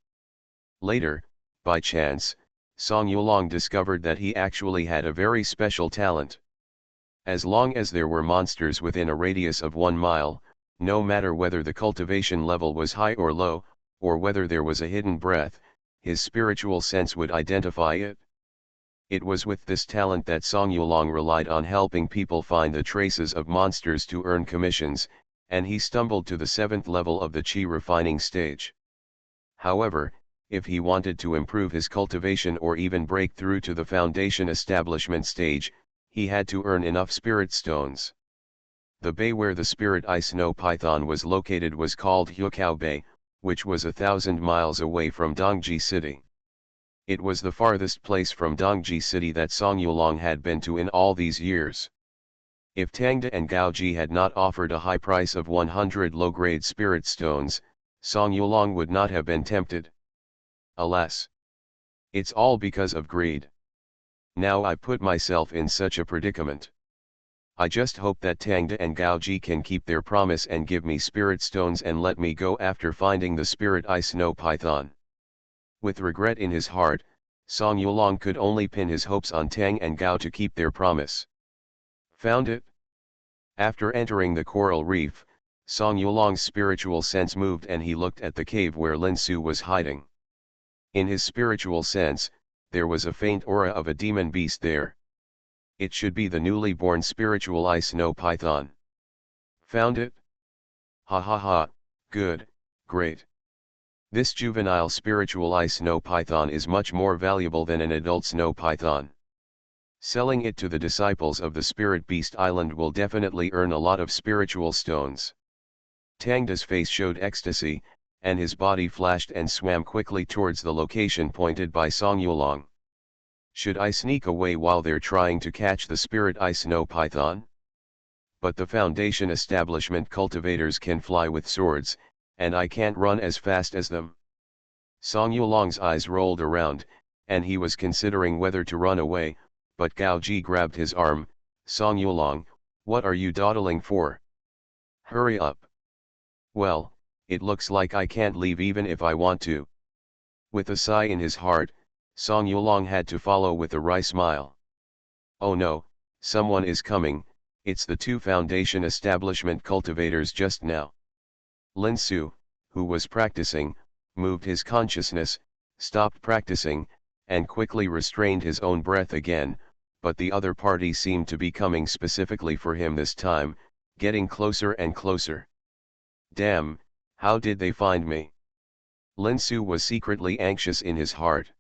S1: Later, by chance, Song Yulong discovered that he actually had a very special talent. As long as there were monsters within a radius of 1 mile, no matter whether the cultivation level was high or low, or whether there was a hidden breath, his spiritual sense would identify it. It was with this talent that Song Yulong relied on helping people find the traces of monsters to earn commissions, and he stumbled to the 7th level of the Qi refining stage. However, if he wanted to improve his cultivation or even break through to the foundation establishment stage, he had to earn enough spirit stones. The bay where the spirit ice snow python was located was called Hyukao Bay, which was 1,000 miles away from Dongji City. It was the farthest place from Dongji City that Song Yulong had been to in all these years. If Tangda and Gaoji had not offered a high price of 100 low-grade spirit stones, Song Yulong would not have been tempted. Alas! It's all because of greed. Now I put myself in such a predicament. I just hope that Tangda and Gaoji can keep their promise and give me spirit stones and let me go after finding the spirit ice snow python. With regret in his heart, Song Yulong could only pin his hopes on Tang and Gao to keep their promise. Found it? After entering the coral reef, Song Yulong's spiritual sense moved and he looked at the cave where Lin Su was hiding. In his spiritual sense, there was a faint aura of a demon beast there. It should be the newly born spiritual ice snow python. Found it? Ha ha ha, good, great. This juvenile spiritual ice snow python is much more valuable than an adult snow python. Selling it to the disciples of the Spirit Beast Island will definitely earn a lot of spiritual stones. Tangda's face showed ecstasy, and his body flashed and swam quickly towards the location pointed by Song Yulong. Should I sneak away while they're trying to catch the spirit ice snow python? But the foundation establishment cultivators can fly with swords, and I can't run as fast as them. Song Yulong's eyes rolled around, and he was considering whether to run away, but Gao Ji grabbed his arm. Song Yulong, what are you dawdling for? Hurry up. Well, it looks like I can't leave even if I want to. With a sigh in his heart, Song Yulong had to follow with a wry smile. Oh no, someone is coming, it's the 2 foundation establishment cultivators just now. Lin Su, who was practicing, moved his consciousness, stopped practicing, and quickly restrained his own breath again, but the other party seemed to be coming specifically for him this time, getting closer and closer. Damn, how did they find me? Lin Su was secretly anxious in his heart.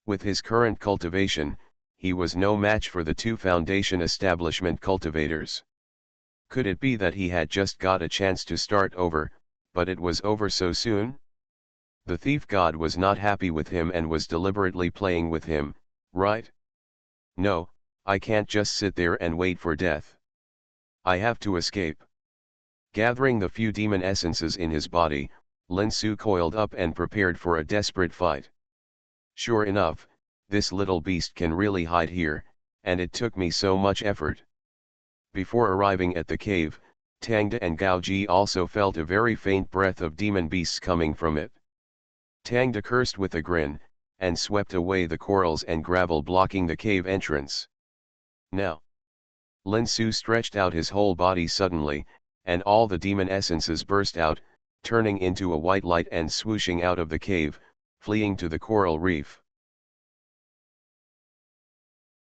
S1: With his current cultivation, he was no match for the 2 foundation establishment cultivators. Could it be that he had just got a chance to start over, but it was over so soon? The thief god was not happy with him and was deliberately playing with him, right? No, I can't just sit there and wait for death. I have to escape. Gathering the few demon essences in his body, Lin Su coiled up and prepared for a desperate fight. Sure enough, this little beast can really hide here, and it took me so much effort. Before arriving at the cave, Tangda and Gao Ji also felt a very faint breath of demon beasts coming from it. Tangda cursed with a grin, and swept away the corals and gravel blocking the cave entrance. Now. Lin Su stretched out his whole body suddenly, and all the demon essences burst out, turning into a white light and swooshing out of the cave, fleeing to the coral reef.